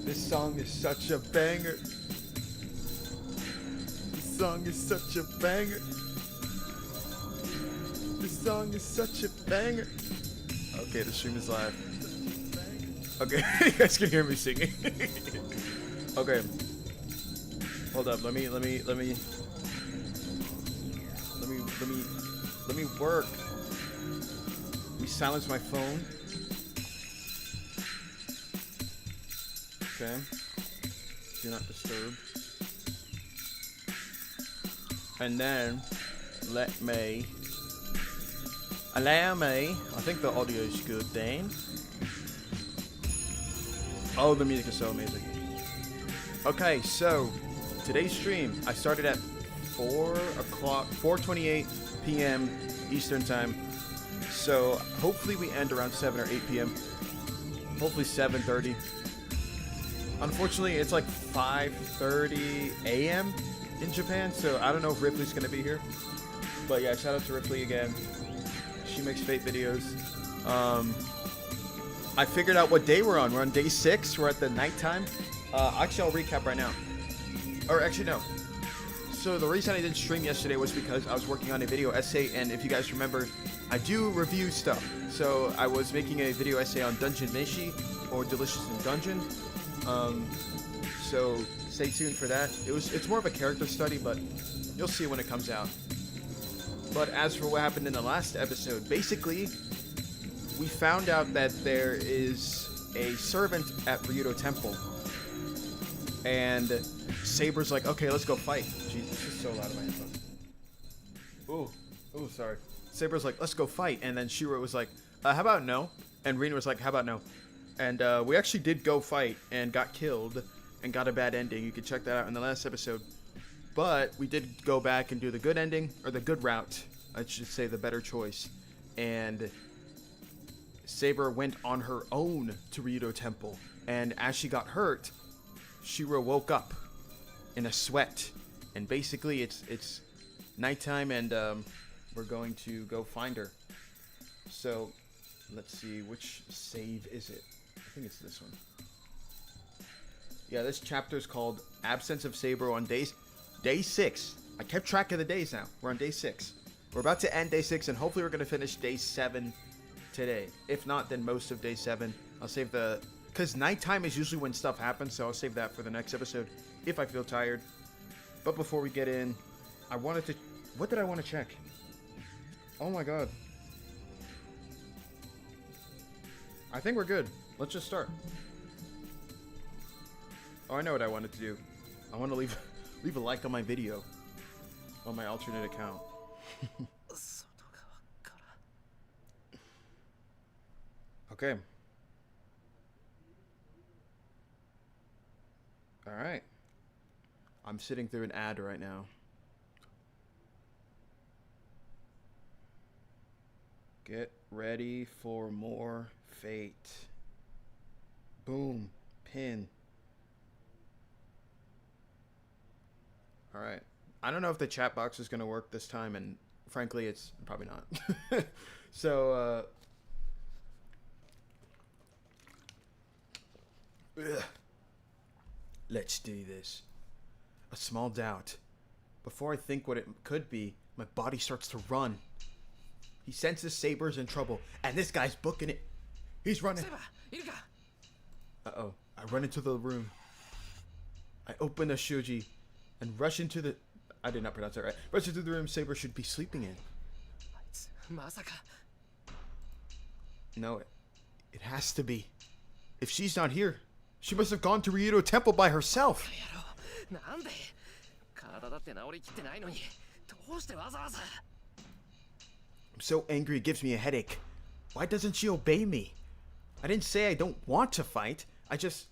This song is such a banger. This song is such a banger. This song is such a banger. Okay, the stream is live. Okay, you guys can hear me singing. Okay. Hold up, let me work. Let me silence my phone. Okay. Do not disturb. And then allow me. I think the audio is good then. Oh, the music is so amazing. Okay, so today's stream, I started at 4:28 p.m. Eastern time. So hopefully we end around 7 or 8 p.m. Hopefully 7:30. Unfortunately, it's like 5:30 a.m. in Japan, so I don't know if Ripley's gonna be here. But yeah, shout out to Ripley again. She makes fate videos. I figured out what day we're on. We're on day 6. We're at the nighttime. Actually, I'll recap right now. Or actually, no. So the reason I didn't stream yesterday was because I was working on a video essay, and if you guys remember, I do review stuff. So I was making a video essay on Dungeon Meshi, or Delicious in Dungeon. So stay tuned for that. It's more of a character study, but you'll see when it comes out. But as for what happened in the last episode, basically, we found out that there is a servant at Ryudo Temple. And Saber's like, okay, let's go fight. Jeez, this is so loud in my headphones. Ooh, sorry. Saber's like, let's go fight. And then Shirou was like, how about no? And Rin was like, how about no? And we actually did go fight and got killed and got a bad ending. You can check that out in the last episode. But we did go back and do the good ending, or the good route. I should say the better choice. And Saber went on her own to Ryudo Temple. And as she got hurt, Shirou woke up in a sweat. And basically it's nighttime, and we're going to go find her. So let's see, which save is it? I think it's this one. Yeah, this chapter is called Absence of Saber on day 6. I kept track of the days now. We're on day 6. We're about to end day 6, and hopefully we're going to finish day 7 today. If not, then most of day 7. I'll save because nighttime is usually when stuff happens, so I'll save that for the next episode if I feel tired. But before we get in, what did I want to check? Oh my god. I think we're good. Let's just start. Oh, I know what I wanted to do. I want to leave a like on my video on my alternate account. Okay. Alright. I'm sitting through an ad right now. Get ready for more fate. Boom. Pin. Alright. I don't know if the chat box is going to work this time, and frankly, it's probably not. So, let's do this. A small doubt. Before I think what it could be, my body starts to run. He senses Saber's in trouble, and this guy's booking it. He's running. Uh-oh. I run into the room. I open the shuji and rush into the... I did not pronounce that right. Rush into the room Saber should be sleeping in. No, it has to be. If she's not here, she must have gone to Ryudo Temple by herself. I'm so angry it gives me a headache. Why doesn't she obey me? I didn't say I don't want to fight. I just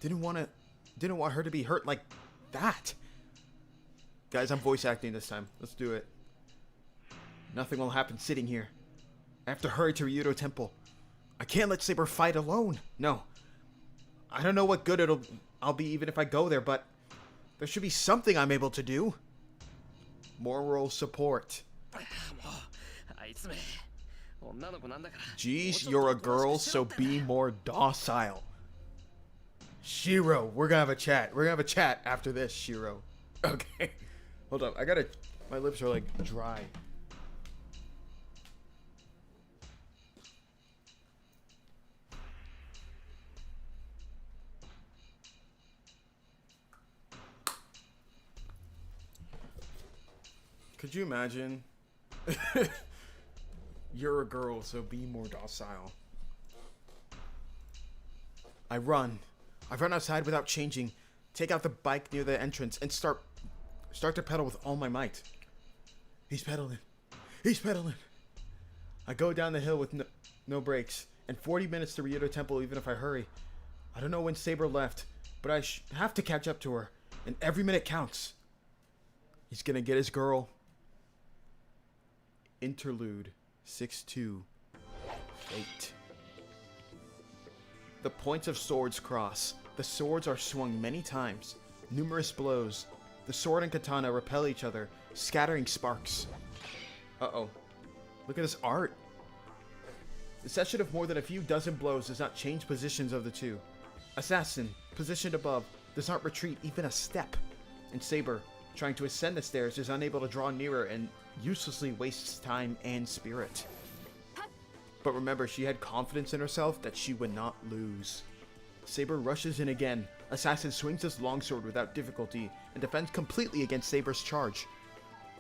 didn't want her to be hurt like that. Guys, I'm voice acting this time. Let's do it. Nothing will happen sitting here. I have to hurry to Ryudo Temple. I can't let Saber fight alone. No. I don't know what good I'll be even if I go there, but there should be something I'm able to do. Moral support. Geez, you're a girl, so be more docile. Shirou, we're gonna have a chat. We're gonna have a chat after this, Shirou. Okay. Hold up, my lips are like dry. Could you imagine? You're a girl, so be more docile. I run outside without changing, take out the bike near the entrance, and start to pedal with all my might. He's pedaling. I go down the hill with no brakes, and 40 minutes to Ryoto Temple even if I hurry. I don't know when Saber left, but I have to catch up to her, and every minute counts. He's gonna get his girl. Interlude 6-2 Fate. The points of swords cross. The swords are swung many times. Numerous blows. The sword and katana repel each other, scattering sparks. Uh-oh. Look at this art. The session of more than a few dozen blows does not change positions of the two. Assassin, positioned above, does not retreat even a step. And Saber, trying to ascend the stairs, is unable to draw nearer and uselessly wastes time and spirit. But remember, she had confidence in herself that she would not lose. Saber rushes in again. Assassin swings his longsword without difficulty and defends completely against Saber's charge.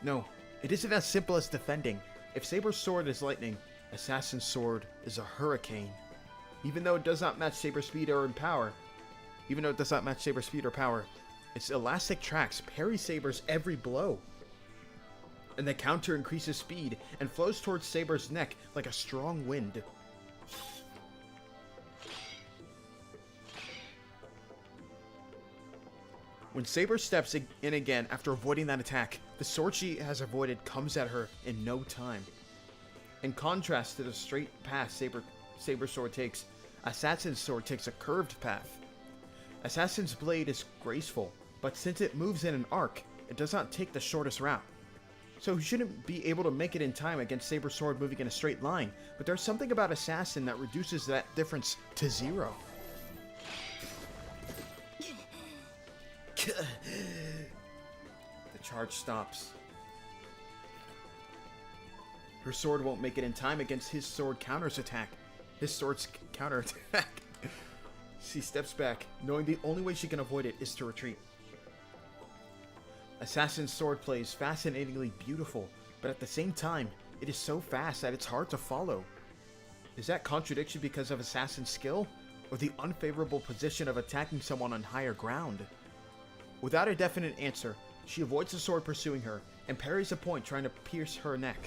No, it isn't as simple as defending. If Saber's sword is lightning, Assassin's sword is a hurricane. Even though it does not match Saber's speed or power, its elastic tracks parry Saber's every blow. And the counter increases speed and flows towards Saber's neck like a strong wind. When Saber steps in again after avoiding that attack, the sword she has avoided comes at her in no time. In contrast to the straight path Saber's sword takes, Assassin's sword takes a curved path. Assassin's blade is graceful, but since it moves in an arc, it does not take the shortest route. So he shouldn't be able to make it in time against Saber's sword moving in a straight line, but there's something about Assassin that reduces that difference to 0. The charge stops. Her sword won't make it in time against his sword counterattack. She steps back, knowing the only way she can avoid it is to retreat. Assassin's sword play is fascinatingly beautiful, but at the same time, it is so fast that it's hard to follow. Is that contradiction because of Assassin's skill, or the unfavorable position of attacking someone on higher ground? Without a definite answer, she avoids the sword pursuing her, and parries a point trying to pierce her neck.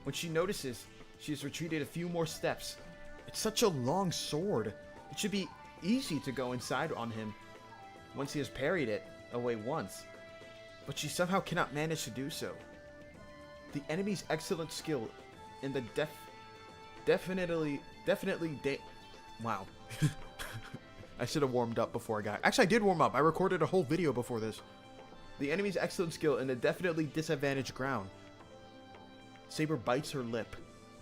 When she notices, she has retreated a few more steps. It's such a long sword. It should be easy to go inside on him once he has parried it away once. But she somehow cannot manage to do so. The enemy's excellent skill in the wow. I should have warmed up before I got... Actually, I did warm up. I recorded a whole video before this. The enemy's excellent skill in the definitely disadvantaged ground. Saber bites her lip,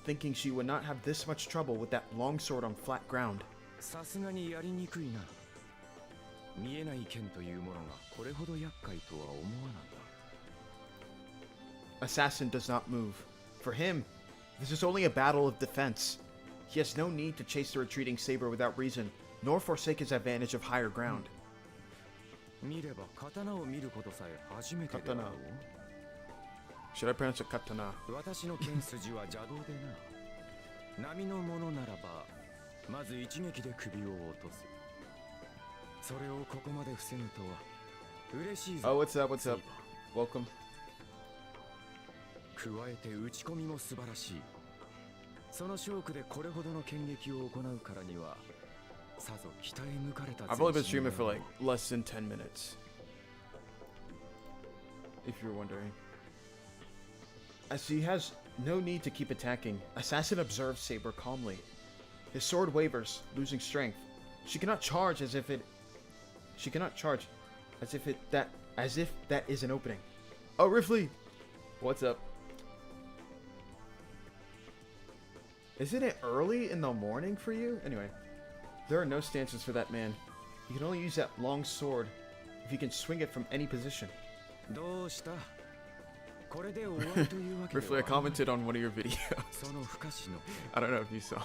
thinking she would not have this much trouble with that long sword on flat ground. Assassin does not move. For him, this is only a battle of defense. He has no need to chase the retreating Saber without reason, nor forsake his advantage of higher ground. Katana. Should I pronounce it katana? Oh, what's up? What's up? Welcome. I've only been streaming for like less than 10 minutes. If you're wondering. As he has no need to keep attacking, Assassin observes Saber calmly. His sword wavers, losing strength. She cannot charge as if that is an opening. Oh, Rifley! What's up? Isn't it early in the morning for you? Anyway, there are no stances for that man. He can only use that long sword if he can swing it from any position. Rifley, I commented on one of your videos. I don't know if you saw.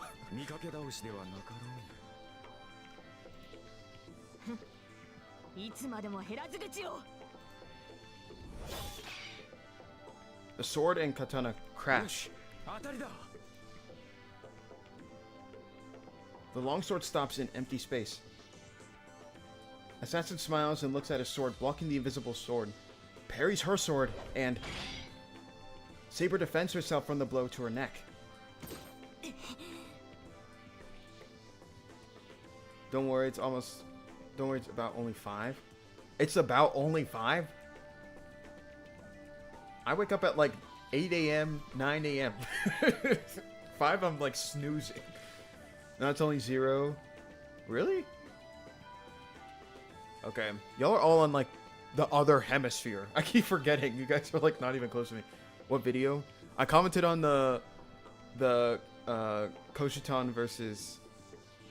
The sword and katana crash. The longsword stops in empty space. Assassin smiles and looks at his sword, blocking the invisible sword. Parries her sword, and Saber defends herself from the blow to her neck. Don't worry, it's about only 5. It's about only 5? I wake up at like 8 a.m., 9 a.m. 5, I'm like snoozing. Now it's only 0. Really? Okay. Y'all are all on like the other hemisphere. I keep forgetting. You guys are like not even close to me. What video? I commented on the Koshitan versus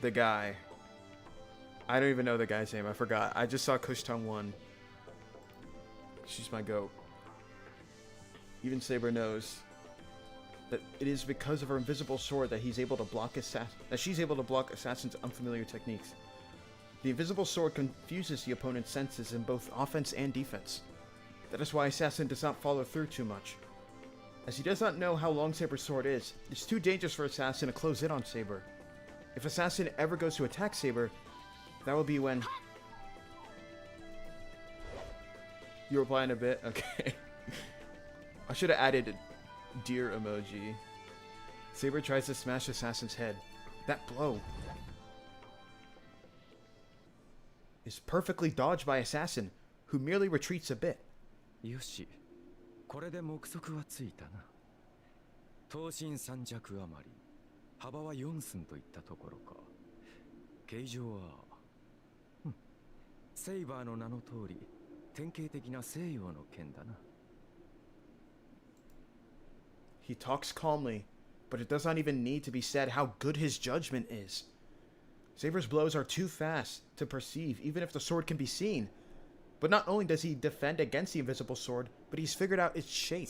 the guy. I don't even know the guy's name. I forgot. I just saw Koshitan 1. She's my goat. Even Saber knows that it is because of her invisible sword that she's able to block assassins' unfamiliar techniques. The invisible sword confuses the opponent's senses in both offense and defense. That is why Assassin does not follow through too much. As he does not know how long Saber's sword is, it's too dangerous for Assassin to close in on Saber. If Assassin ever goes to attack Saber, that will be when... You reply in a bit? Okay. I should have added a deer emoji. Saber tries to smash Assassin's head. That blow is perfectly dodged by Assassin, who merely retreats a bit. Yoshi, これで目測はついたな。刀身3尺余り、幅は4寸といったところか。形状は、セイバーの名の通り、典型的な西洋の剣だな。He talks calmly, but it does not even need to be said how good his judgment is. Saber's blows are too fast to perceive, even if the sword can be seen. But not only does he defend against the invisible sword, but he's figured out its shape.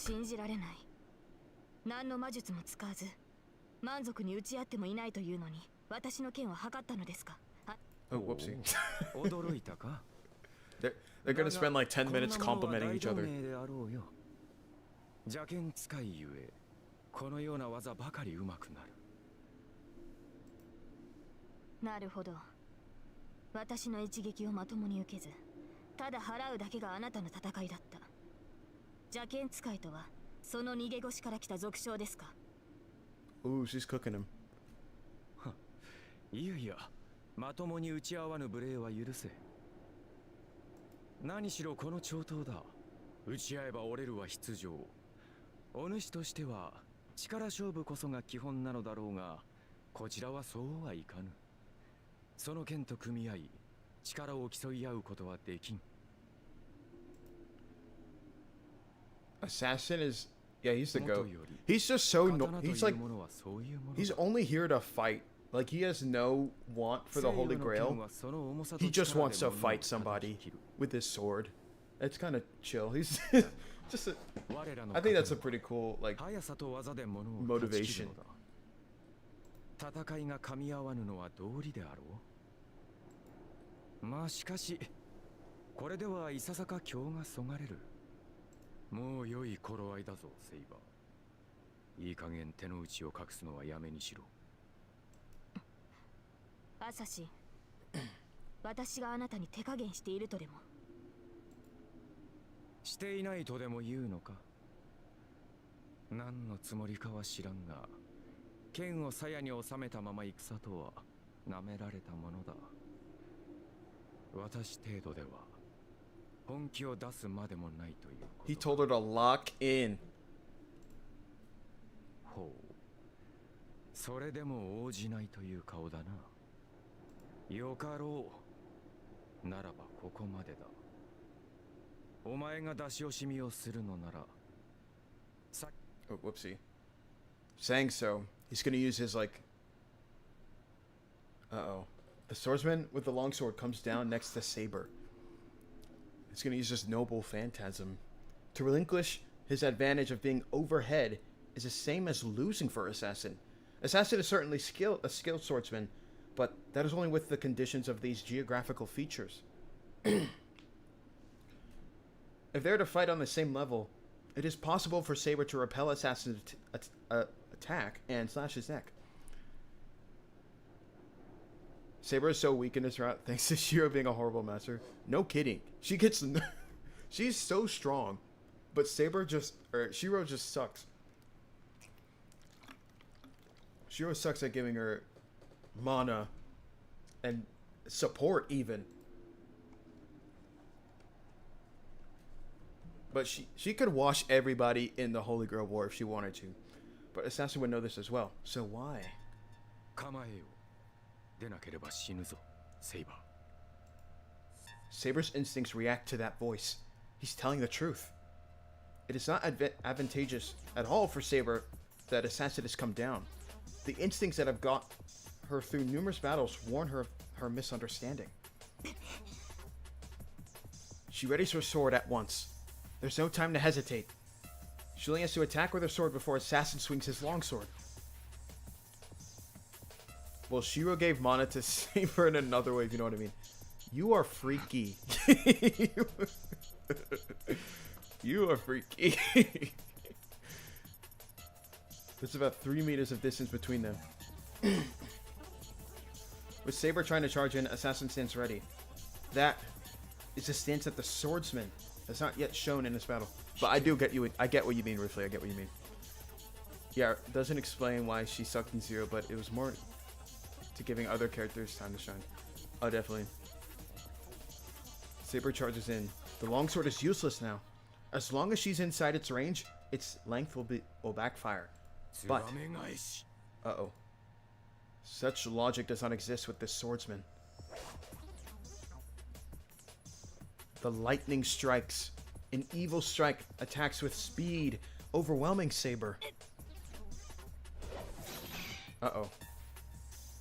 Oh, whoopsie. They're gonna spend like 10 minutes complimenting each other. 邪剣使いゆえ、このような技ばかり上手くなる。なるほど。私の一撃をまともに受けず、ただ払うだけがあなたの戦いだった。邪剣使いとは、その逃げ腰から来た俗称ですか？ Ooh, she's cooking him. いやいや、まともに打ち合わぬ無礼は許せ。何しろこの長刀だ。打ち合えば折れるは必定。お主としては力勝負こそが基本なのだろうが、こちらはそうはいかぬ。その剣と組み合い、力を競い合うことはできん。Assassin is, yeah, he's the goat. He's just so he's like, he's only here to fight. Like he has no want for the Holy Grail. He just wants to fight somebody with his sword. It's kind of chill. He's just I think that's a pretty cool like motivation. 戦いが噛み合わぬのは道理であろう。まあしかし、これではいささか興がそがれる。もう良い頃合いだぞ、セイバー。いい加減手の内を隠すのはやめにしろ。アサシン、私があなたに手加減しているとでも。していないとでも言うのか。何のつもりかは知らんが、剣を鞘に収めたまま戦とは舐められたものだ。私程度では本気を出すまでもないということ。 He told her to lock in. ほう。それでも応じないという顔だな。よかろう。ならばここまでだ。お前が出し惜しみをするのなら Oh, whoopsie. Saying so, he's gonna use his, like... Uh-oh. The swordsman with the longsword comes down next to Saber. He's gonna use his noble Phantasm. To relinquish his advantage of being overhead is the same as losing for Assassin. Assassin is certainly a skilled swordsman, but that is only with the conditions of these geographical features. If they're to fight on the same level, it is possible for Saber to repel Assassin's attack and slash his neck. Saber is so weak in this route thanks to Shirou being a horrible master. No kidding. She gets... She's so strong. But Shirou just sucks. Shirou sucks at giving her mana and support even. But she could wash everybody in the Holy Grail War if she wanted to. But Assassin would know this as well. So why? Saber's instincts react to that voice. He's telling the truth. It is not advantageous at all for Saber that Assassin has come down. The instincts that have got her through numerous battles warn her of her misunderstanding. She readies her sword at once. There's no time to hesitate. She only has to attack with her sword before Assassin swings his longsword. Well, Shirou gave mana to Saber in another way, if you know what I mean. You are freaky. You are freaky. There's about 3 meters of distance between them. With Saber trying to charge in, Assassin stands ready. That is the stance that the swordsman has not yet shown in this battle. But I do get you. I get what you mean, Riffley. I get what you mean. Yeah, it doesn't explain why she sucked in Zero, but it was more to giving other characters time to shine. Oh, definitely. Saber charges in. The longsword is useless now. As long as she's inside its range, its length will backfire. But uh-oh. Such logic does not exist with this swordsman. The lightning strikes. An evil strike attacks with speed, overwhelming Saber. Uh-oh.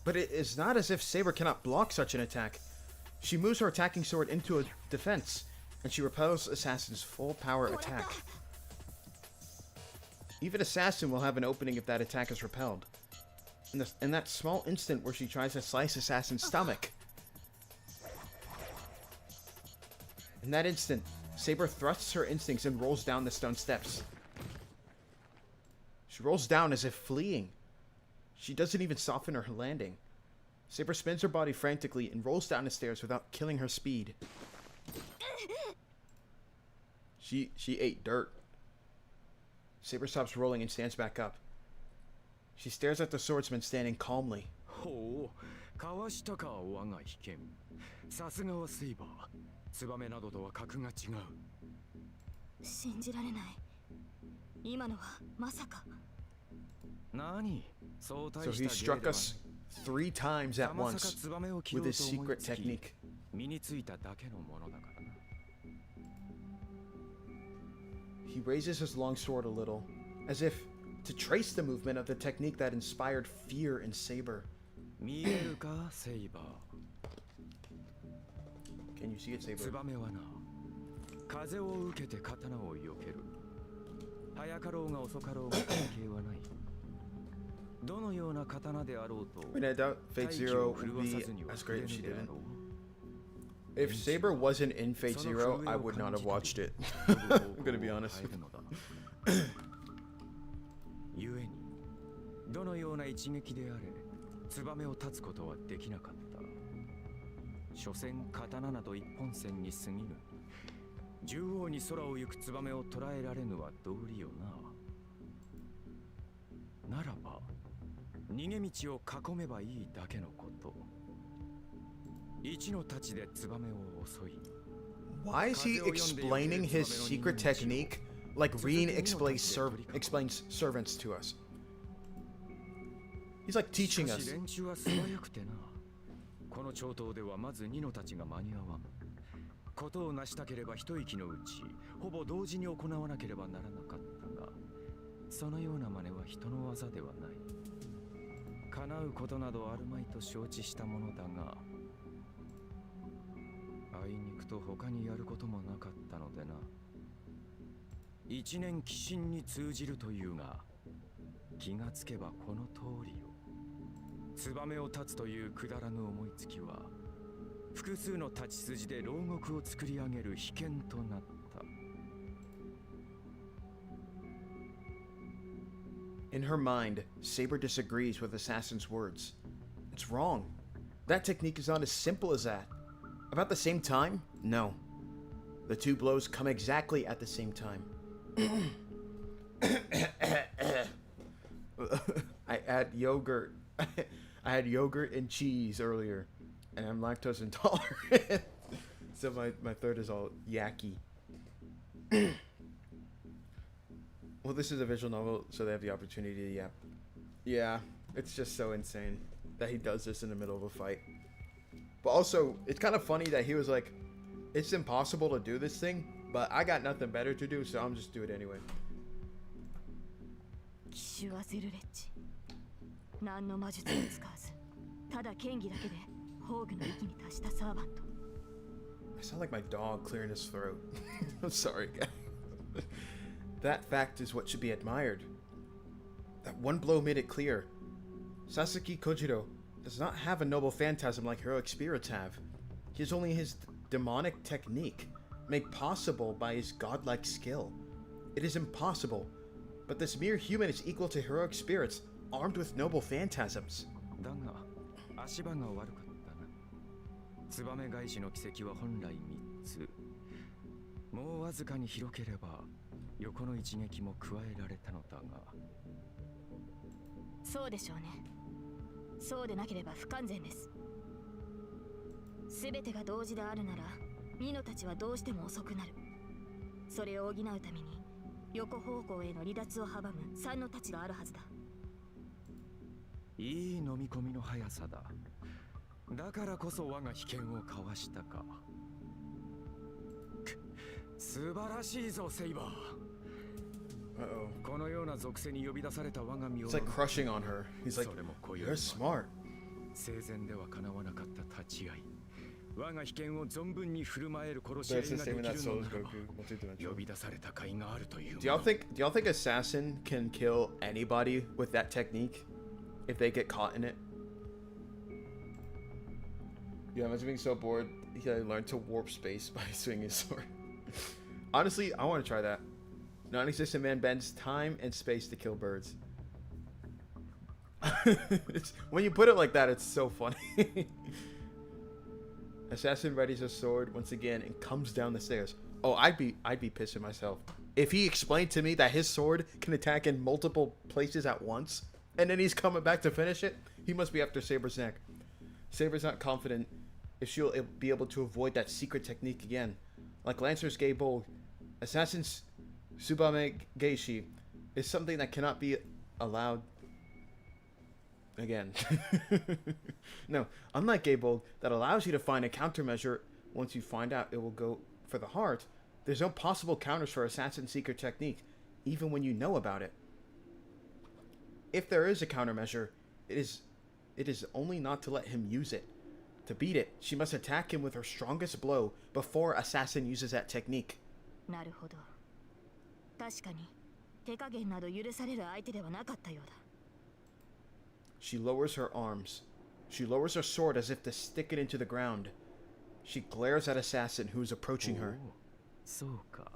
But it is not as if Saber cannot block such an attack. She moves her attacking sword into a defense, and she repels Assassin's full power attack. Even Assassin will have an opening if that attack is repelled. In that small instant where she tries to slice Assassin's stomach. In that instant, Saber thrusts her instincts and rolls down the stone steps. She rolls down as if fleeing. She doesn't even soften her landing. Saber spins her body frantically and rolls down the stairs without killing her speed. She ate dirt. Saber stops rolling and stands back up. She stares at the swordsman standing calmly. So he struck us 3 times at once with his secret technique. He raises his longsword a little, as if to trace the movement of the technique that inspired fear in Saber. Can you see it, Saber? I mean, I doubt Fate Zero would be as great if she didn't. If Saber wasn't in Fate Zero, I would not have watched it. I'm gonna be honest. どのような一撃であれ、ツバメを立つことはできなかった。所詮刀など一本線に過ぎぬ。縦横に空を行くツバメを捉えられぬは道理よな。ならば、逃げ道を囲めばいいだけのこと。一の太刀でツバメを襲い。Why is he explaining his secret technique like Rin explains servants to us? He's like teaching us. 連中は素早くてな。この長刀ではまず二の太刀が間に合わん。ことを成したければ一息のうちほぼ同時に行わなければならなかったが、そのような真似は人の技ではない。叶うことなどあるまいと承知したものだが、あいにくと他にやることもなかったのでな。一年鬼神に通じるというが、気がつけばこの通りよ。ツバメを立つというくだらぬ思いつきは、複数の立ち筋で牢獄を作り上げる秘剣となった。In her mind, Saber disagrees with Assassin's words. It's wrong. That technique is not as simple as that. About the same time? No. The two blows come exactly at the same time. I had yogurt. I had yogurt and cheese earlier, and I'm lactose intolerant. So my throat is all yucky. Well, this is a visual novel, so they have the opportunity to yap. Yeah, it's just so insane that he does this in the middle of a fight. But also, it's kind of funny that he was like, it's impossible to do this thing, but I got nothing better to do, so I'm just do it anyway. 奇襲はゼルレッジ。何の魔術も使わず、ただ剣技だけで宝具の域に達したサーバント。I sound like my dog clearing his throat. I'm sorry, guys. That fact is what should be admired. That one blow made it clear. Sasaki Kojiro does not have a noble phantasm like heroic spirits have. He has only his demonic technique, made possible by his godlike skill. It is impossible, but this mere human is equal to heroic spirits, armed with noble phantasms. だが、足場が悪かったな。ツバメ返しの奇跡は本来3つ。もうわずかに広ければ、横の一撃も加えられたのだが。そうでしょうね。そうでなければ不完全です。すべてが同時であるなら、ミノたちはどうしても遅くなる。それを補うために、横方向への離脱を阻む三の太刀があるはずだ。いい飲み込みの速さだ。だからこそ我が秘剣をかわしたか。素晴らしいぞ、セイバー。このような属性に呼び出された我が身を。It's like crushing on her. He's like, you're smart. 生前ではかなわなかった立ち合い。我が秘剣を存分に振る舞える殺し合いができるのならば、呼び出された甲斐があるという。Do y'all think assassin can kill anybody with that technique if they get caught in it? Yeah, imagine being so bored he learned to warp space by swinging his sword. Honestly, I want to try that. Non-existent man bends time and space to kill birds. When you put it like that, it's so funny. Assassin readies his sword once again and comes down the stairs. Oh, I'd be pissing myself if he explained to me that his sword can attack in multiple places at once, and then he's coming back to finish it. He must be after Saber's neck. Saber's not confident if she'll be able to avoid that secret technique again. Like Lancer's Gay Bold, Assassin's Tsubame Gaeshi is something that cannot be allowed again. No, unlike Gaybold, that allows you to find a countermeasure once you find out it will go for the heart, there's no possible counters for Assassin's secret technique, even when you know about it. If there is a countermeasure, it is only not to let him use it. To beat it, she must attack him with her strongest blow before Assassin uses that technique. なるほど。確かに手加減など許される相手ではなかったようだ。She lowers her arms. She lowers her sword as if to stick it into the ground. She glares at Assassin, who is approaching her. そうか。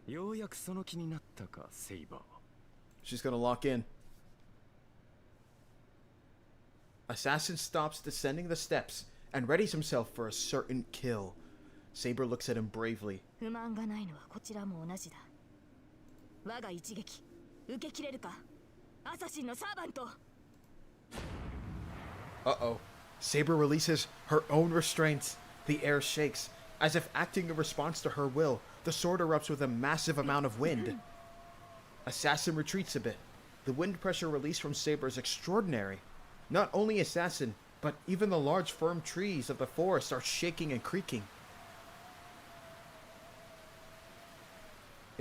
ようやくその気になったか、セイバー。She's gonna lock in. Assassin stops descending the steps and readies himself for a certain kill. Saber looks at him bravely. 不満がないのはこちらも同じだ。我が一撃受け切れるか、アサシンのサーバント。Uh-oh. Saber releases her own restraints. The air shakes. As if acting in response to her will, the sword erupts with a massive amount of wind. Assassin retreats a bit. The wind pressure released from Saber is extraordinary. Not only Assassin, but even the large firm trees of the forest are shaking and creaking.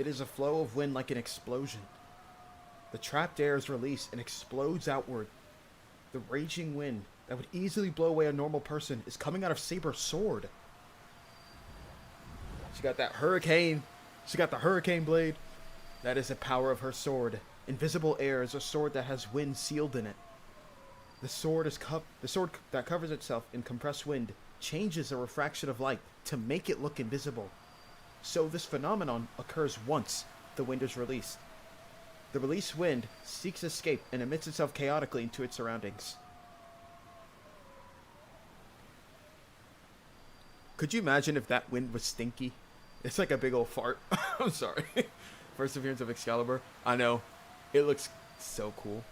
It is a flow of wind like an explosion. The trapped air is released and explodes outward. The raging wind that would easily blow away a normal person is coming out of Saber's sword. She got that hurricane. She got the hurricane blade. That is the power of her sword. Invisible air is a sword that has wind sealed in it. The sword that covers itself in compressed wind changes the refraction of light to make it look invisible. So this phenomenon occurs once the wind is released. The released wind seeks escape and emits itself chaotically into its surroundings. Could you imagine if that wind was stinky? It's like a big old fart. I'm sorry. First appearance of Excalibur. I know. It looks so cool.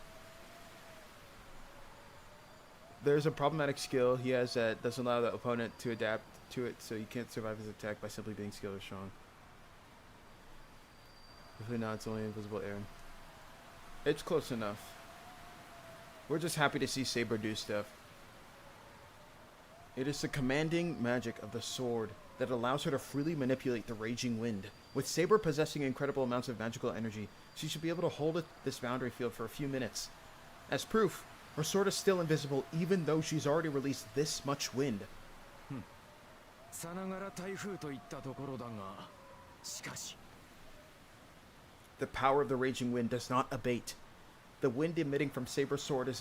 There's a problematic skill he has that doesn't allow the opponent to adapt to it, so you can't survive his attack by simply being skilled or strong. Hopefully not, it's only invisible air. It's close enough. We're just happy to see Saber do stuff. It is the commanding magic of the sword that allows her to freely manipulate the raging wind. With Saber possessing incredible amounts of magical energy, she should be able to hold this boundary field for a few minutes. As proof, her sword is still invisible even though she's already released this much wind. The power of the raging wind does not abate. The wind emitting from Saber's sword is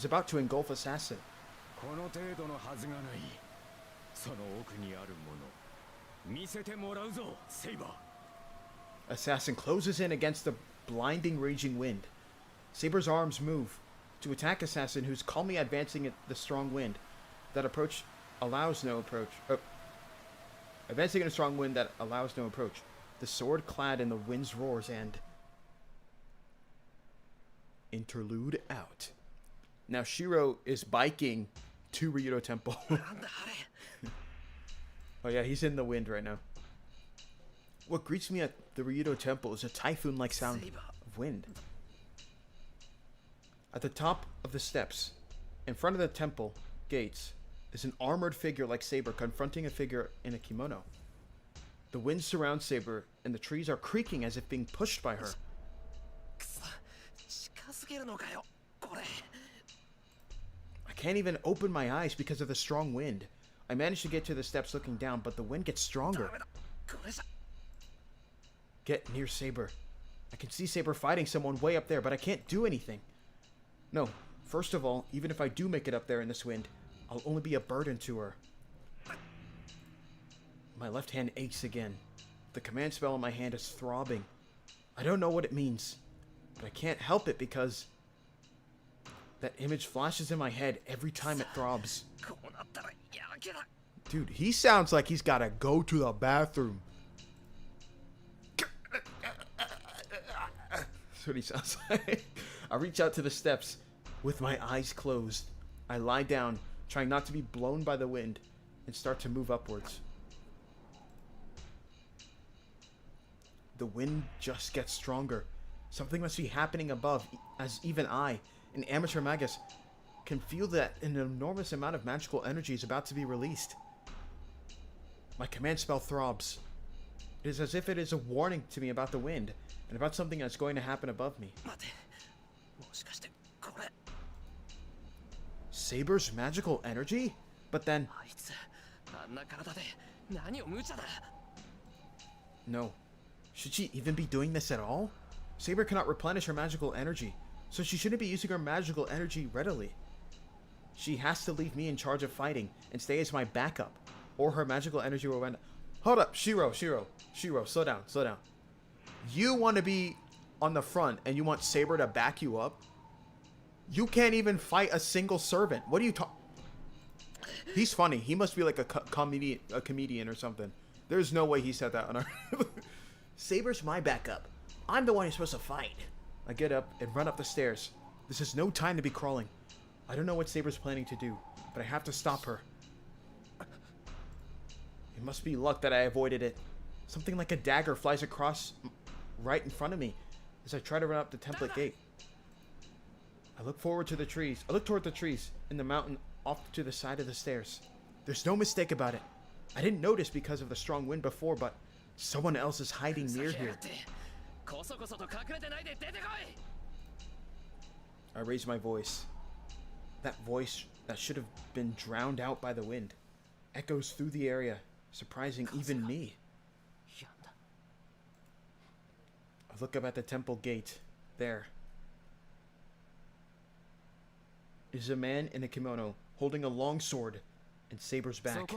about to engulf Assassin. Assassin closes in against the blinding raging wind. Saber's arms move to attack Assassin, who's calmly advancing at the strong wind that allows no approach. Advancing in a strong wind that allows no approach. The sword clad in the wind's roars and interlude out. Now Shirou is biking to Ryudo Temple. Oh yeah, he's in the wind right now. What greets me at the Ryudo Temple is a typhoon-like sound of wind. At the top of the steps, in front of the temple gates, is an armored figure like Saber confronting a figure in a kimono. The wind surrounds Saber, and the trees are creaking as if being pushed by her. I can't even open my eyes because of the strong wind. I manage to get to the steps looking down, but the wind gets stronger. Get near Saber. I can see Saber fighting someone way up there, but I can't do anything. No, first of all, even if I do make it up there in this wind, I'll only be a burden to her. My left hand aches again. The command spell in my hand is throbbing. I don't know what it means, but I can't help it because that image flashes in my head every time it throbs. Dude, he sounds like he's gotta go to the bathroom. That's what he sounds like. I reach out to the steps with my eyes closed. I lie down, trying not to be blown by the wind, and start to move upwards. The wind just gets stronger. Something must be happening above, as even I, an amateur magus, can feel that an enormous amount of magical energy is about to be released. My command spell throbs. It is as if it is a warning to me about the wind, and about something that's going to happen above me. Saber's magical energy? But then... No. Should she even be doing this at all? Saber cannot replenish her magical energy, so she shouldn't be using her magical energy readily. She has to leave me in charge of fighting and stay as my backup, or her magical energy will run... Hold up, Shirou, slow down. You want to be on the front and you want Saber to back you up? You can't even fight a single servant. What are you talking... He's funny. He must be like a comedian or something. There's no way he said that on our... Saber's my backup. I'm the one who's supposed to fight. I get up and run up the stairs. This is no time to be crawling. I don't know what Saber's planning to do, but I have to stop her. It must be luck that I avoided it. Something like a dagger flies across right in front of me as I try to run up the template gate. I look toward the trees in the mountain off to the side of the stairs. There's no mistake about it. I didn't notice because of the strong wind before, but Someone else is hiding near here. I raised my voice. That voice that should have been drowned out by the wind echoes through the area, surprising even me. I look up at the temple gate. There is a man in a kimono holding a long sword and Saber's back.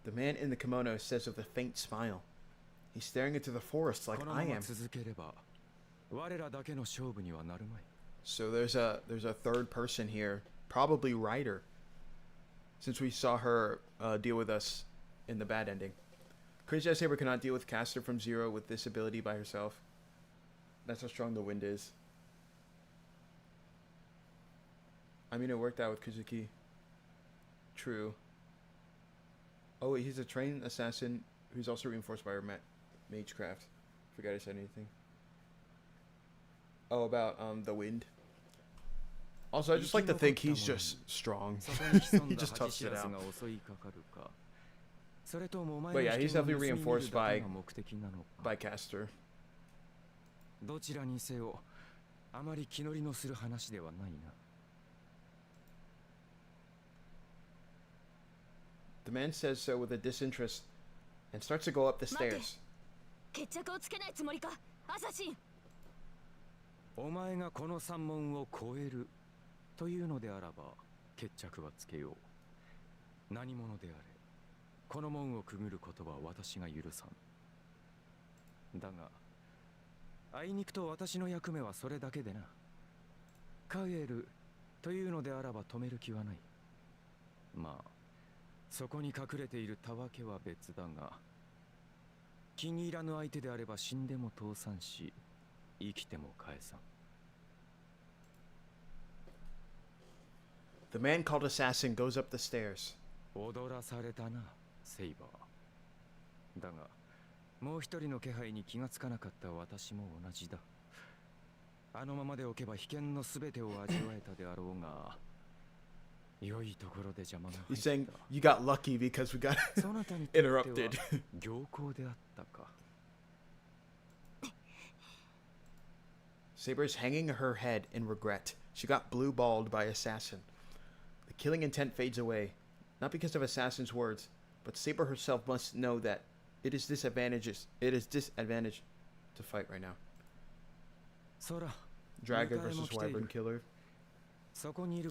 The man in the kimono says with a faint smile. He's staring into the forest like I am. So there's a third person here, probably Ryder, since we saw her deal with us in the bad ending. Crazy as Saber cannot deal with Caster from Zero with this ability by herself. That's how strong the wind is. I mean, it worked out with Kuzuki. True. Oh wait, he's a trained assassin who's also reinforced by her magecraft. Forgot I said anything. Oh, about the wind. Also, I just like to think he's just strong. He just toughs it out. But yeah, he's definitely reinforced by Caster. The man says so with a disinterest and starts to go up the stairs. お前がこの三門を越えるというのであらば決着はつけよう。何者であれ、この門をくぐることは私が許さん。だが、あいにくと私の役目はそれだけでな。帰るというのであらば止める気はない。まあ、そこに隠れているたわけは別だが、気に入らぬ相手であれば死んでも倒産し、生きても返さん。The man called Assassin goes up the stairs. 踊らされたな、セイバー。だが、もう一人の気配に気がつかなかった私も同じだ。あのままでおけば危険のすべてを味わえたであろうが、良いところで邪魔が入った。He's saying you got lucky because we got interrupted. 良好であったか。Saber's hanging her head in regret. She got blue-balled by Assassin. The killing intent fades away, not because of Assassin's words, but Saber herself must know that it is disadvantage to fight right now. Dragon versus Wyvern Killer.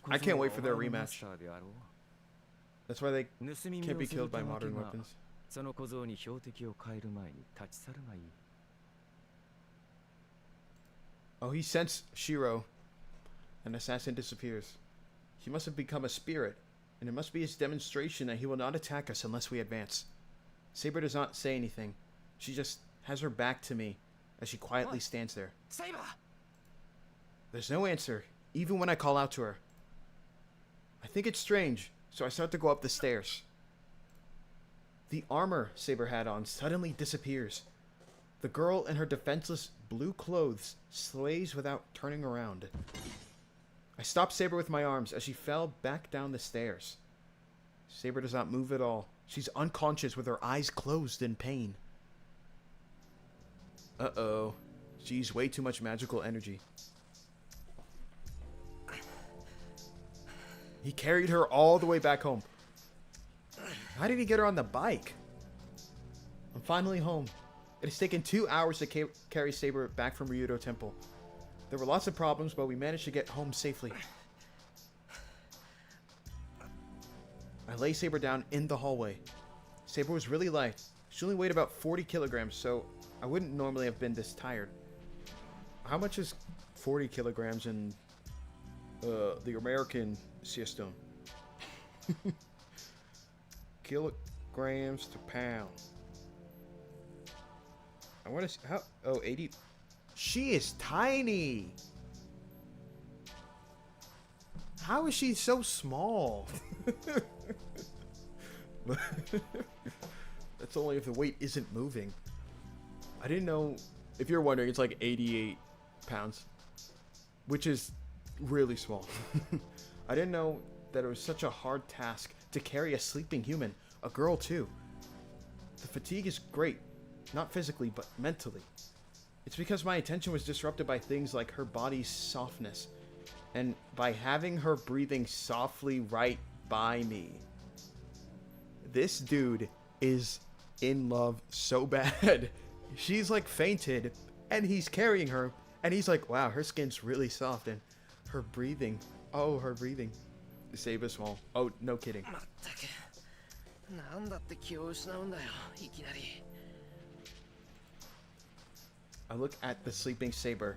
I can't wait for their rematch. That's why they can't be killed by modern weapons. Oh, he sensed Shirou. An assassin disappears. He must have become a spirit, and it must be his demonstration that he will not attack us unless we advance. Saber does not say anything. She just has her back to me as she quietly stands there. Saber! There's no answer, even when I call out to her. I think it's strange, so I start to go up the stairs. The armor Saber had on suddenly disappears. The girl in her defenseless blue clothes slays without turning around. I stop Saber with my arms as she fell back down the stairs. Saber does not move at all. She's unconscious with her eyes closed in pain. Uh-oh. She used way too much magical energy. He carried her all the way back home. How did he get her on the bike? I'm finally home. It has taken 2 hours to carry Saber back from Ryudo Temple. There were lots of problems, but we managed to get home safely. I lay Saber down in the hallway. Saber was really light. She only weighed about 40 kilograms, so I wouldn't normally have been this tired. How much is 40 kilograms in the American system? Kilograms to pound. I want to see how. Oh, 80. She is tiny. How is she so small? That's only if the weight isn't moving. I didn't know. If you're wondering, it's like 88 pounds, which is really small. I didn't know that it was such a hard task to carry a sleeping human, a girl too. The fatigue is great, not physically, but mentally. It's because my attention was disrupted by things like her body's softness, and by having her breathing softly right by me. This dude is in love so bad. She's like fainted, and he's carrying her, and he's like, wow, her skin's really soft, and her breathing, oh, her breathing. Saber small. Oh, no kidding. I look at the sleeping Saber.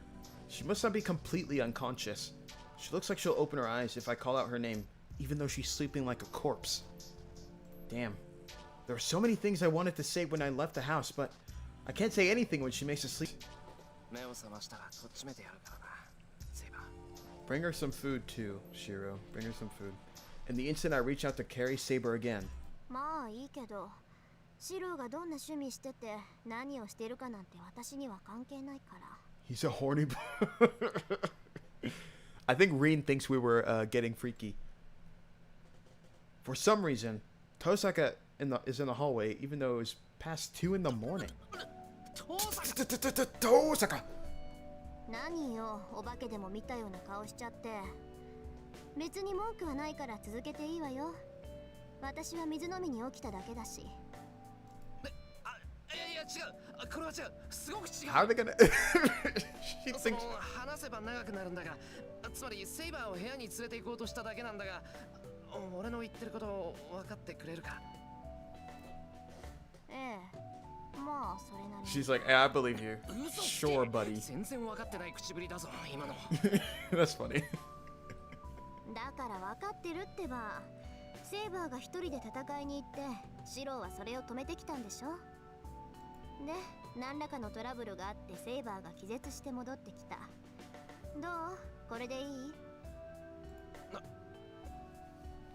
She must not be completely unconscious. She looks like she'll open her eyes if I call out her name, even though she's sleeping like a corpse. Damn. There are so many things I wanted to say when I left the house, but I can't say anything when she makes us sleep. Bring her some food too, Shirou. Bring her some food. And the instant I reach out to carry Saber again. まあいいけど、シローがどんな趣味してて何をしてるかなんて私には関係ないから。He's a horny I think Rin thinks we were getting freaky. For some reason, Tohsaka is in the hallway, even though it was past 2 in the morning. Tohsaka! 何よ、お化けでも見たような顔しちゃって。別に文句はないから続けていいわよ。私は水飲みに起きただけだし。いや違う。これは違う。すごく違う。How are they gonna? She thinks. 話せば長くなるんだが、つまりセイバーを部屋に連れて行こうとしただけなんだが、俺の言ってることを分かってくれるか？ええ。まあそれなりに。 She's like, I believe you. Sure, buddy. 全然分かってない口ぶりだぞ、今の。That's funny. だから分かってるってば。セイバーが一人で戦いに行って、シローはそれを止めてきたんでしょ。で、何らかのトラブルがあってセイバーが気絶して戻ってきた。どう？これでいい？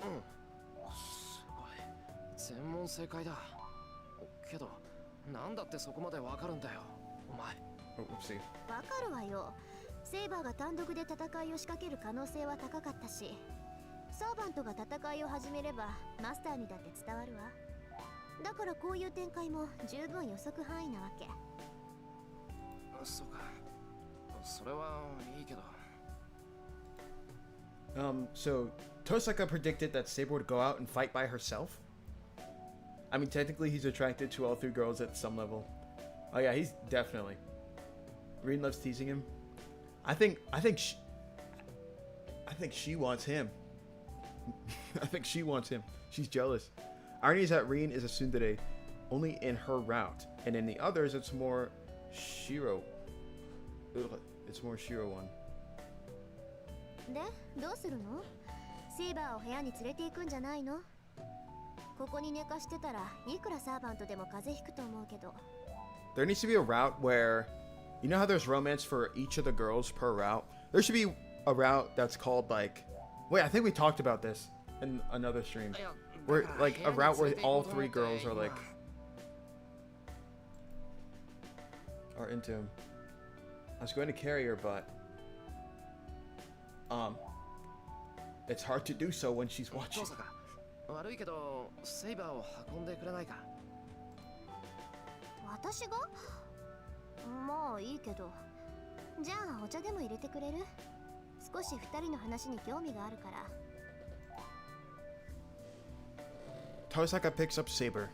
すごい。全問正解だ。けど、なんだってそこまでわかるんだよ、お前。わかるわよ。セイバーが単独で戦いを仕掛ける可能性は高かったし、サーバントが戦いを始めればマスターにだって伝わるわ。だからこういう展開も十分予測範囲なわけ。そうか。それはいいけど。So Tohsaka predicted that Saber would go out and fight by herself? I mean, technically he's attracted to all 3 girls at some level. Oh yeah, he's definitely. Rin loves teasing him. I think she wants him. I think she wants him. She's jealous. Irony is that Rin is a tsundere only in her route, and in the others it's more Shirou. It's more Shirou one. で、どうするの？セイバーを部屋に連れて行くんじゃないの？ここに寝かしてたらいくらサーバントでも風邪ひくと思うけど。There needs to be a route where, you know how there's romance for each of the girls per route? There should be a route that's called like, wait, I think we talked about this in another stream. Where like a route where all 3 girls are like are into him. I was going to carry her, but it's hard to do so when she's watching. 悪いけど、セイバーを運んでくれないか？私が？まあいいけど。じゃあお茶でも入れてくれる？少し2人の話に興味があるから。Tohsaka picks up Saber.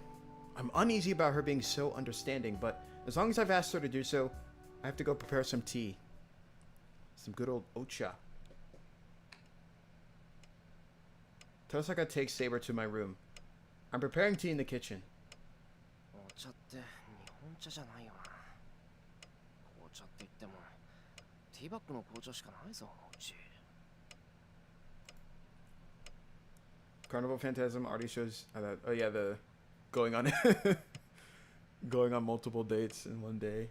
I'm uneasy about her being so understanding, but as long as I've asked her to do so, I have to go prepare some tea. Some good old ocha. Tohsaka takes Saber to my room. I'm preparing tea in the kitchen. お茶って日本茶じゃないよな。紅茶って言ってもティーバッグの紅茶しかないぞ、うち。Carnival Phantasm already shows oh yeah, the going on going on multiple dates in one day.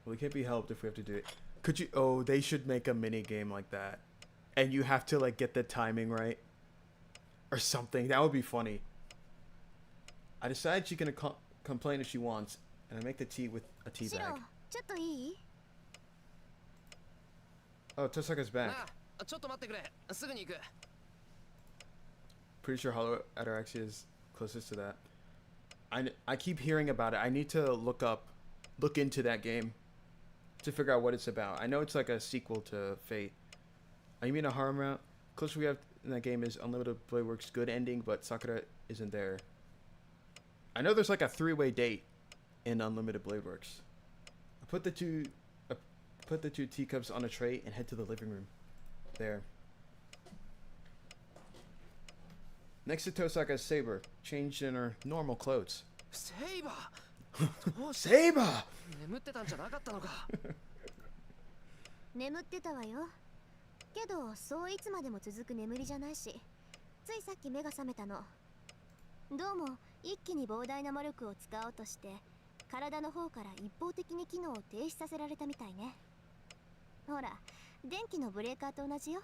Well, it can't be helped if we have to do it. Could you? Oh, they should make a mini game like that, and you have to like get the timing right or something. That would be funny. I decide she can complain if she wants, and I make the tea with a tea bag. ちょっといい？ Oh, Tohsaka's back. ちょっと待ってくれ。すぐに行く。Pretty sure Hollow Ataraxia is closest to that. I keep hearing about it. I need to look into that game to figure out what it's about. I know it's like a sequel to Fate. You mean a harm route? Closest we have in that game is Unlimited Blade Works' good ending, but Sakura isn't there. I know there's like a 3-way date in Unlimited Blade Works. I put the two teacups on a tray and head to the living room. There. Next to Tohsaka is Saber, changed in her normal clothes. Saber! Saber! 眠ってたんじゃなかったのか。眠ってたわよ。けどそういつまでも続く眠りじゃないし、ついさっき目が覚めたの。どうも一気に膨大な魔力を使おうとして体の方から一方的に機能を停止させられたみたいね。ほら、電気のブレーカーと同じよ。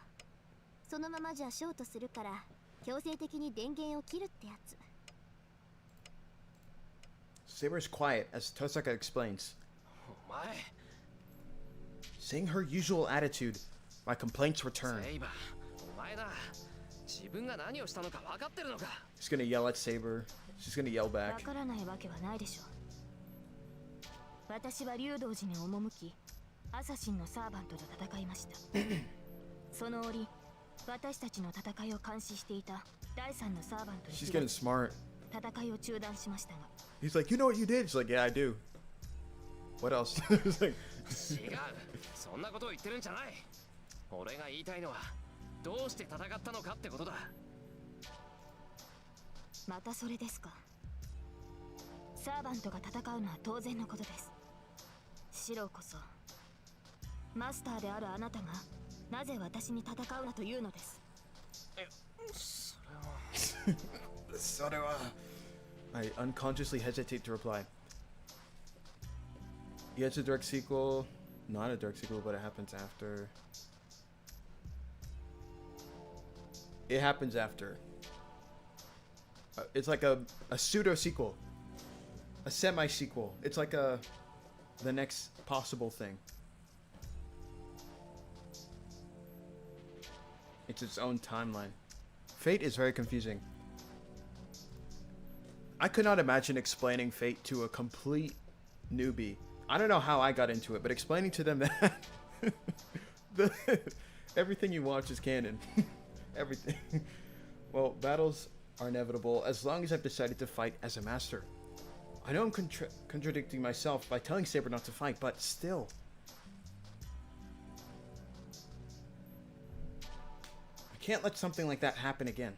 そのままじゃショートするから強制的に電源を切るってやつ。Saber's quiet as Tohsaka explains. お前。Seeing her usual attitude, my complaints return. セイバー、お前な。自分が何をしたのか分かってるのか。She's gonna yell at Saber. She's gonna yell わ back. からないわけはないでしょう。私は竜道寺に赴き、アサシンのサーバントと戦いました。その折、私たちの戦いを監視していた第三のサーバントに She's getting smart. 戦いを中断しましたが。He's like, you know what you did? She's like, yeah, I do. What else? It's like, 違う。そんなことを言ってるんじゃない。俺が言いたいのはどうして戦ったのかってことだ。またそれですか。サーバントが戦うのは当然のことです。シローこそマスターであるあなたがなぜ私に戦うなというのです。それは I unconsciously hesitate to reply. Yeah, it's a direct sequel. Not a direct sequel, but it happens after. It happens after. It's like a pseudo sequel, a semi sequel. It's like the next possible thing. It's its own timeline. Fate is very confusing. I could not imagine explaining Fate to a complete newbie. I don't know how I got into it, but explaining to them that everything you watch is canon. Everything. Well, battles are inevitable as long as I've decided to fight as a master. I know I'm contradicting myself by telling Saber not to fight, but still. I can't let something like that happen again.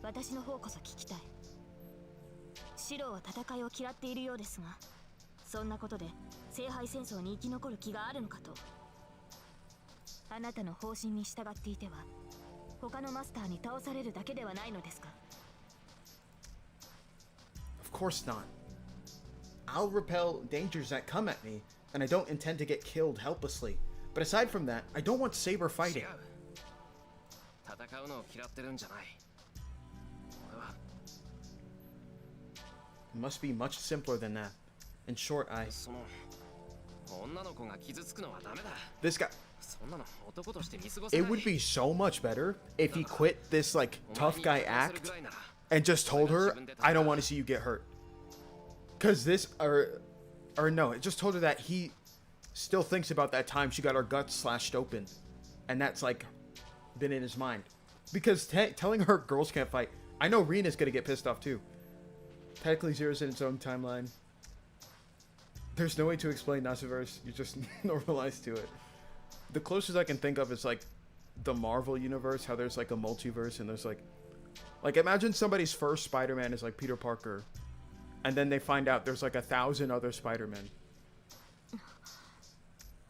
私の方こそ聞きたい。シローは戦いを嫌っているようですが、そんなことで聖杯戦争に生き残る気があるのかと。あなたの方針に従っていては他のマスターに倒されるだけではないのですか。 Of course not. I'll repel dangers that come at me, and I don't intend to get killed helplessly. But aside from that, I don't want Saber fighting. 違う。戦うのを嫌ってるんじゃない。俺は It must be much simpler than that. In short, その女の子が傷つくのはダメだ。 this guy. そんなの男として見過ごせな It い。 would be so much better if he quit this like tough guy act and just told her, "I don't want to see you get hurt." Because this, or no, it just told her that he still thinks about that time she got her guts slashed open, and that's like been in his mind. Because telling her girls can't fight, I know Rina's gonna get pissed off too. Technically, Zero's in its own timeline. There's no way to explain Nasuverse. You just normalize to it. The closest I can think of is like the Marvel universe, how there's like a multiverse and there's like imagine somebody's first Spider-Man is like Peter Parker, and then they find out there's like 1,000 other Spider-Men.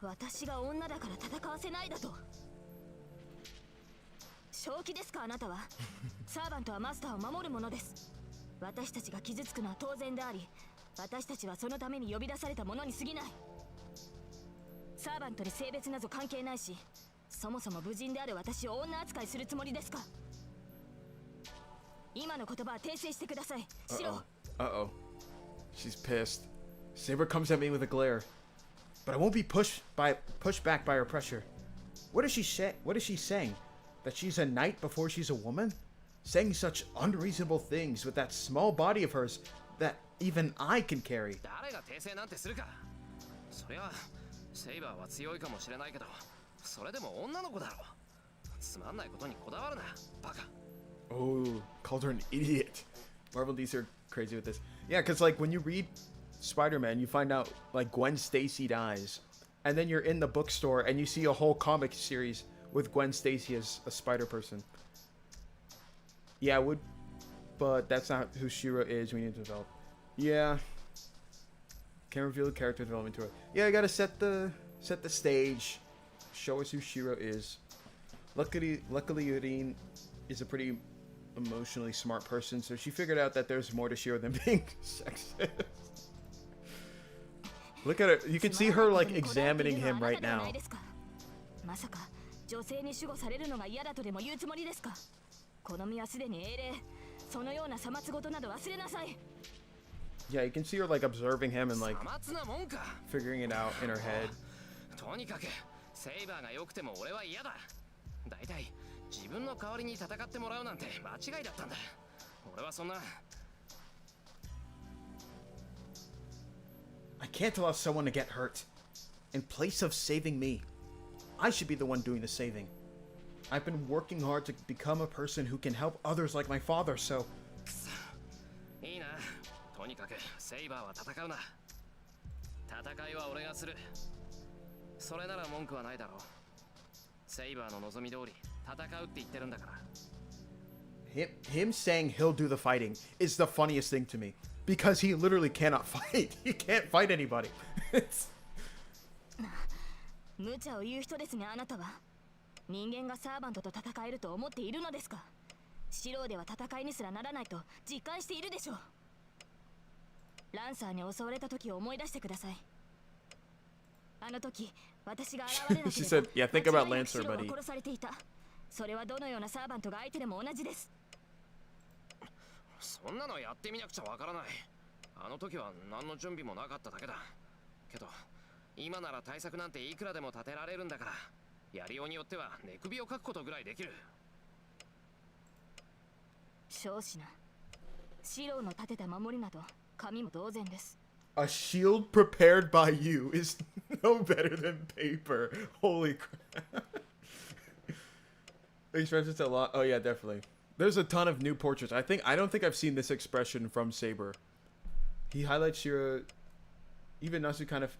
私が女だから戦わせないだと。正気ですかあなたは。サーバントはマスターを守るものです。私たちが傷つくのは当然であり、私たちはそのために呼び出されたものに過ぎない。サーバントに性別など関係ないし、そもそも無人である私を女扱いするつもりですか。今の言葉は訂正してください。シロ。Uh-oh. She's pissed. Saber comes at me with a glare. But I won't be pushed back by her pressure. What is she saying? That she's a knight before she's a woman? saying such unreasonable things with that small body of hers that even I can carry. 誰が訂正なんてするか。そりゃセイバーは強いかもしれないけど、それでも女の子だろ。つまんないことにこだわるな、バカ。 Oh, called her an idiot. Marvel DC are crazy with this. Yeah, because like when you read Spider-Man, you find out like Gwen Stacy dies, and then you're in the bookstore and you see a whole comic series with Gwen Stacy as a spider person. Yeah, but that's not who Shirou is. We need to develop. Yeah, can't reveal the character development to it. Yeah, I gotta set the stage, show us who Shirou is. Luckily, Rin is a pretty emotionally smart person, so she figured out that there's more to Shirou than being sexist. Look at her. You can see her like examining him right now. まさか女性に守護されるのが嫌だとでも言うつもりですか。好みはすでに英霊。そのようなさまつごとなど忘れなさい。 Yeah, you can see her like observing him and like figuring it out in her head. とにかくセイバーが良くても俺は嫌だ。だいたい自分の代わりに戦ってもらうなんて間違いだったんだ。俺はそんな。 I can't allow someone to get hurt. In place of saving me, I should be the one doing the saving. I've been working hard to become a person who can help others like my father, so... いいな。とにかくセイバーは戦うな。戦いは俺がする。それなら文句はないだろう。セイバーの望み通り戦うって言ってるんだから。Him saying he'll do the fighting is the funniest thing to me. Because he literally cannot fight. He can't fight anybody. 無茶を言う人ですね、あなたは。人間がサーバントと戦えると思っているのですか。シローでは戦いにすらならないと実感しているでしょう。ランサーに襲われた時を思い出してください。あの時、私が現れなければ She said, yeah, think about Lancer, シローは buddy. 殺されていた。それはどのようなサーバントが相手でも同じです。そんなのやってみなくちゃわからない。あの時は何の準備もなかっただけだ。けど今なら対策なんていくらでも立てられるんだから、やりようによっては寝首をかくことぐらいできる。少子な。シローの立てた守りなど紙も同然です。A shield prepared by you is no better than paper. Holy crap. Expressions a lot. Oh yeah, definitely. There's a ton of new portraits. I don't think I've seen this expression from Saber. He highlights Shirou. Even Nasu kind of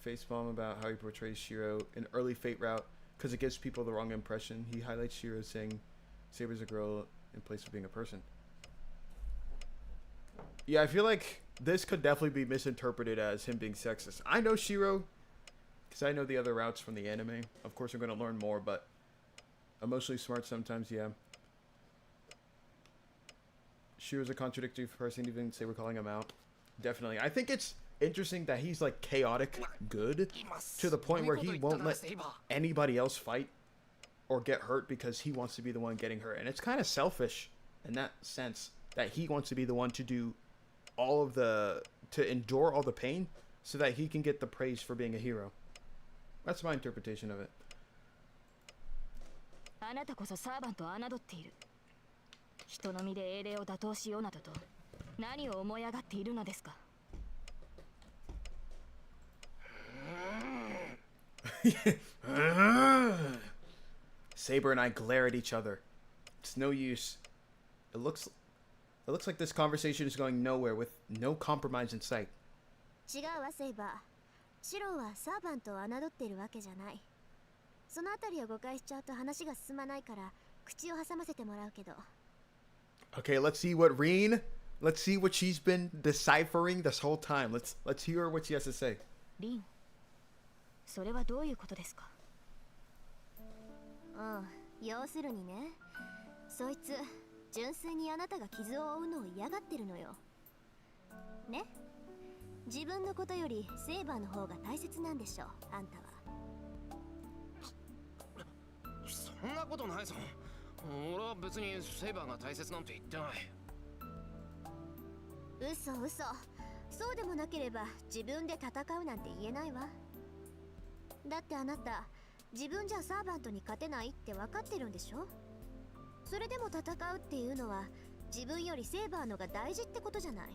facepalm about how he portrays Shirou in early Fate route because it gives people the wrong impression. He highlights Shirou saying Saber's a girl in place of being a person. Yeah, I feel like this could definitely be misinterpreted as him being sexist. I know Shirou because I know the other routes from the anime. Of course, I'm going to learn more, but emotionally smart sometimes, yeah. Shirou's a contradictory person, even say we're calling him out. Definitely. I think it's interesting that he's like chaotic good to the point where he won't let anybody else fight or get hurt because he wants to be the one getting hurt. And it's kind of selfish in that sense that he wants to be the one to do all of to endure all the pain so that he can get the praise for being a hero. That's my interpretation of it. あなたこそサーバントを侮っている。人の身で英霊を打倒しようなどと何を思い上がっているのですか。Saber and I glare at each other. It's no use. It looks like this conversation is going nowhere with no compromise in sight. 違うわ、セイバー。シローはサーバントを侮っているわけじゃない。そのあたりを誤解しちゃうと話が進まないから口を挟ませてもらうけど。Okay, let's see what she's been deciphering this whole time. Let's hear what she has to say. リン、それはどういうことですか。要するにね、そいつ純粋にあなたが傷を負うのを嫌がってるのよ。ね？自分のことよりセイバーの方が大切なんでしょ、あんたは。そんなことないぞ。俺は別にセイバーが大切なんて言ってない。嘘。そうでもなければ自分で戦うなんて言えないわ。だってあなた自分じゃサーバントに勝てないって分かってるんでしょ。それでも戦うっていうのは自分よりセーバーのが大事ってことじゃない。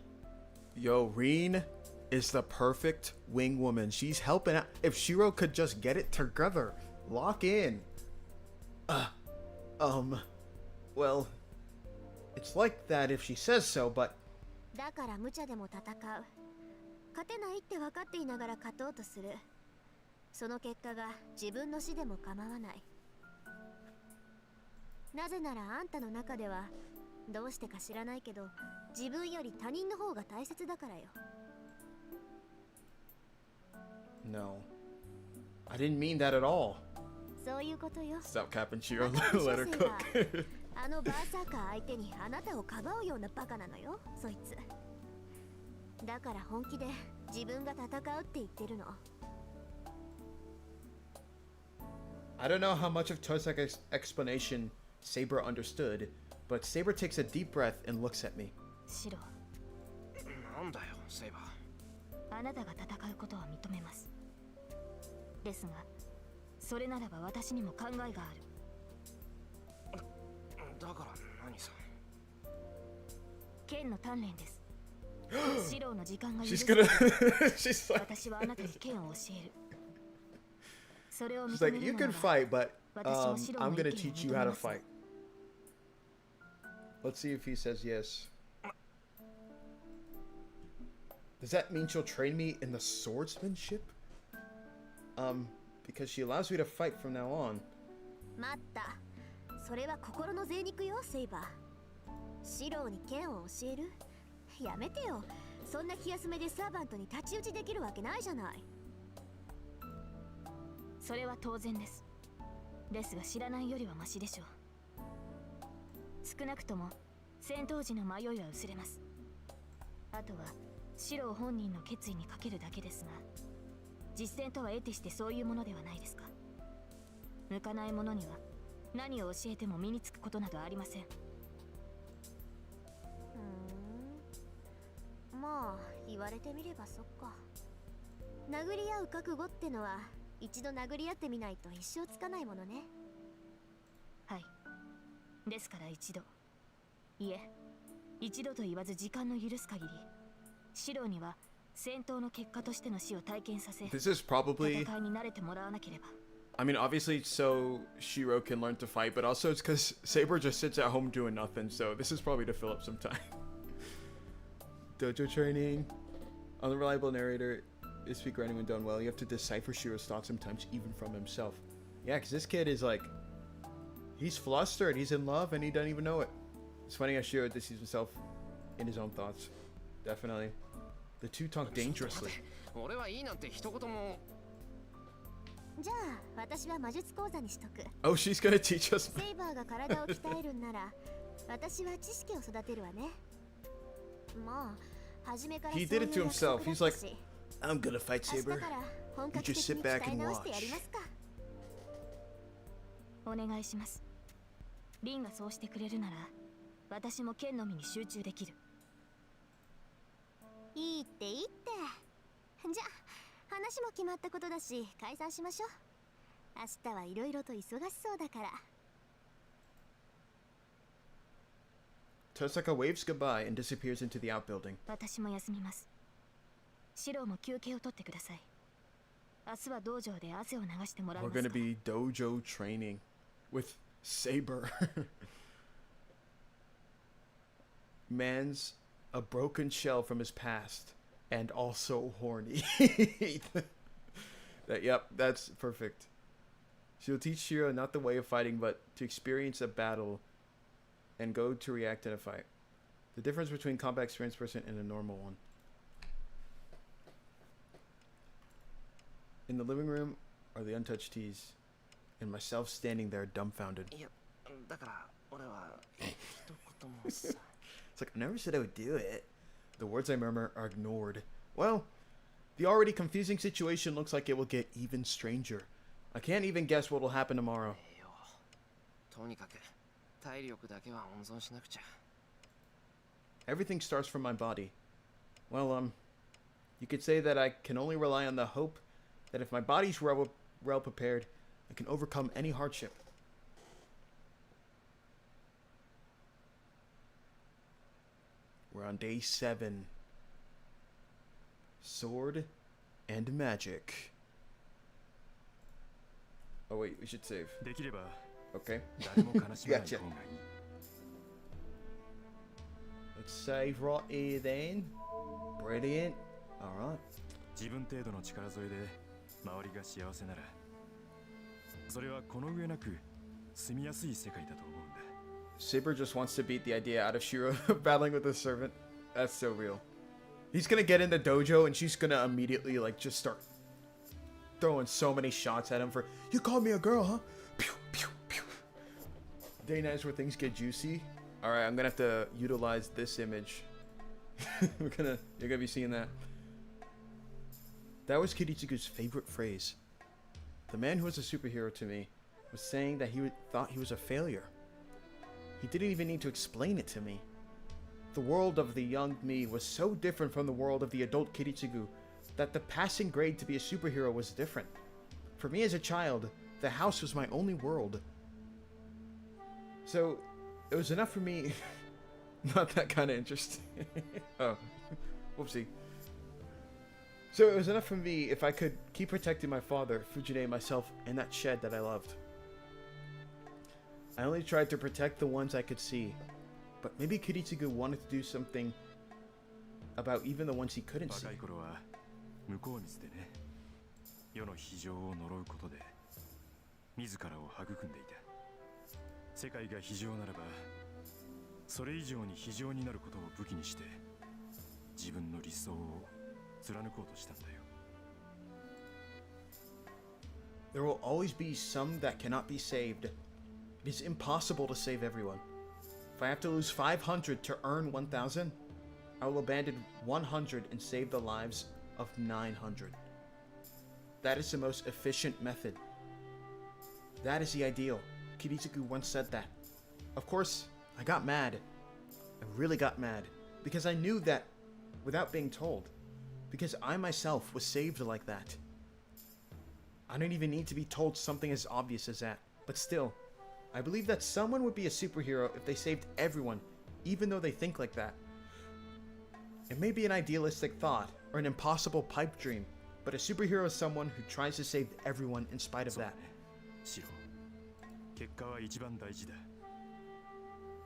Yo, Rin is the perfect wing woman. She's helping out. If Shirou could just get it together, lock in. Well, it's like that if she says so, but だから無茶でも戦う。勝てないって分かっていながら勝とうとする。その結果が自分の死でも構わない。なぜならあんたの中ではどうしてか知らないけど自分より他人の方が大切だからよ。 no. I didn't mean that at all. そういうことよ。 Stop capping Shirou. Let her cook. あのバーサーカー相手にあなたをかばうようなバカなのよ、そいつ。だから本気で自分が戦うって言ってるの。 I don't know how much of Tohsaka's explanation Saber understood, but Saber takes a deep breath and looks at me. シロ、なんだよセイバー。あなたが戦うことは認めます。ですが、それならば私にも考えがある。だから何さ。剣の鍛錬です。シロの時間が許 She's す gonna. She's like. 私はあなたに剣を教える。それを She's 認 like, め you るな can らば fight, but 私もシロ I'm の gonna 意見を teach you 認め how to ます。 fight. Let's see if he says yes. Does that mean she'll train me in the swordsmanship? Because she allows me to fight from now on. 待った。それは心の贅肉よ、セイバー。シローに剣を教える？やめてよ。そんな気休めでサーバントに太刀打ちできるわけないじゃない。それは当然です。ですが知らないよりはマシでしょう。少なくとも戦闘時の迷いは薄れます。あとはシロー本人の決意にかけるだけですが、実践とは得てしてそういうものではないですか。向かない者には何を教えても身につくことなどありません。まあ言われてみればそっか。殴り合う覚悟ってのは一度殴り合ってみないと一生つかないものね。はい。ですから一度、いえ、一度と言わず時間の許す限り、シローには戦闘の結果としての死を体験させ、 This is probably. 戦いに慣れてもらわなければ。I mean, obviously, so Shirou can learn to fight, but also it's because Saber just sits at home doing nothing. So this is probably to fill up some time. Dojo training. Unreliable narrator. Is speak writing when done well. You have to decipher Shirou's thoughts sometimes, even from himself. Yeah, because this kid is like, he's flustered. He's in love, and he doesn't even know it. It's funny how Shirou deceives himself in his own thoughts. Definitely. The two talk dangerously. 俺はいいなんて一言も。じゃあ私は魔術講座にしとく。 Oh, she's gonna teach us. セイバーが体を鍛えるんなら私は知識を育てるわね。まあ初めから He そう did いう it to 約 himself. 束だ He's った like, し、 I'm gonna fight 明日 Saber. から本 You 格 just 的 sit に back 鍛え and 直してやり watch. ますか。お願いします。リンがそうしてくれるなら、私も剣のみに集中できる。いいっていいって。じゃあ話も決まったことだし解散しましょう。明日はいろいろと忙しそうだから。 Tohsaka waves goodbye and disappears into the outbuilding. 私も休みます。シローも休憩を取ってください。明日は道場で汗を流してもらい We're ますか gonna ら。 be dojo training with Saber. Man's a broken shell from his past and also horny. Yep, that's perfect. She'll teach Shirou not the way of fighting, but to experience a battle and go to react in a fight. The difference between combat experienced person and a normal one. In the living room are the untouched teas, and myself standing there dumbfounded. いや、だから俺は一言もさ。 It's like, I never said I would do it. The words I murmur are ignored. Well, the already confusing situation looks like it will get even stranger. I can't even guess what will happen tomorrow. とにかく体力だけは温存しなくちゃ。 Everything starts from my body. Well, you could say that I can only rely on the hope that if my body's well prepared, I can overcome any hardship. We're on day 7. Sword and magic. Oh wait, we should save. できれば Okay. 誰も悲しまない方がいい。Let's save right here then. Brilliant. Alright. 自分程度の力添えで周りが幸せなら、それはこの上なく住みやすい世界だと思うんだ。Saber just wants to beat the idea out of Shirou battling with the servant. That's so real. He's gonna get in the dojo and she's gonna immediately like just start throwing so many shots at him for, you called me a girl, huh? Pew, pew, pew. Day 9 is where things get juicy. Alright, I'm gonna have to utilize this image. You're gonna be seeing that. That was Kiritsugu's favorite phrase. The man who was a superhero to me was saying that he thought he was a failure. He didn't even need to explain it to me. The world of the young me was so different from the world of the adult Kiritsugu that the passing grade to be a superhero was different. For me as a child, the house was my only world. So, it was enough for me... Not that kind of interesting. Oh, whoopsie. So it was enough for me if I could keep protecting my father, Fujine, myself, and that shed that I loved. I only tried to protect the ones I could see. But maybe Kiritsugu wanted to do something about even the ones he couldn't see. 若い頃は向こう水でね、世の非常を呪うことで自らを育んでいた。世界が非常ならば、それ以上に非常になることを武器にして自分の理想を貫こうとしたんだよ。There will always be some that cannot be saved. It is impossible to save everyone. If I have to lose 500 to earn 1,000, I will abandon 100 and save the lives of 900. That is the most efficient method. That is the ideal. Kiritsugu once said that. Of course, I got mad. I really got mad. Because I knew that without being told. Because I myself was saved like that. I don't even need to be told something as obvious as that. But still, I believe that someone would be a superhero if they saved everyone, even though they think like that. It may be an idealistic thought, or an impossible pipe dream, but a superhero is someone who tries to save everyone in spite of that. シロ、結果は一番大事だ。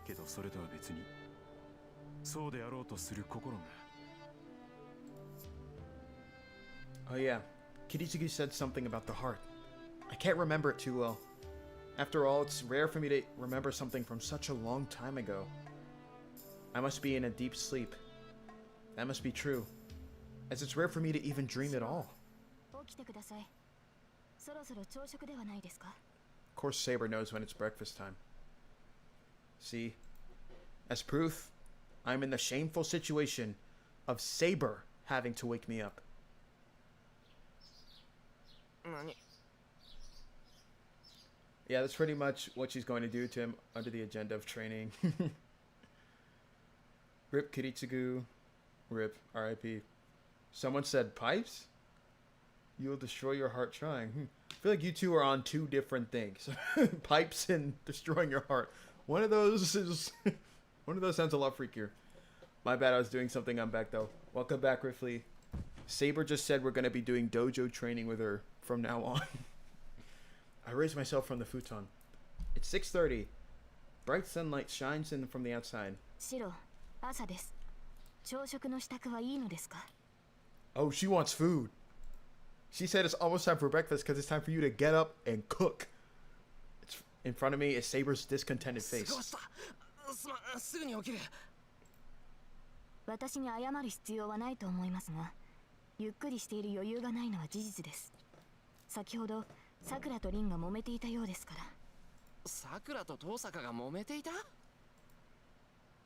けどそれとは別に、そうであろうとする心が。Oh yeah, Kiritsugu said something about the heart. I can't remember it too well. After all, it's rare for me to remember something from such a long time ago. I must be in a deep sleep. That must be true, as it's rare for me to even dream at all. 起きてください。そろそろ朝食ではないですか？ Of course, Saber knows when it's breakfast time. See? As proof, I'm in the shameful situation of Saber having to wake me up. 何？ Yeah, that's pretty much what she's going to do to him under the agenda of training. Rip Kiritsugu. Rip. R.I.P. Someone said pipes? You'll destroy your heart trying. I feel like you two are on two different things. Pipes and destroying your heart. One of those is... one of those sounds a lot freakier. My bad, I was doing something. I'm back, though. Welcome back, Rifley. Saber just said we're going to be doing dojo training with her from now on. I raised myself from the futon. It's 6:30. Bright sunlight shines in from the outside. シロ、朝です。朝食の支度はいいのですか？ Oh, she wants food. She said it's almost time for breakfast because it's time for you to get up and cook. It's in front of me is Saber's discontented face. すぐに起きる。私に謝る必要はないと思いますが、ゆっくりしている余裕がないのは事実です。先ほどさくらとリンが揉めていたようですから。さくらと遠坂が揉めていた？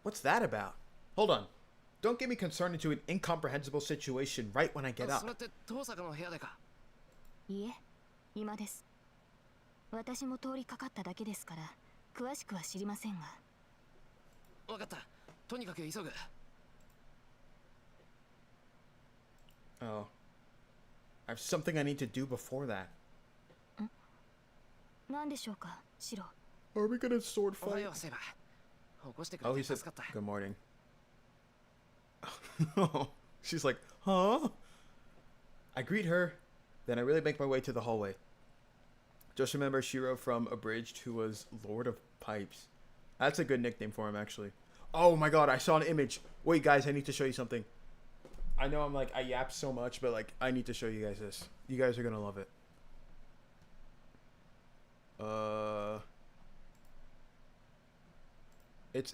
What's that about? Hold on. Don't get me concerned into an incomprehensible situation right when I get up. それって遠坂の部屋でか？いいえ、今です。私も通りかかっただけですから、詳しくは知りませんが。わかった。とにかく急ぐ。Oh. I have something I need to do before that. 何でしょうか、シロ。Are we gonna sword おは fight? よう、セイバー。起こしてく Oh, れ he て said 助かった。good morning. She's like, huh? I greet her, then I really make my way to the hallway. Just remember Shirou from Abridged, who was Lord of Pipes. That's a good nickname for him, actually. Oh my god, I saw an image. Wait, guys, I need to show you something. I know I'm like, I yap so much, but like, I need to show you guys this. You guys are gonna love it.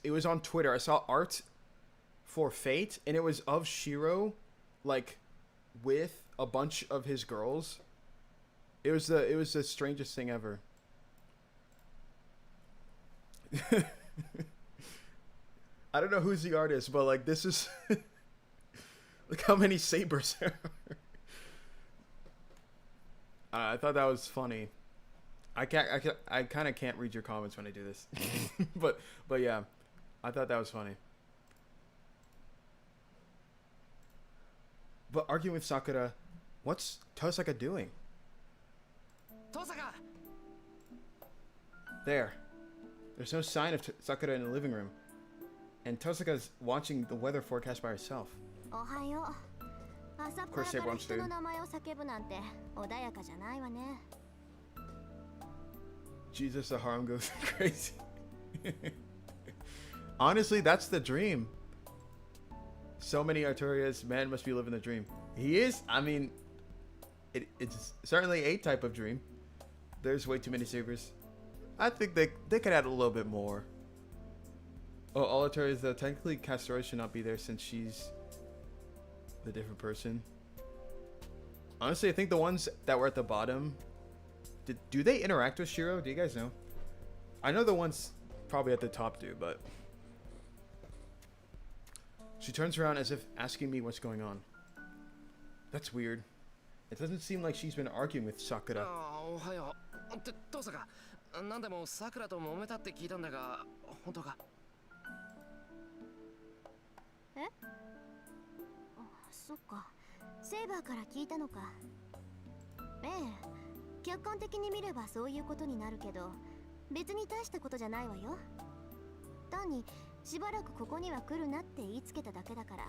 It was on Twitter. I saw art for Fate, and it was of Shirou, like, with a bunch of his girls. It was the strangest thing ever. I don't know who's the artist, but like, this is look how many sabers there are. I thought that was funny. I kind of can't read your comments when I do this. but yeah, I thought that was funny. But arguing with Sakura, what's Tohsaka doing? Tohsaka! There's no sign of Sakura in the living room. And Tohsaka's watching the weather forecast by herself. Of course, Saber wants to. Jesus, the harem goes crazy. Honestly, that's the dream. So many Artorias, man must be living the dream. He is. I mean, it's certainly a type of dream. There's way too many sabers. I think they could add a little bit more. Oh, all Artorias, though, technically Castora should not be there since she's the different person. Honestly, I think the ones that were at the bottom, do they interact with Shirou? Do you guys know? I know the ones probably at the top do, but she turns around as if asking me what's going on. That's weird. It doesn't seem like she's been arguing with Sakura. Tohsaka, なんでもSakuraと揉めたって聞いたんだが、本当か？え？そっか。セーバーから聞いたのか。ええ、客観的に見ればそういうことになるけど、別に大したことじゃないわよ。単にしばらくここには来るなって言いつけただけだから。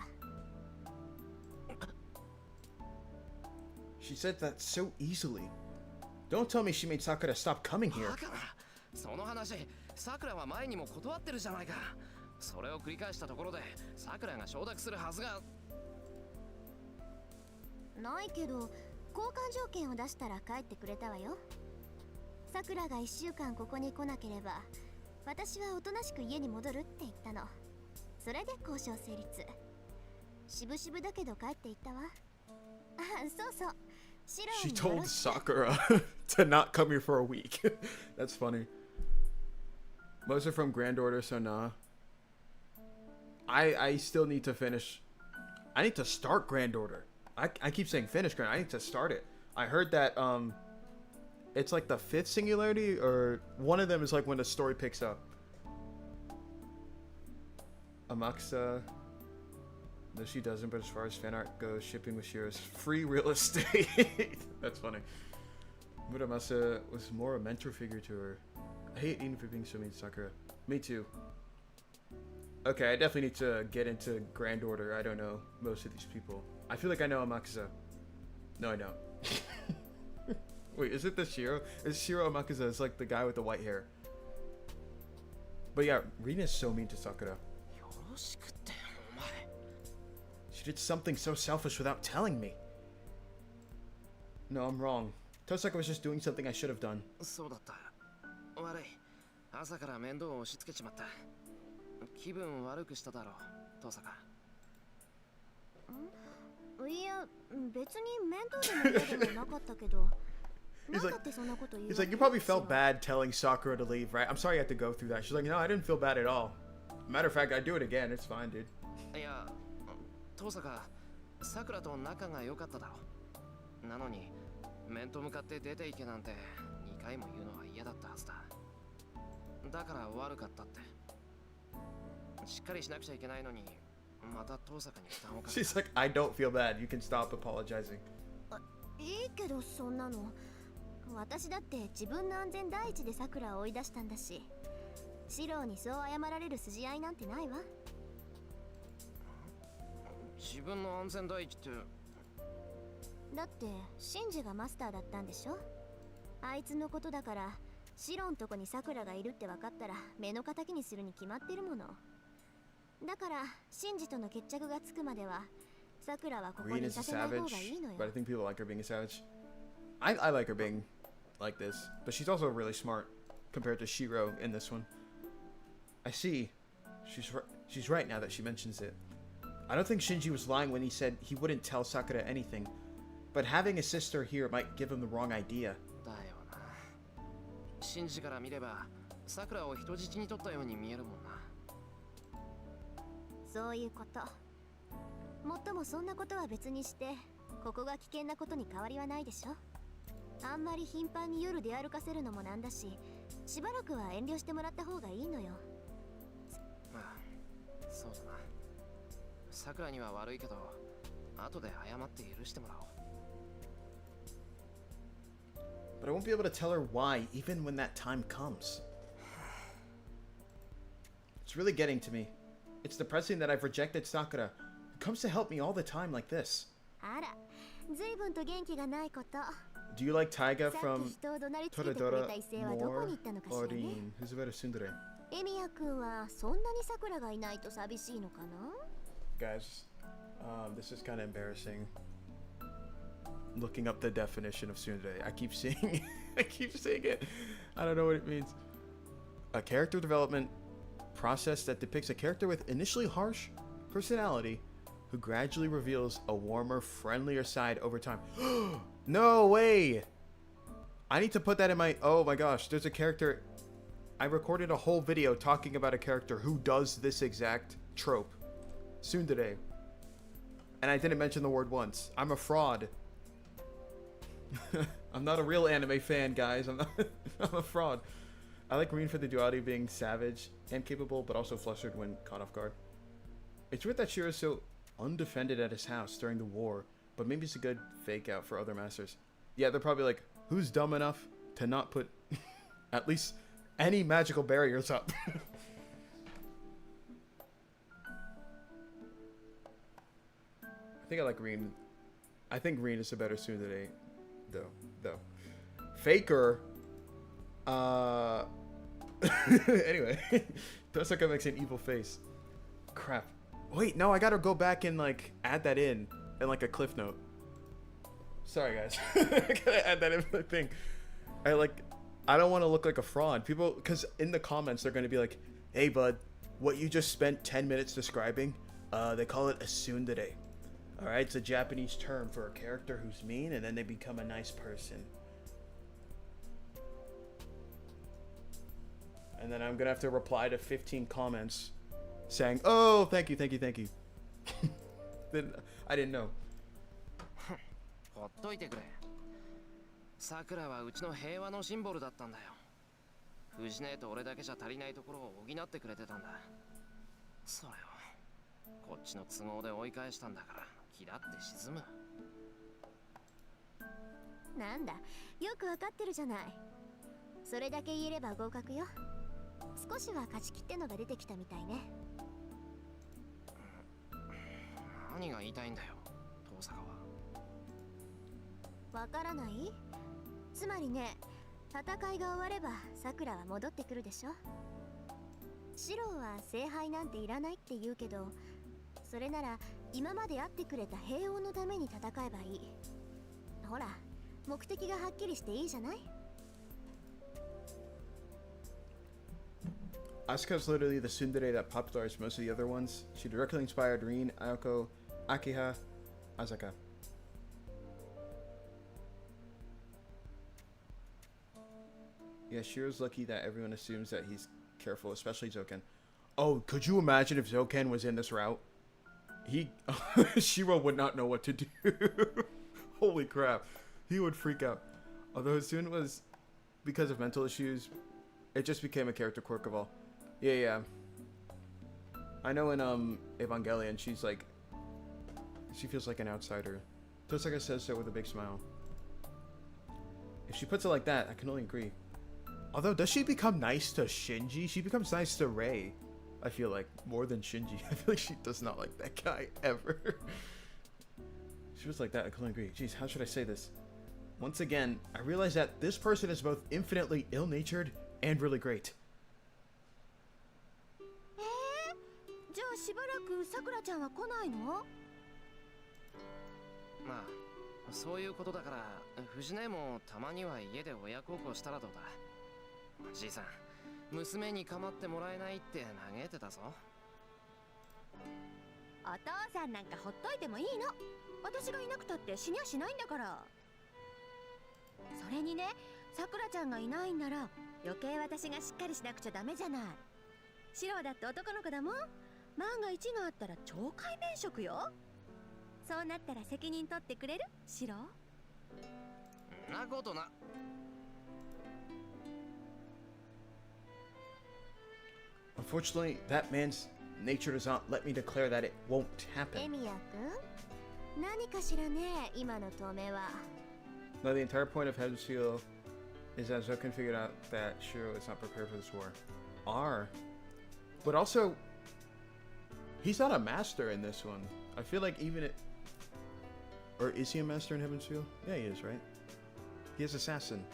She said that so easily. Don't tell me she made Sakura stop coming here. だからその話、Sakuraは前にも断ってるじゃないか。それを繰り返したところで、Sakuraが承諾するはずがないけど、交換条件を出したら帰ってくれたわよ。Sakuraが1週間ここに来なければ、私はおとなしく家に戻るって言ったの。それで交渉成立。渋々だけど帰っていったわ。あ、そうそう。She told Sakura to not come here for a week. That's funny. Most are from Grand Order, so nah. I still need to finish. I need to start Grand Order. I keep saying finish Grand. I need to start it. I heard that it's like the 5th singularity, or one of them is like when the story picks up. Amakusa. No, she doesn't, but as far as fan art goes, shipping with Shirou's free real estate. That's funny. Muramasa was more a mentor figure to her. I hate Eden for being so mean to Sakura. Me too. Okay, I definitely need to get into Grand Order. I don't know most of these people. I feel like I know Amakusa. No, I don't. Wait, is it the Shirou? It's Shirou Amakusa. It's like the guy with the white hair. But yeah, Rin is so mean to Sakura. She did something so selfish without telling me. No, I'm wrong. Tohsaka was just doing something I should have done. そうだった。悪い。朝から面倒を押し付けちまった。気分悪くしただろう、Tohsaka。いや、別に面倒でも嫌でもなかったけど。He's like, you probably felt bad telling Sakura to leave, right? I'm sorry you had to go through that. She's like, no, I didn't feel bad at all. Matter of fact, I'd do it again. It's fine, dude. いや、Tohsaka、Sakuraと仲が良かっただろう。なのに、面と向かって出ていけなんて2回も言うのは嫌だったはずだ。だから悪かったって。しっかりしなくちゃいけないのに、またTohsakaに負担をかけた。She's like, I don't feel bad. You can stop apologizing. いいけど、そんなの。私だって自分の安全第一でSakuraを追い出したんだし、Shirouにそう謝られる筋合いなんてないわ。自分の安全第一って。だってシンジがマスターだったんでしょ。あいつのことだから、シロんとこにさくらがいるって分かったら目の敵にするに決まってるもの。だからシンジとの決着がつくまではさくらはここ Rin にい is a させない方 savage, がいいのよ。 but I think people like her being a savage. I like her being like this, but she's also really smart compared to Shirou in this one. I see. She's right now that she mentions it. I don't think Shinji was lying when he said he wouldn't tell Sakura anything, but having a sister here might give him the wrong idea. だよな。シンジから見ればさくらを人質に取ったように見えるもんな。そういうこと。もっともそんなことは別にして、ここが危険なことに変わりはないでしょ。あんまり頻繁に夜出歩かせるのもなんだし、しばらくは遠慮してもらった方がいいのよ。まあ、そうだな。さくらには悪いけど、後で謝って許してもらおう。But I won't be able to tell her why, even when that time comes. It's really getting to me. It's depressing that I've rejected Sakura, who comes to help me all the time like this. あら、随分と元気がないこと。Do you like Taiga さっ from き人を怒鳴りつけてくれ Toradora た異性はどこに行ったのかし or らね。 Rin? Who's about a tsundere? エミヤ君はそんなにさくらがいないと寂しいのかな。 Guys, this is kind of embarrassing. Looking up the definition of tsundere, I keep seeing it. I don't know what it means. A character development process that depicts a character with initially harsh personality who gradually reveals a warmer, friendlier side over time. No way! I need to put that in my... Oh my gosh, there's a character... I recorded a whole video talking about a character who does this exact trope. Tsundere. And I didn't mention the word once. I'm a fraud. I'm not a real anime fan, guys. I'm a fraud. I like Rin for the duality of being savage and capable, but also flustered when caught off guard. It's weird that Shirou is so undefended at his house during the war, but maybe it's a good fake out for other masters. Yeah, they're probably like, who's dumb enough to not put at least any magical barriers up? I think I like Rin. I think Rin is a better tsundere, though. Faker. Anyway, Tohsaka makes an evil face. Crap. Wait, no, I gotta go back and like add that in like a cliff note. Sorry, guys. I gotta add that in the thing. I don't want to look like a fraud. People, because in the comments they're gonna be like, "Hey, bud, what you just spent 10 minutes describing, they call it a tsundere. All right, it's a Japanese term for a character who's mean and then they become a nice person." And then I'm gonna have to reply to 15 comments saying, "Oh, thank you." Then I didn't know. ほっといてくれ。さくらはうちの平和のシンボルだったんだよ。藤姉と俺だけじゃ足りないところを補ってくれてたんだ。それをこっちの都合で追い返したんだから気だって沈む。なんだ、よくわかってるじゃない。それだけ言えれば合格よ。少しは勝ち切ってのが出てきたみたいね。何が言いたいんだよ、遠坂は。わからない？つまりね、戦いが終わればさくらは戻ってくるでしょ。シロは聖杯なんていらないって言うけど、それなら今まで会ってくれた平穏のために戦えばいい。ほら、目的がはっきりしていいじゃない。Asuka's literally the tsundere that popularized most of the other ones. She directly inspired Rin, Ayako, Akiha, Asaka. Yeah, Shiro's lucky that everyone assumes that he's careful, especially Zoken. Oh, could you imagine if Zoken was in this route? Shiro would not know what to do. Holy crap. He would freak out. Although his student was, because of mental issues, it just became a character quirk of all. Yeah. I know in Evangelion, she feels like an outsider. Tohsaka says so with a big smile. If she puts it like that, I can only agree. Although, does she become nice to Shinji? She becomes nice to Rei. I feel like more than Shinji. I feel like she does not like that guy ever. She was like that. I couldn't agree. Jeez, how should I say this? Once again, I realize that this person is both infinitely ill-natured and really great. じゃあしばらくさくらちゃんは来ないの？まあそういうことだから藤姉もたまには家で親孝行したらどうだ。じいさん娘に構ってもらえないって嘆いてたぞ。お父さんなんかほっといてもいいの。私がいなくたって死にゃしないんだから。それにね、さくらちゃんがいないんなら余計私がしっかりしなくちゃダメじゃない。シロだって男の子だもん。万が一があったら懲戒免職よ。そうなったら責任取ってくれる？シロ？なことな。Unfortunately, that man's nature does not let me declare that it won't エ happen. ミヤ君、何かしらね、今の止めは。Now, the entire point of Heaven's Seal is that Zoken figured out that Shirou is not prepared for this war. But also, he's not a master in this one. I feel like even it... Or is he a master in Heaven's Seal? Yeah, he is, right? He is assassin.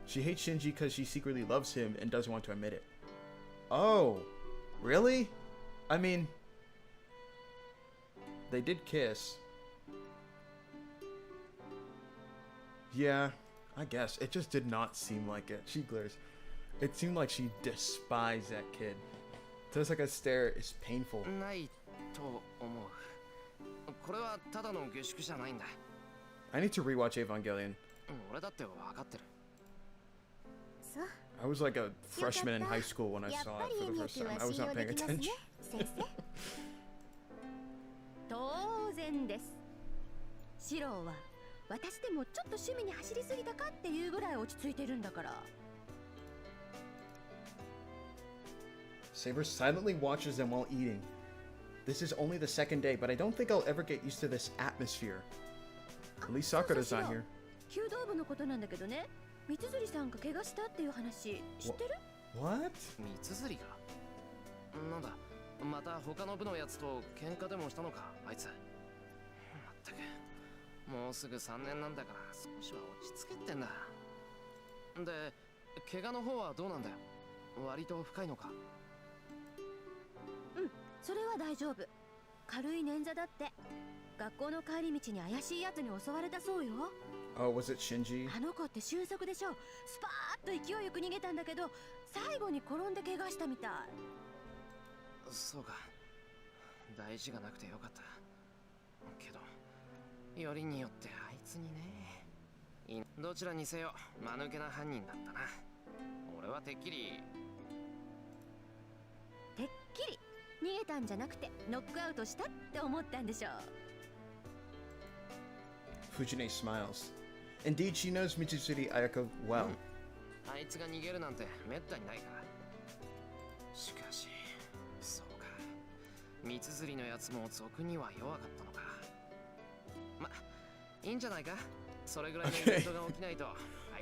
She hates Shinji because she secretly loves him and doesn't want to admit it. Oh, really? I mean, they did kiss. Yeah, I guess. It just did not seem like it. She glares. It seemed like she despised that kid. Tohsaka's stare is painful. ないと思う。これはただの下宿じゃないんだ。I need to rewatch Evangelion. 俺だって分かってる。そう。I was like a freshman in high school when I saw it for the first time. I was not paying attention. 当然です。シローは私でもちょっと趣味に走りすぎたかっていうぐらい落ち着いてるんだから。Saber silently watches them while eating. This is only the second day, but I don't think I'll ever get used to this atmosphere. At least Sakura's not here. 弓道部のことなんだけどね。三辻さんが怪我したっていう話知ってる？ What? 三辻がなんだまた他の部のやつと喧嘩でもしたのかあいつ。まったくもうすぐ3年なんだから少しは落ち着けってんだ。で怪我の方はどうなんだよ。割と深いのか。うん、それは大丈夫。軽い捻挫だって。学校の帰り道に怪しいやつに襲われたそうよ。Oh, was it Shinji? あの子って俊足でしょ。スパーッと勢いよく逃げたんだけど最後に転んで怪我したみたい。そうか大事がなくてよかったけどよりによってあいつにね。どちらにせよ間抜けな犯人だったな。俺はてっきり逃げたんじゃなくてノックアウトしたって思ったんでしょう。Fujine smiles. Indeed, she knows Mitsuri Ayako well. あいつが逃げるなんてめったにないから。しかしそうか三辻のやつも賊には弱かったのか。まいいんじゃないか。それぐらいのイベントが起きないと。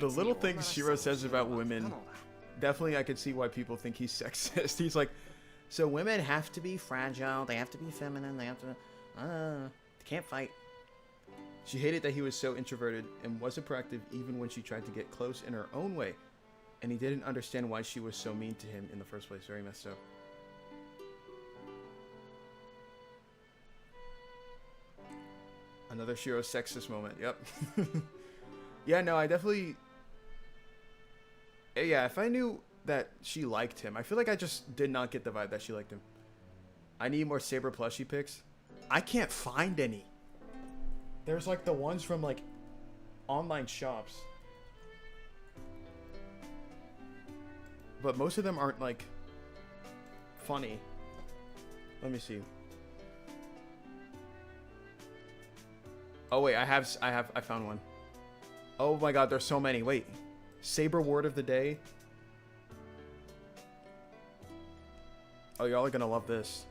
The little things Shirou says about women, definitely I can see why people think he's sexist. He's like, so women have to be fragile, they have to be feminine, they have to, they can't fight. She hated that he was so introverted and wasn't proactive even when she tried to get close in her own way. And he didn't understand why she was so mean to him in the first place. Very messed up. Another Shirou sexist moment. Yep. Yeah, no, I definitely... Yeah, if I knew that she liked him, I feel like I just did not get the vibe that she liked him. I need more Saber plushie pics. I can't find any. There's like the ones from like online shops. But most of them aren't like funny. Let me see. Oh wait, I found one. Oh my god, there's so many. Wait. Saber word of the day. Oh, y'all are gonna love this.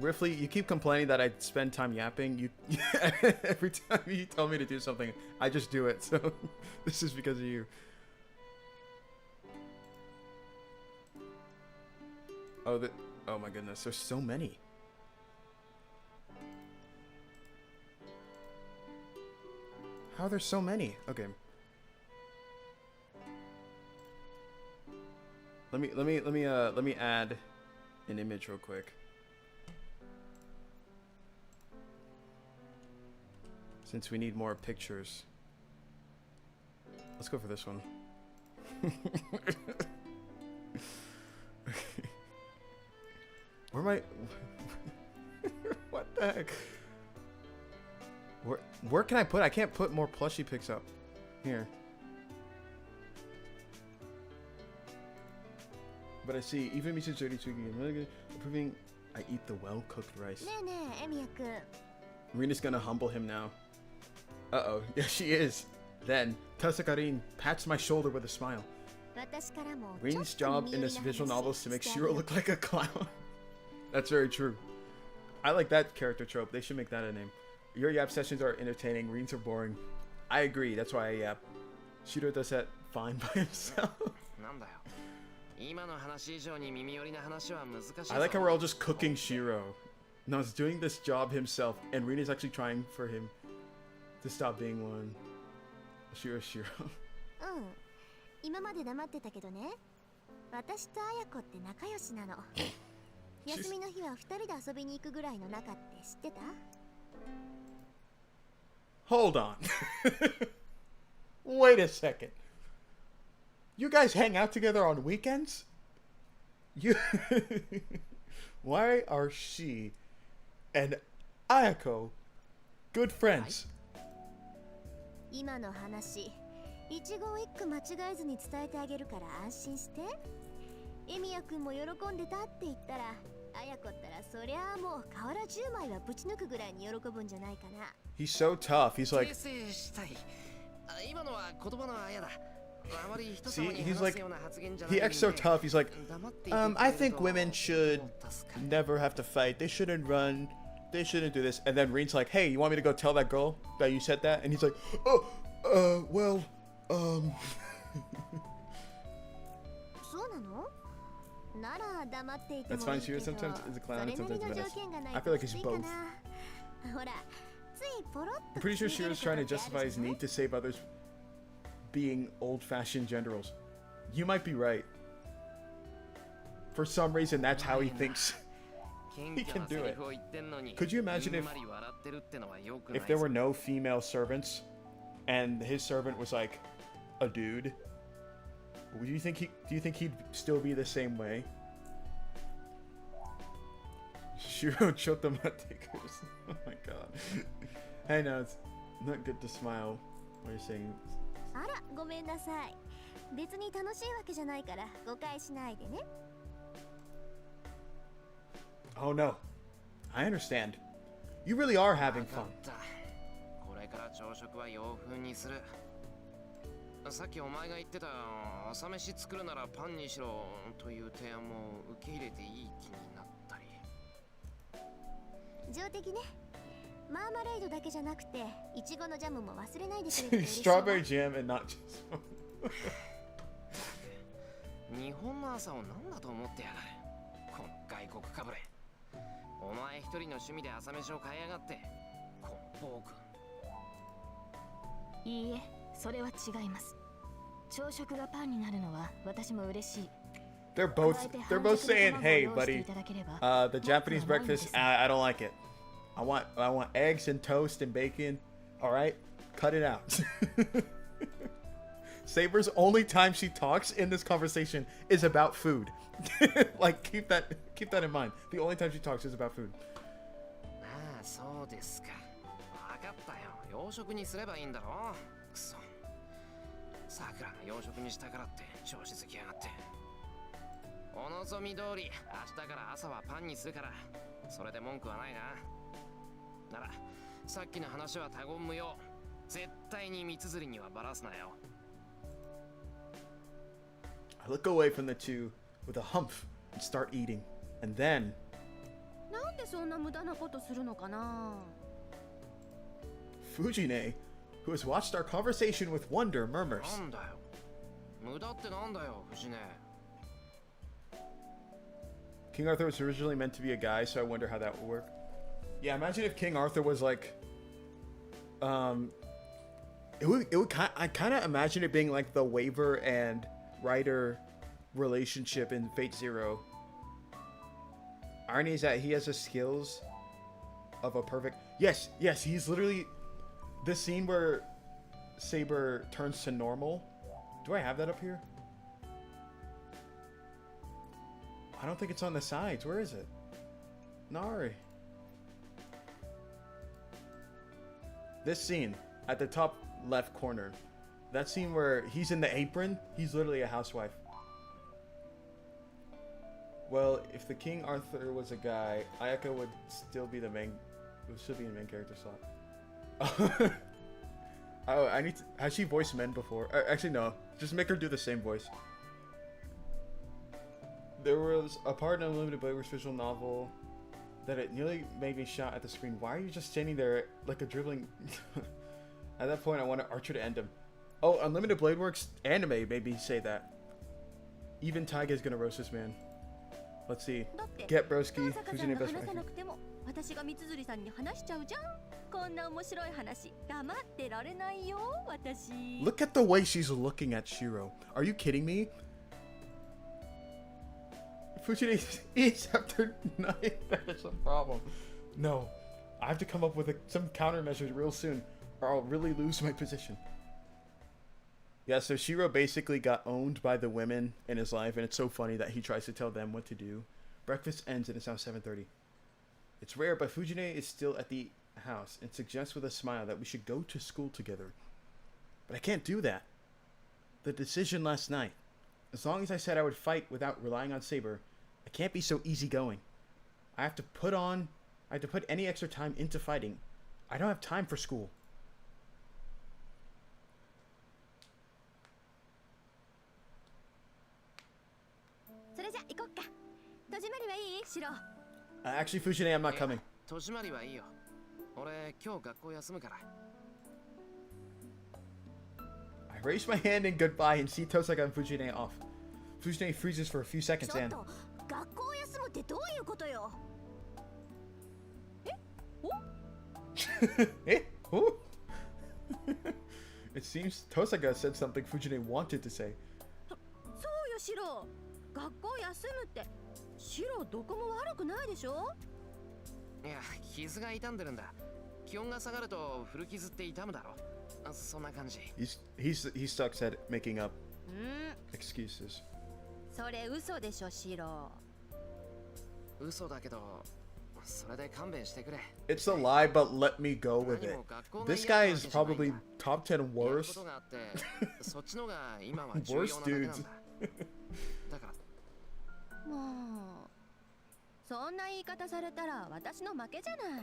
Riffley, you keep complaining that I spend time yapping. You every time you tell me to do something, I just do it. So this is because of you. Oh, oh my goodness, there's so many. How are there so many? Okay. Let me add an image real quick. Since we need more pictures. Let's go for this one. Where am I? What the heck? Where can I put? I can't put more plushie pics up. Here. But I see, even Mrs. Jody Tsukihime approving I eat the well-cooked rice. Rina's gonna humble him now. Uh-oh. Yeah, she is. Then, Tohsaka Rin pats my shoulder with a smile. Rin's job in this visual novel is to make Shirou look like a clown. That's very true. I like that character trope. They should make that a name. Your yap sessions are entertaining. Rins are boring. I agree. That's why I yap. Shirou does that fine by himself. I like how we're all just cooking Shirou. No, he's doing this job himself, and Rina's actually trying for him to stop being one. Shirou. 今まで黙ってたけどね、私と綾子って仲良しなの。休みの日は2人で遊びに行くぐらいの仲って知ってた？ Hold on. Wait a second. You guys hang out together on weekends? You Why are she and Ayako good friends? 今の話、一言一句間違えずに伝えてあげるから安心して。エミヤくんも喜んでたって言ったら、綾子ったらそりゃあもう瓦10枚はぶち抜くぐらいに喜ぶんじゃないかな。He's so tough. He's like See, he's like, he acts so tough. He's like, I think women should never have to fight. They shouldn't run. They shouldn't do this. And then Rin's like, hey, you want me to go tell that girl that you said that? And he's like, well. そうなの？なら黙っていてもいいけど。 That's fine. She sometimes is a clown and sometimes a menace. I feel like he's both. ほら、ついポロッと。 I'm pretty sure Shirou's trying to justify his need to save others being old-fashioned generals. You might be right. For some reason, that's how he thinks he can do it. Could you imagine if there were no female servants and his servant was like a dude? Do you think he'd still be the same way? Shirou Chotomatekus. Oh my god. I know it's not good to smile while you're saying. あら、ごめんなさい。別に楽しいわけじゃないから誤解しないでね。Oh no. I understand. You really are having fun. これから朝食は洋風にする。さっきお前が言ってた朝飯作るならパンにしろという提案も受け入れていい気になったり。上出来ね。マーマレードだけじゃなくて、イチゴのジャムも忘れないでくれると嬉しい。Strawberry jam and not just. 日本の朝を何だと思ってやがる。この外国かぶれ。お前一人の趣味で朝飯を買いやがって。この暴君。いいえ、それは違います。朝食がパンになるのは私も嬉しい。They're both saying, "Hey, buddy, the Japanese breakfast, I don't like it. I want eggs and toast and bacon. All right, cut it out." Saber's only time she talks in this conversation is about food. Like keep that in mind. The only time she talks is about food. ああ、そうですか。わかったよ。洋食にすればいいんだろ。くそ。さくらが洋食にしたからって調子づきやがって。お望み通り、明日から朝はパンにするから、それで文句はないな。なら、さっきの話は他言無用。絶対に三綴りにはバラすなよ。I look away from the two with a humph and start eating, and then. なんでそんな無駄なことするのかな? Fujine, who has watched our conversation with wonder, murmurs. なんだよ。無駄ってなんだよ、フジネ。King Arthur was originally meant to be a guy, so I wonder how that would work. Yeah, imagine if King Arthur was like, I kind of imagine it being like the Waver and Ryder relationship in Fate Zero. Irony is that he has the skills of a perfect. Yes, he's literally the scene where Saber turns to normal. Do I have that up here? I don't think it's on the sides. Where is it? Nari. This scene at the top left corner. That scene where he's in the apron. He's literally a housewife. Well, if the King Arthur was a guy, Ayaka would still be the main. Would still be the main character slot. Oh, I need to. Has she voiced men before? Actually, no. Just make her do the same voice. There was a part in Unlimited Blade Works visual novel that it nearly made me shout at the screen. Why are you just standing there like a dribbling? At that point, I wanted Archer to end him. Oh, Unlimited Blade Works anime made me say that. Even Taiga's gonna roast this man. Let's see. Get Broski. Who's your best friend? 私が三辻さんに話しちゃうじゃん。こんな面白い話、黙ってられないよ、私。Look at the way she's looking at Shirou. Are you kidding me? Fujine eats after night. That's a problem. No, I have to come up with some countermeasures real soon, or I'll really lose my position. Yeah, so Shirou basically got owned by the women in his life, and it's so funny that he tries to tell them what to do. Breakfast ends and it's now 7:30. It's rare, but Fujine is still at the house and suggests with a smile that we should go to school together. But I can't do that. The decision last night. As long as I said I would fight without relying on Saber, I can't be so easygoing. I have to put any extra time into fighting. I don't have time for school. Actually, Fujine, I'm not coming. 戸締まりはいいよ。俺今日学校休むから。I raise my hand in goodbye and see Tohsaka and Fujine off. Fujine freezes for a few seconds and... 学校休むってどういうことよ。Eh? Who? It seems Tohsaka said something Fujine wanted to say. そうよ、シロ。学校休むって。シロどこも悪くないでしょ。いや、傷が痛んでるんだ。気温が下がると古傷って痛むだろ。そんな感じ。He sucks at making up excuses. それ嘘でしょ、シロ。嘘だけど、それで勘弁してくれ。It's a lie, but let me go with it. This guy is probably top 10 worst. そっちのが今は重要なだけなんだ。だから。もうそんな言い方されたら私の負けじゃない。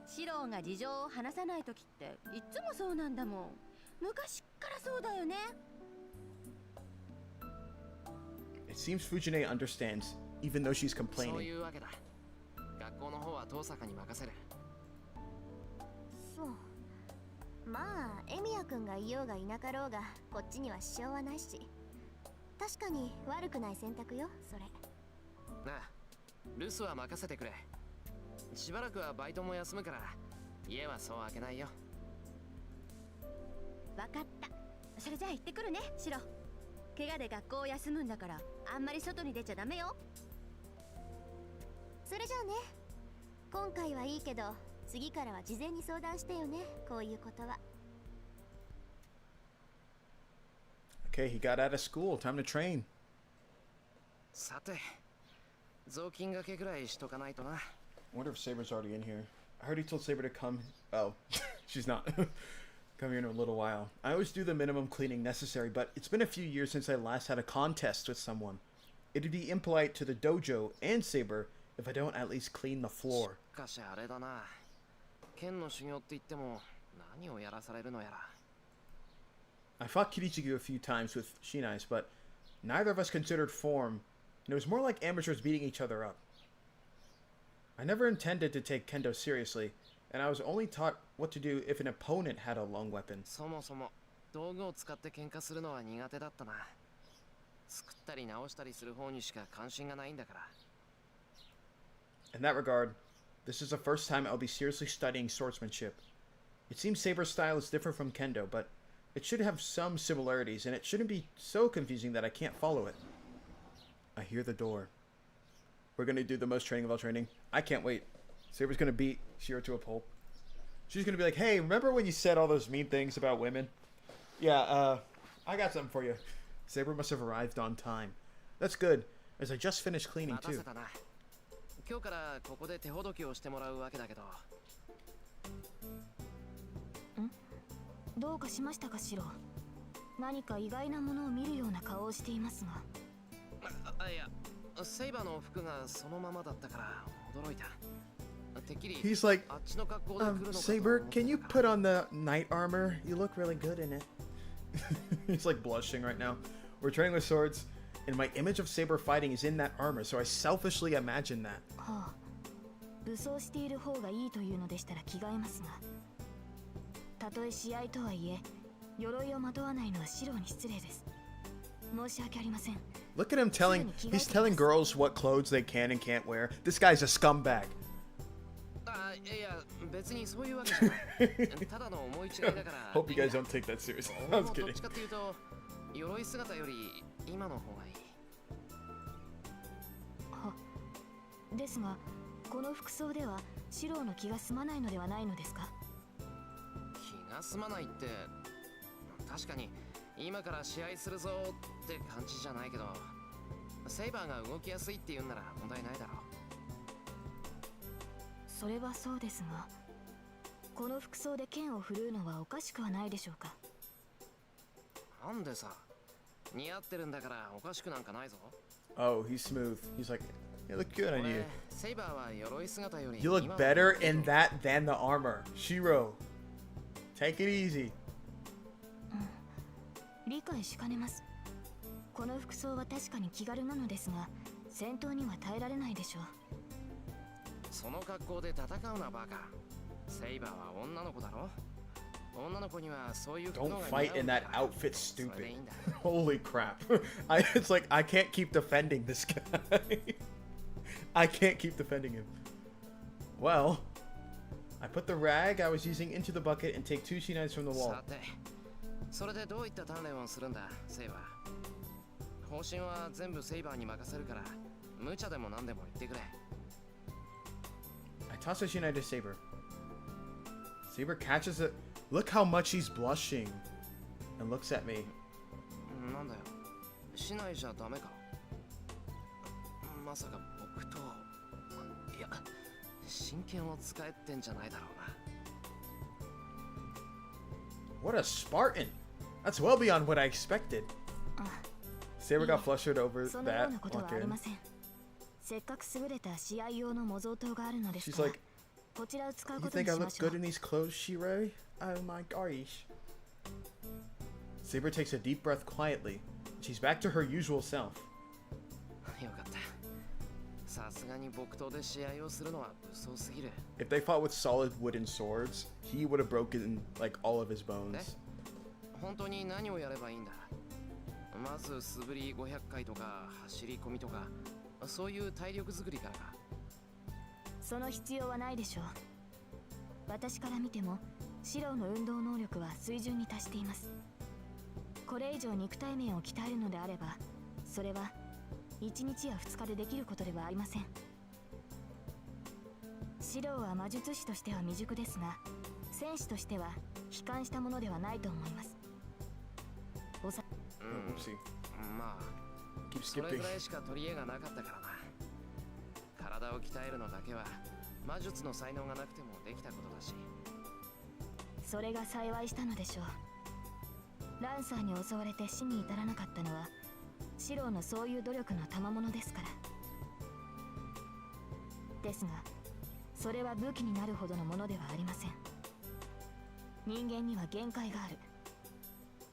シローが事情を話さない時っていつもそうなんだもん。昔からそうだよね。It seems Fujine understands, even though she's complaining. そういうわけだ。学校の方は遠坂に任せる。そう。まあ、エミヤ君がいようがいなかろうが、こっちには支障はないし。確かに悪くない選択よ、それ。なあ、留守は任せてくれ。しばらくはバイトも休むから、家はそう開けないよ。わかった。それじゃあ行ってくるね、シロ。怪我で学校を休むんだから、あんまり外に出ちゃダメよ。それじゃあね。今回はいいけど、次からは事前に相談してよね、こういうことは。Okay, he got out of school. Time to train. さて、雑巾がけぐらいしとかないとな。I wonder if Saber's already in here. I heard he told Saber to come. Oh, she's not. Come here in a little while. I always do the minimum cleaning necessary, but it's been a few years since I last had a contest with someone. It'd be impolite to the dojo and Saber if I don't at least clean the floor. しかしあれだな。剣の修行って言っても何をやらされるのやら。I fought Kirichigu a few times with Shinai's, but neither of us considered form, and it was more like amateurs beating each other up. I never intended to take kendo seriously, and I was only taught what to do if an opponent had a long weapon. そもそも道具を使って喧嘩するのは苦手だったな。作ったり直したりする方にしか関心がないんだから。In that regard, this is the first time I'll be seriously studying swordsmanship. It seems Saber's style is different from Kendo, but it should have some similarities, and it shouldn't be so confusing that I can't follow it. I hear the door. We're gonna do the most training of all training. I can't wait. Saber's gonna beat Shirou to a pulp. She's gonna be like, hey, remember when you said all those mean things about women? Yeah, I got something for you. Saber must have arrived on time. That's good, as I just finished cleaning too. 今日からここで手ほどきをしてもらうわけだけど。どうかしましたか、シロ。何か意外なものを見るような顔をしていますが。いや、セイバーの服がそのままだったから驚いた。He's like, Saber, can you put on the knight armor? You look really good in it. He's like blushing right now. We're training with swords, and my image of Saber fighting is in that armor, so I selfishly imagine that. はあ、武装している方がいいというのでしたら着替えますが、たとえ試合とはいえ、鎧をまとわないのはシロに失礼です。申し訳ありません。Look at him he's telling girls what clothes they can and can't wear. This guy's a scumbag. いや、別にそういうわけじゃない。ただの思い違いだから。Hope you guys don't take that seriously. I was kidding. どっちかっていうと、鎧姿より今の方がいい。は、ですが、この服装ではシロの気が済まないのではないのですか？気が済まないって、確かに今から試合するぞって感じじゃないけど、セイバーが動きやすいって言うなら問題ないだろう。それはそうですが、この服装で剣を振るうのはおかしくはないでしょうか。なんでさ、似合ってるんだからおかしくなんかないぞ。Oh, he's smooth. He's like, you look good on you. セイバーは鎧姿より You look better in that than the armor. Shirou, take it easy. 理解しかねます。この服装は確かに気軽なのですが、戦闘には耐えられないでしょう。その格好で戦うなバカ。セイバーは女の子だろ。女の子にはそういう服が似合う。Don't fight in that outfit, stupid. Holy crap. It's like I can't keep defending this guy. I can't keep defending him. Well, I put the rag I was using into the bucket and take 2 knives from the wall. さて、それでどういった鍛錬をするんだ、セイバー。方針は全部セイバーに任せるから、無茶でも何でも言ってくれ。I toss a Jeanne to Saber. Saber catches it. Look how much he's blushing. And looks at me. なんだよ。しないじゃダメか。まさか僕と。いや、真剣を使えってんじゃないだろうな。What a Spartan! That's well beyond what I expected. Saber got flustered over that. そのようなことはありません。せっかく優れた試合用の模造刀があるのですから、こちらを使うことにしましょう。 You think I look good in these clothes, Shirou? Oh my gosh. Saber takes a deep breath quietly. She's back to her usual self. よかった。さすがに木刀で試合をするのは武装すぎる。If they fought with solid wooden swords, he would have broken like all of his bones. 本当に何をやればいいんだ。まず素振り500回とか走り込みとか、そういう体力作りからか。その必要はないでしょう。私から見てもシロの運動能力は水準に達しています。これ以上肉体面を鍛えるのであれば、それは1日や2日でできることではありません。シロは魔術師としては未熟ですが、戦士としては悲観したものではないと思います。まあ、それぐらいしか取り柄がなかったからな。体を鍛えるのだけは魔術の才能がなくてもできたことだし。それが幸いしたのでしょう。ランサーに襲われて死に至らなかったのはシロのそういう努力の賜物ですから。ですが、それは武器になるほどのものではありません。人間には限界がある。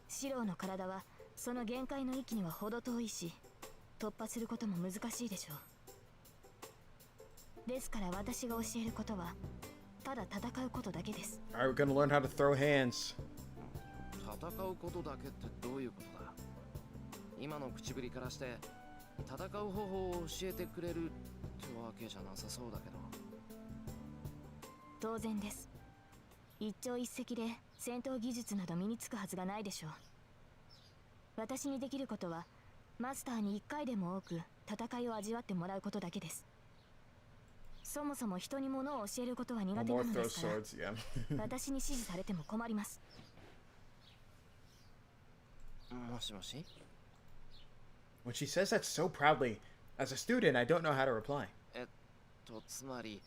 シロの体はその限界の域には程遠いし、突破することも難しいでしょう。ですから私が教えることはただ戦うことだけです。 Alright, we're gonna learn how to throw hands. 戦うことだけってどういうことだ。今の口ぶりからして戦う方法を教えてくれるってわけじゃなさそうだけど。当然です。一朝一夕で戦闘技術など身につくはずがないでしょう。私にできることはマスターに1回でも多く戦いを味わってもらうことだけです。そもそも人に物を教えることは苦手なのですから私に指示されても困ります。もしもし。 When she says that so proudly, as a student, I don't know how to reply. つまり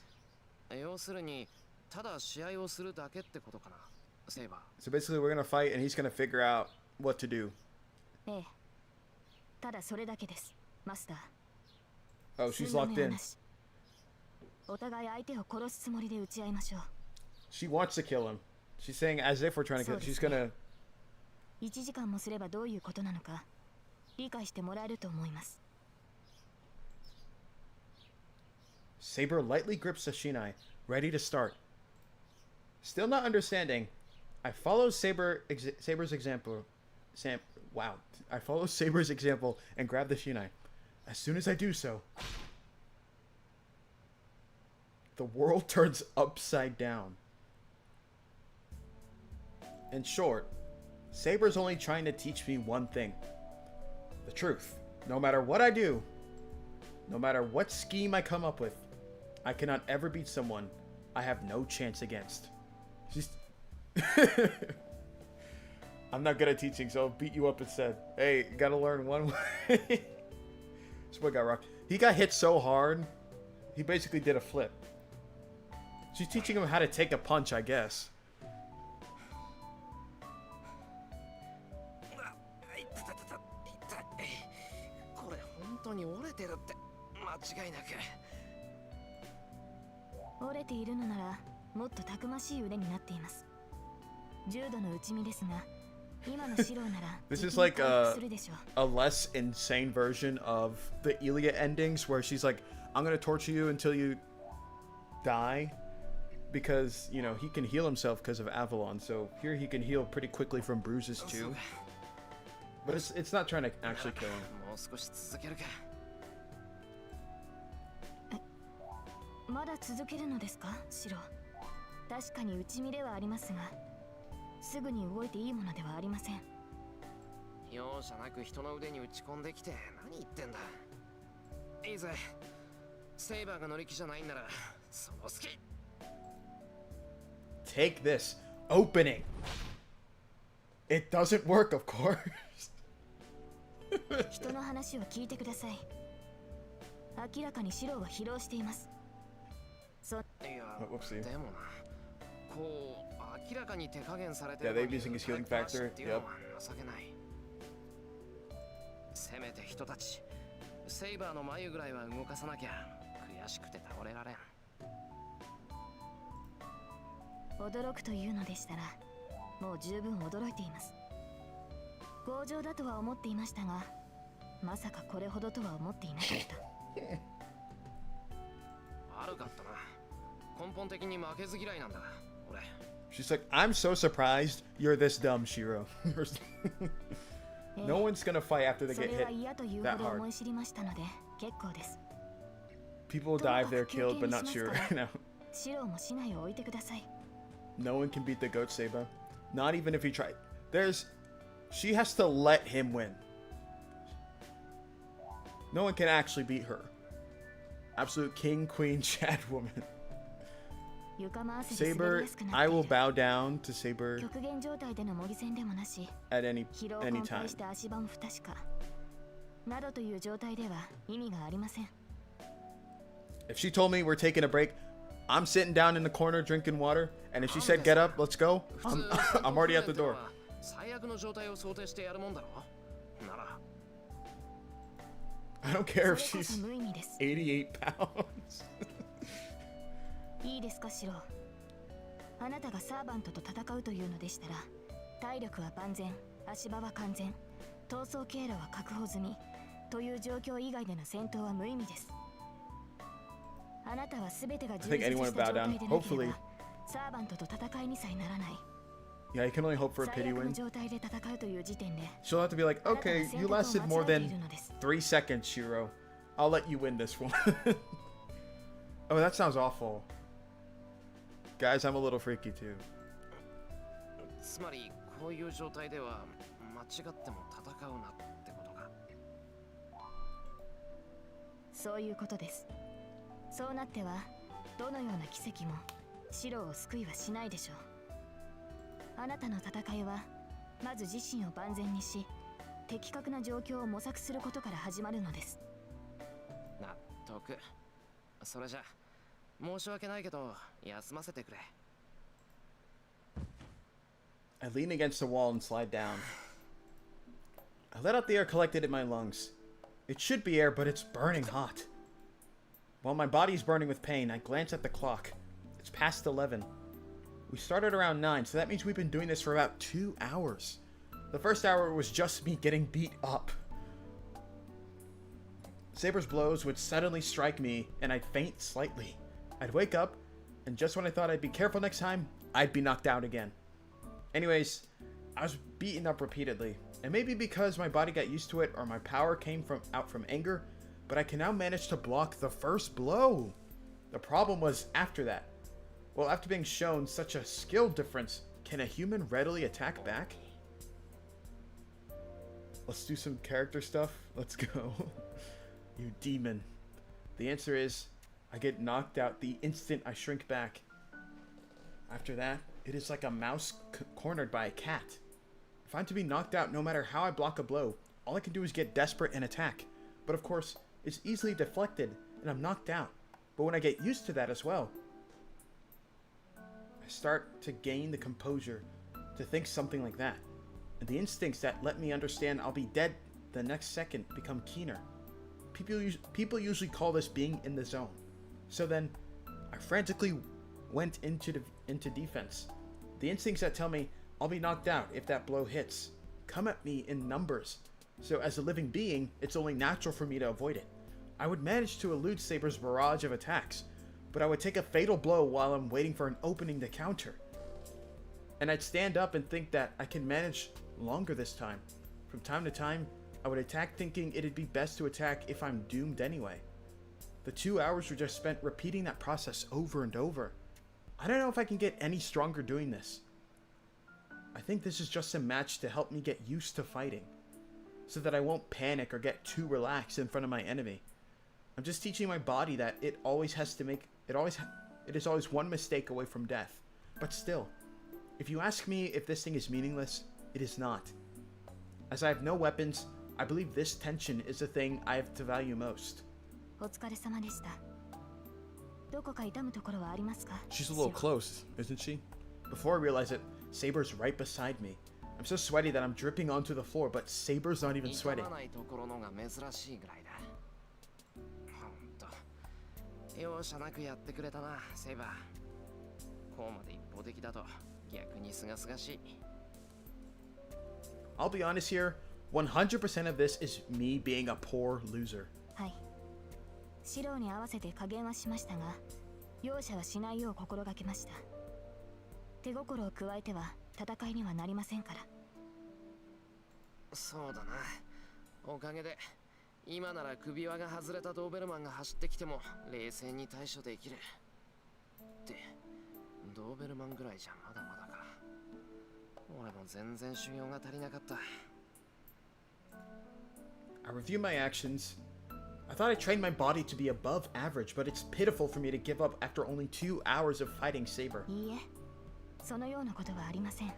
要するにただ試合をするだけってことかな、セイバー。 So basically, we're gonna fight, and he's gonna figure out what to do. ええ、ただそれだけです、マスター。 Oh, she's locked in. お互い相手を殺すつもりで打ち合いましょう。 She wants to kill him. She's saying as if we're trying to kill him. She's gonna. 1時間もすればどういうことなのか理解してもらえると思います。 Saber lightly grips the shinai, ready to start. Still not understanding, I follow Saber's example. I follow Saber's example and grab the shinai. As soon as I do so, the world turns upside down. In short, Saber's only trying to teach me one thing. The truth. No matter what I do, no matter what scheme I come up with, I cannot ever beat someone I have no chance against. She's... I'm not good at teaching, so I'll beat you up instead. Hey, gotta learn one way. This boy got rocked. He got hit so hard, he basically did a flip. She's teaching him how to take a punch, I guess. これ本当に折れてるって間違いなく。折れているのならもっとたくましい腕になっています。重度の内身ですが、今のシローなら This is like a less insane version of the Illya endings where she's like, I'm gonna torture you until you die because, you know, he can heal himself because of Avalon. So here he can heal pretty quickly from bruises too. But it's not trying to actually kill him. もう少し続けるか。まだ続けるのですか、シロー。確かに内身ではありますが、すぐに動いていいものではありません。容赦なく人の腕に打ち込んできて何言ってんだ。いいぜ。セイバーが乗り気じゃないんならその好き。Take this opening. It doesn't work, of course. 人の話を聞いてください。明らかにシローは疲労しています。いや、でもな、こう明らかに手加減されてる Yeah, they're using his healing factor. っていうのは情けない。せめて人たち、セイバーの眉ぐらいは動かさなきゃ悔しくて倒れられん。驚くというのでしたら、もう十分驚いています。強情だとは思っていましたが、まさかこれほどとは思っていなかった。悪かったな。根本的に負けず嫌いなんだ、俺。She's like, I'm so surprised you're this dumb, Shiro. No one's gonna fight after they get hit that hard. People die if they're killed, but not Shiro right now. No one can beat the goat Saber. Not even if he tried. She has to let him win. No one can actually beat her. Absolute king, queen, Chad woman. Saber, I will bow down to Saber at any time. If she told me we're taking a break, I'm sitting down in the corner drinking water, and if she said get up, let's go, I'm already at the door. 最悪の状態を想定してやるもんだろ。なら I don't care if she's 88 pounds. いいですか、シロー。あなたがサーバントと戦うというのでしたら、体力は万全、足場は完全、逃走経路は確保済みという状況以外での戦闘は無意味です。あなたは全てが充実した状態でなければ、サーバントと戦いにさえならない。Yeah, I can only hope for a 最 pity 悪の win. 状態で戦うという時点で She'll have to be like, okay, you lasted more than 3 seconds, Shirou. I'll let you win this one. Oh, that sounds awful. Guys, I'm a little freaky too. つまりこういう状態では間違っても戦うなってことか。そういうことです。そうなってはどのような奇跡もシロを救いはしないでしょう。あなたの戦いはまず自身を万全にし、的確な状況を模索することから始まるのです。納得。それじゃ申し訳ないけど休ませてくれ。I lean against the wall and slide down. I let out the air collected in my lungs. It should be air, but it's burning hot. While my body's burning with pain, I glance at the clock. It's past 11. We started around 9, so that means we've been doing this for about 2 hours. The first hour was just me getting beat up. Saber's blows would suddenly strike me, and I'd faint slightly. I'd wake up, and just when I thought I'd be careful next time, I'd be knocked out again. Anyways, I was beaten up repeatedly, and maybe because my body got used to it or my power came out from anger, but I can now manage to block the first blow. The problem was after that. Well, after being shown such a skill difference, can a human readily attack back? Let's do some character stuff. Let's go. You demon. The answer is, I get knocked out the instant I shrink back. After that, it is like a mouse cornered by a cat. If I'm to be knocked out no matter how I block a blow, all I can do is get desperate and attack. But of course, it's easily deflected and I'm knocked out. But when I get used to that as well, I start to gain the composure to think something like that. And the instincts that let me understand I'll be dead the next second become keener. People usually call this being in the zone. So then, I frantically went into defense. The instincts that tell me I'll be knocked out if that blow hits come at me in numbers. So as a living being, it's only natural for me to avoid it. I would manage to elude Saber's barrage of attacks, but I would take a fatal blow while I'm waiting for an opening to counter. And I'd stand up and think that I can manage longer this time. From time to time, I would attack thinking it'd be best to attack if I'm doomed anyway. The 2 hours were just spent repeating that process over and over. I don't know if I can get any stronger doing this. I think this is just a match to help me get used to fighting, so that I won't panic or get too relaxed in front of my enemy. I'm just teaching my body that it is always one mistake away from death. But still, if you ask me if this thing is meaningless, it is not. As I have no weapons, I believe this tension is the thing I have to value most. お疲れ様でした。どこか痛むところはありますか? She's a little close, isn't she? Before I realize it, Saber's right beside me. I'm so sweaty that I'm dripping onto the floor, but Saber's not even sweating. 痛まないところのが珍しいぐらいだ。ほんと容赦なくやってくれたな、セイバー。こうまで一方的だと逆に清々しい。I'll be honest here, 100% of this is me being a poor loser. はい。シロに合わせて加減はしましたが、容赦はしないよう心がけました。手心を加えては戦いにはなりませんから。そうだな。おかげで今なら首輪が外れたドーベルマンが走ってきても冷静に対処できる。ってドーベルマンぐらいじゃまだまだか。俺も全然修行が足りなかった。I review my actions. I thought I trained my body to be above average, but it's pitiful for me to give up after only 2 hours of fighting Saber. いいえ、そのようなことはありません。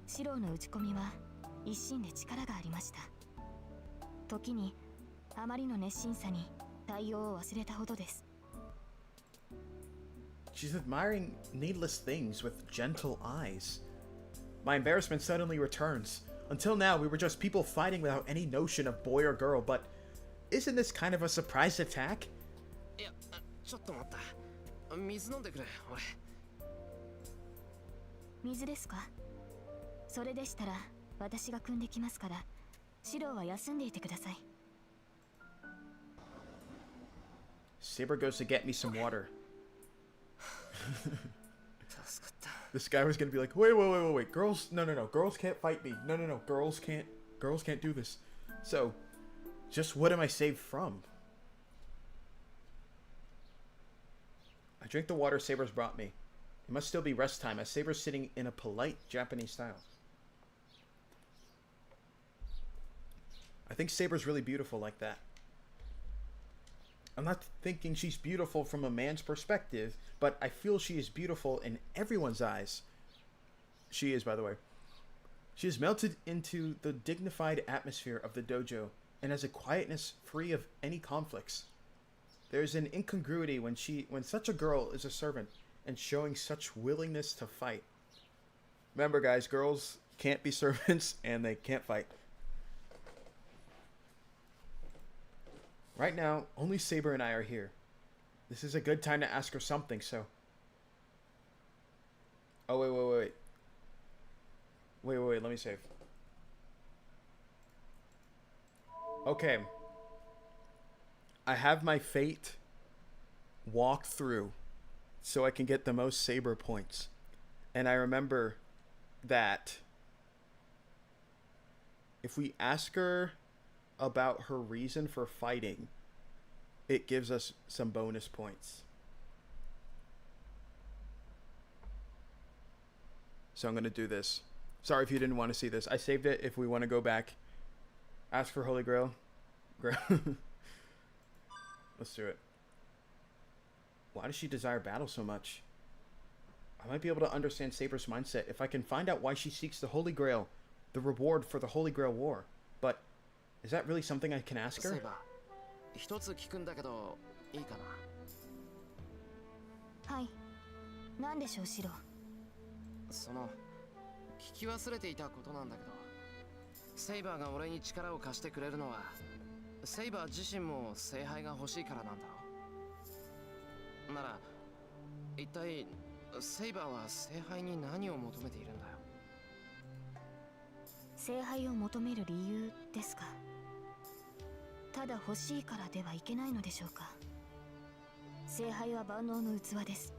シロの打ち込みは一心で力がありました。時にあまりの熱心さに対応を忘れたほどです。She's admiring needless things with gentle eyes. My embarrassment suddenly returns. Until now, we were just people fighting without any notion of boy or girl, but isn't this kind of a surprise attack? いや、ちょっと待った。水飲んでくれ、俺。水ですか？それでしたら私が汲んできますから、シロは休んでいてください。Saber goes to get me some water. 助かった。This guy was gonna be like, wait, girls, no, girls can't fight me. No, girls can't do this. So, just what am I saved from? I drink the water Saber's brought me. It must still be rest time, as Saber's sitting in a polite Japanese style. I think Saber's really beautiful like that. I'm not thinking she's beautiful from a man's perspective, but I feel she is beautiful in everyone's eyes. She is, by the way. She is melted into the dignified atmosphere of the dojo and has a quietness free of any conflicts. There is an incongruity when such a girl is a servant and showing such willingness to fight. Remember, guys, girls can't be servants and they can't fight. Right now, only Saber and I are here. This is a good time to ask her something, so... Oh, wait. Wait, let me save. Okay. I have my fate walked through so I can get the most Saber points. And I remember that if we ask her about her reason for fighting, it gives us some bonus points. So I'm going to do this. Sorry if you didn't want to see this. I saved it if we want to go back. Ask for Holy Grail. Let's do it. Why does she desire battle so much? I might be able to understand Saber's mindset if I can find out why she seeks the Holy Grail, the reward for the Holy Grail War. But is that really something I can ask her? Saber, 一つ聞くんだけどいいかな。はい。何でしょう、シロ。その聞き忘れていたことなんだけど、セイバーが俺に力を貸してくれるのは、セイバー自身も聖杯が欲しいからなんだろう。なら一体セイバーは聖杯に何を求めているんだよ。聖杯を求める理由ですか。ただ欲しいからではいけないのでしょうか。聖杯は万能の器です。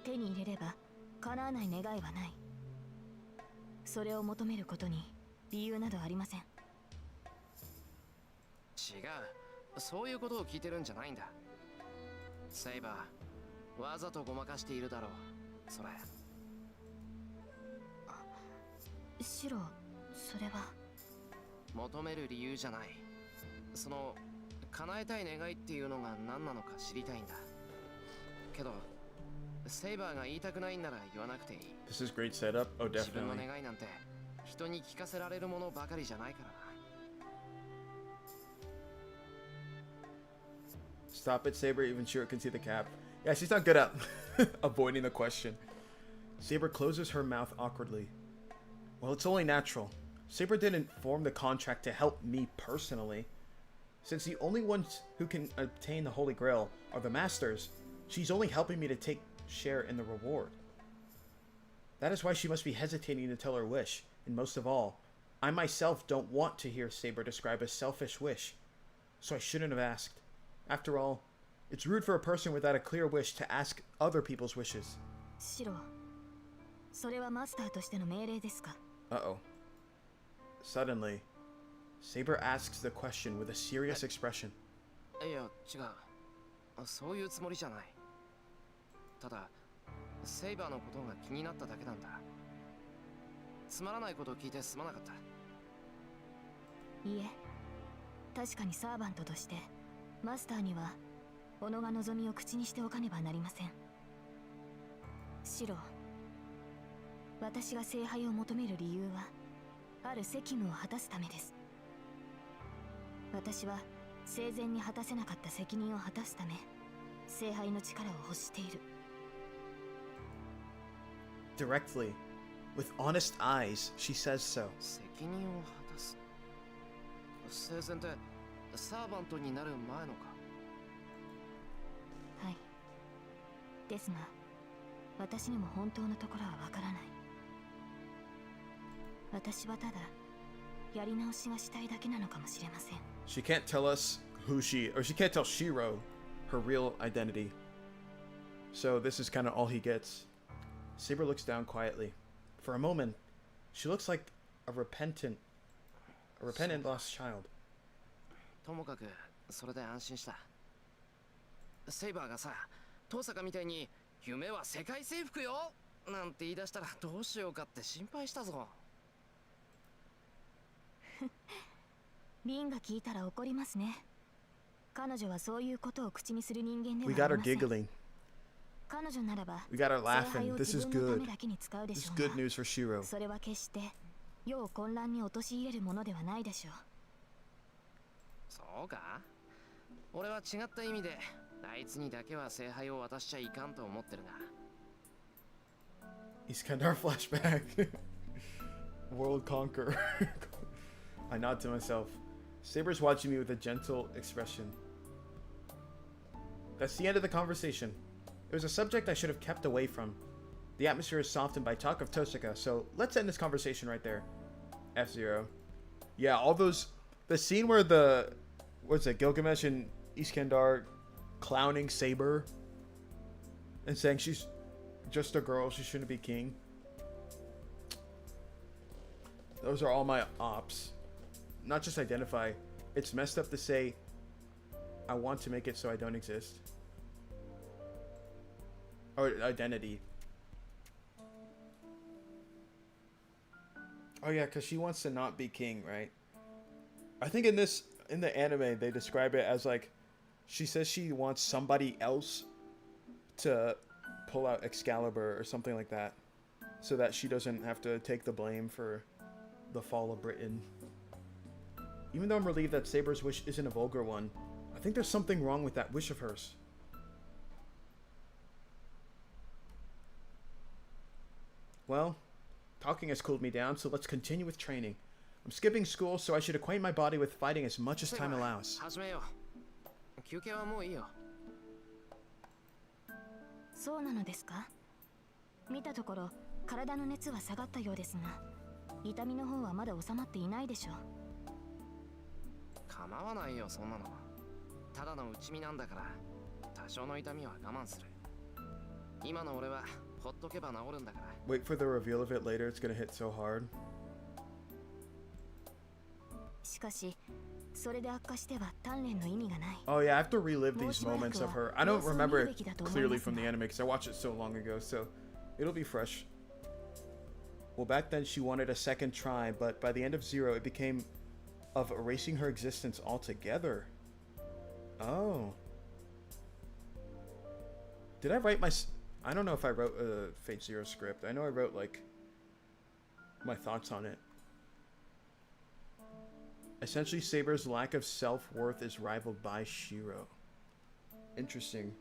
手に入れれば叶わない願いはない。それを求めることに理由などありません。違う、そういうことを聞いてるんじゃないんだ。セイバー、わざとごまかしているだろう、それ。シロ、それは求める理由じゃない。その叶えたい願いっていうのが何なのか知りたいんだ。けどセイバーが言いたくないんなら言わなくていい。 This is great setup. Oh, 自分の definitely. 願いなんて人に聞かせられるものばかりじゃないからな。Stop it, Saber. Even Shirou can see the cap. Yeah, she's not good at avoiding the question. Saber closes her mouth awkwardly. Well, it's only natural. Saber didn't form the contract to help me personally. Since the only ones who can obtain the Holy Grail are the Masters, she's only helping me to take share in the reward. That is why she must be hesitating to tell her wish, and most of all, I myself don't want to hear Saber describe a selfish wish, so I shouldn't have asked. After all, it's rude for a person without a clear wish to ask other people's wishes. シロ、それはマスターとしての命令ですか。 Uh-oh. Suddenly, Saber asks the question with a serious expression. いや、違う。そういうつもりじゃない。ただ、セイバーのことが気になっただけなんだ。つまらないことを聞いてすまなかった。いえ、確かにサーバントとしてマスターには己が望みを口にしておかねばなりません。シロ、私が聖杯を求める理由はある責務を果たすためです。私は生前に果たせなかった責任を果たすため聖杯の力を欲している。 Directly, with honest eyes, she says so. 責任を果たす。生前ってサーバントになる前のか。はい。ですが、私にも本当のところはわからない。私はただやり直しがしたいだけなのかもしれません。 She can't tell us who she can't tell Shirou her real identity. So this is kind of all he gets. Saber looks down quietly. For a moment, she looks like a repentant lost child. ともかくそれで安心した。セイバーがさ、トーサカみたいに夢は世界征服よなんて言い出したらどうしようかって心配したぞ。リンが聞いたら怒りますね。彼女はそういうことを口にする人間では We あ got り her ません。 giggling. 彼女ならば We got her 聖杯 laughing. を This 自 is 分のた good. めだけに使うで This し is ょう good が、 news for Shirou. それは決して世を混乱に陥れるものではないでしょう。そうか？俺は違った意味であいつにだけは聖杯を渡しちゃいかんと思ってるが。Iskandar flashback. World conqueror. I nod to myself. Saber's watching me with a gentle expression. That's the end of the conversation. It was a subject I should have kept away from. The atmosphere is softened by talk of Tohsaka, so let's end this conversation right there. F-Zero. Yeah, all those... The scene where the... What's it? Gilgamesh and Iskandar clowning Saber and saying she's just a girl, she shouldn't be king. Those are all my ops. Not just identify. It's messed up to say I want to make it so I don't exist. Or identity. Oh yeah, because she wants to not be king, right? I think in the anime they describe it as like she says she wants somebody else to pull out Excalibur or something like that, so that she doesn't have to take the blame for the fall of Britain. Even though I'm relieved that Saber's wish isn't a vulgar one, I think there's something wrong with that wish of hers. Well, talking has cooled me down, so let's continue with training. I'm skipping school, so I should acquaint my body with fighting as much as time allows. 始めよう。休憩はもういいよ。そうなのですか？見たところ体の熱は下がったようですが、痛みの方はまだ収まっていないでしょう。構わないよそんなの。ただの内身なんだから多少の痛みは我慢する。今の俺はほっとけば治るんだから。Wait for the reveal of it later, it's gonna hit so hard. しかし、それで悪化しては鍛錬の意味がない。 Oh yeah, I have to relive these moments of her. I don't remember it clearly from the anime because I watched it so long ago, so it'll be fresh. Well, back then she wanted a second try, but by the end of Zero, it became of erasing her existence altogether. Oh. Did I write my... I don't know if I wrote a Fate Zero script. I know I wrote, like, my thoughts on it. Essentially, Saber's lack of self-worth is rivaled by Shirou. Interesting.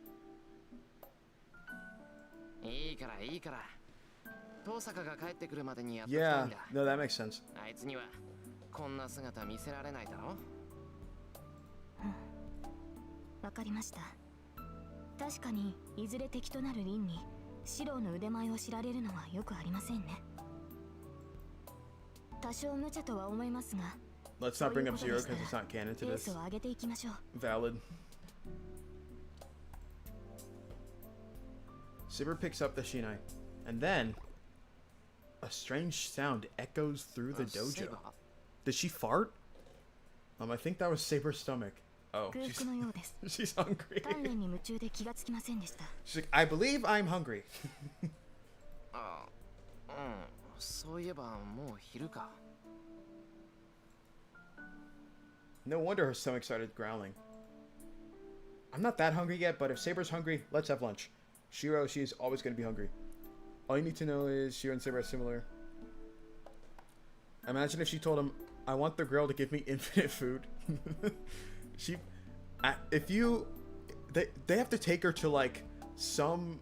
いいからいいから。トーサカが帰ってくるまでにやっときたい Yeah, んだ。 no, that makes sense. あいつにはこんな姿見せられないだろ。わかりました。確かにいずれ敵となるリンにシロウの腕前を知られるのはよくありませんね。多少無茶とは思いますが、 Let's not bring up Zero because it's not canon to ペー this. スを上げていきましょう。 Valid. Saber picks up the Shinai, and then a strange sound echoes through the dojo. Did she fart? I think that was Saber's stomach. Oh, 空腹のようです。 she's hungry. 鍛錬に夢中で気がつきませんでした。 She's like, I believe I'm hungry. ああ、うん。そういえばもう昼か。 No wonder her stomach started growling. I'm not that hungry yet, but if Saber's hungry, let's have lunch. Shirou, she's always going to be hungry. All you need to know is Shirou and Saber are similar. Imagine if she told him, I want the girl to give me infinite food. They have to take her to like some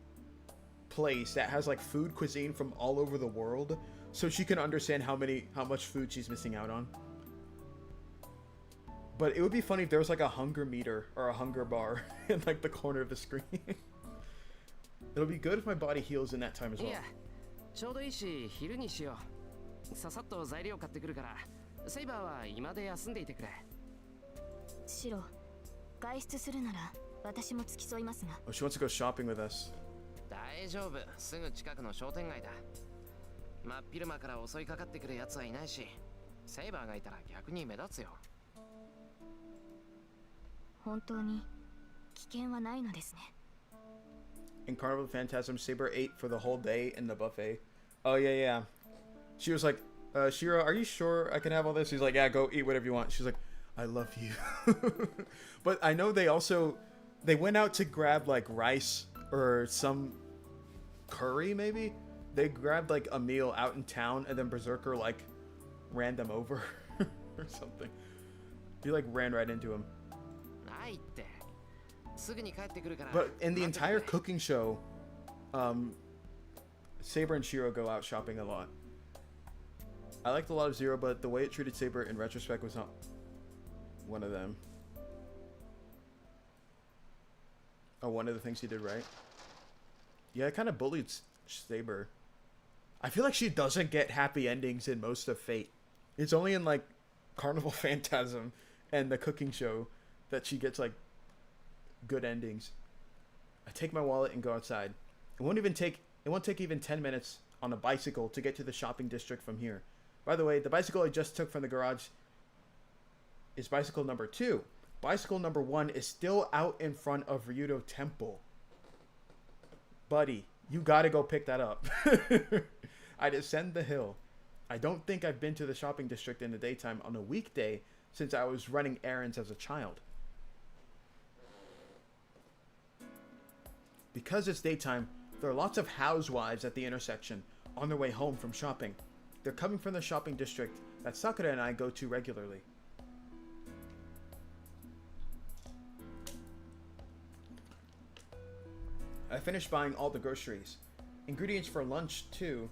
place that has like food cuisine from all over the world so she can understand how much food she's missing out on. But it would be funny if there was like a hunger meter or a hunger bar in like the corner of the screen. It'll be good if my body heals in that time as well. いや、ちょうどいいし昼にしよう。ささっと材料買ってくるから、セイバーは今で休んでいてくれ。シロウ、外出するなら私も付き添いますが。 Oh, she wants to go shopping with us. 大丈夫、すぐ近くの商店街だ。真っ昼間から襲いかかってくる奴はいないし、セイバーがいたら逆に目立つよ。本当に危険はないのですね。 In Carnival Phantasm, Saber ate for the whole day in the buffet. Oh, yeah, yeah. She was like, Shirou, are you sure I can have all this? He's like, yeah, go eat whatever you want. She's like, I love you. But I know they went out to grab like rice or some curry maybe. They grabbed like a meal out in town and then Berserker like ran them over or something. He like ran right into him. But in the entire cooking show, Saber and Shirou go out shopping a lot. I liked a lot of Zero, but the way it treated Saber in retrospect was not one of them. Oh, one of the things he did right. Yeah, it kind of bullied Saber. I feel like she doesn't get happy endings in most of Fate. It's only in like Carnival Phantasm and the cooking show that she gets like good endings. I take my wallet and go outside. It won't take even 10 minutes on a bicycle to get to the shopping district from here. By the way, the bicycle I just took from the garage is bicycle number 2. Bicycle number 1 is still out in front of Ryudo Temple. Buddy, you gotta go pick that up. I descend the hill. I don't think I've been to the shopping district in the daytime on a weekday since I was running errands as a child. Because it's daytime, there are lots of housewives at the intersection on their way home from shopping. They're coming from the shopping district that Sakura and I go to regularly. I finished buying all the groceries. Ingredients for lunch, too.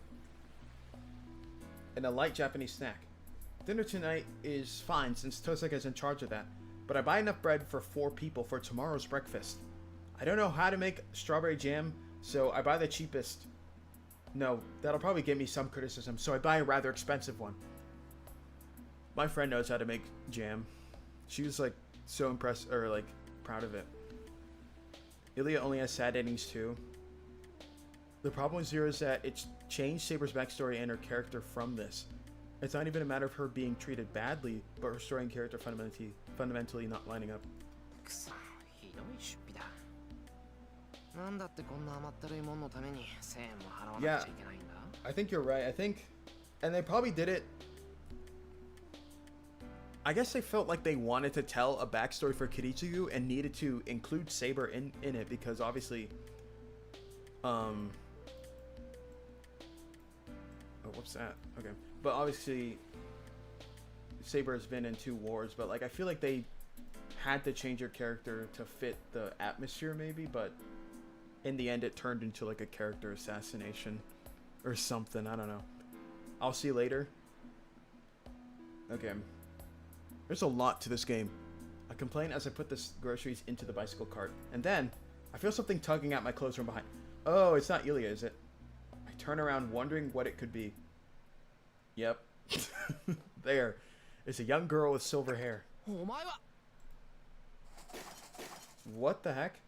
And a light Japanese snack. Dinner tonight is fine since Tohsaka is in charge of that. But I buy enough bread for 4 people for tomorrow's breakfast. I don't know how to make strawberry jam, so I buy the cheapest. No, that'll probably give me some criticism, so I buy a rather expensive one. My friend knows how to make jam. She was like so impressed, or like proud of it. Illya only has sad endings too. The problem with Zero is that it's changed Saber's backstory and her character from this. It's not even a matter of her being treated badly, but her story and character fundamentally not lining up. Yeah, I think you're right. And they probably did it. I guess they felt like they wanted to tell a backstory for Kiritsugu and needed to include Saber in it because obviously, oh, what's that? Okay, but obviously, Saber has been in 2 wars, but like I feel like they had to change her character to fit the atmosphere, maybe, but in the end, it turned into like a character assassination or something. I don't know. I'll see you later. Okay. There's a lot to this game. I complain as I put the groceries into the bicycle cart. And then, I feel something tugging at my clothes from behind. Oh, it's not Illya, is it? I turn around wondering what it could be. Yep. There. It's a young girl with silver hair. What the heck?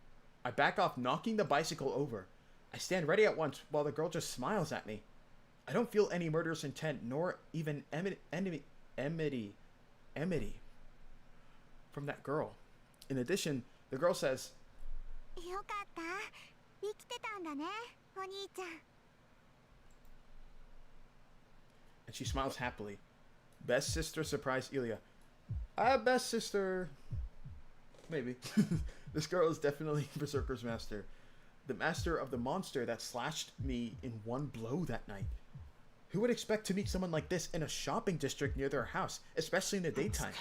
I back off, knocking the bicycle over. I stand ready at once while the girl just smiles at me. I don't feel any murderous intent, nor even enmity from that girl. In addition, the girl says, and she smiles happily. Best sister surprised Illya. Best sister. Maybe. This girl is definitely Berserker's master. The master of the monster that slashed me in one blow that night. Who would expect to meet someone like this in a shopping district near their house, especially in the daytime?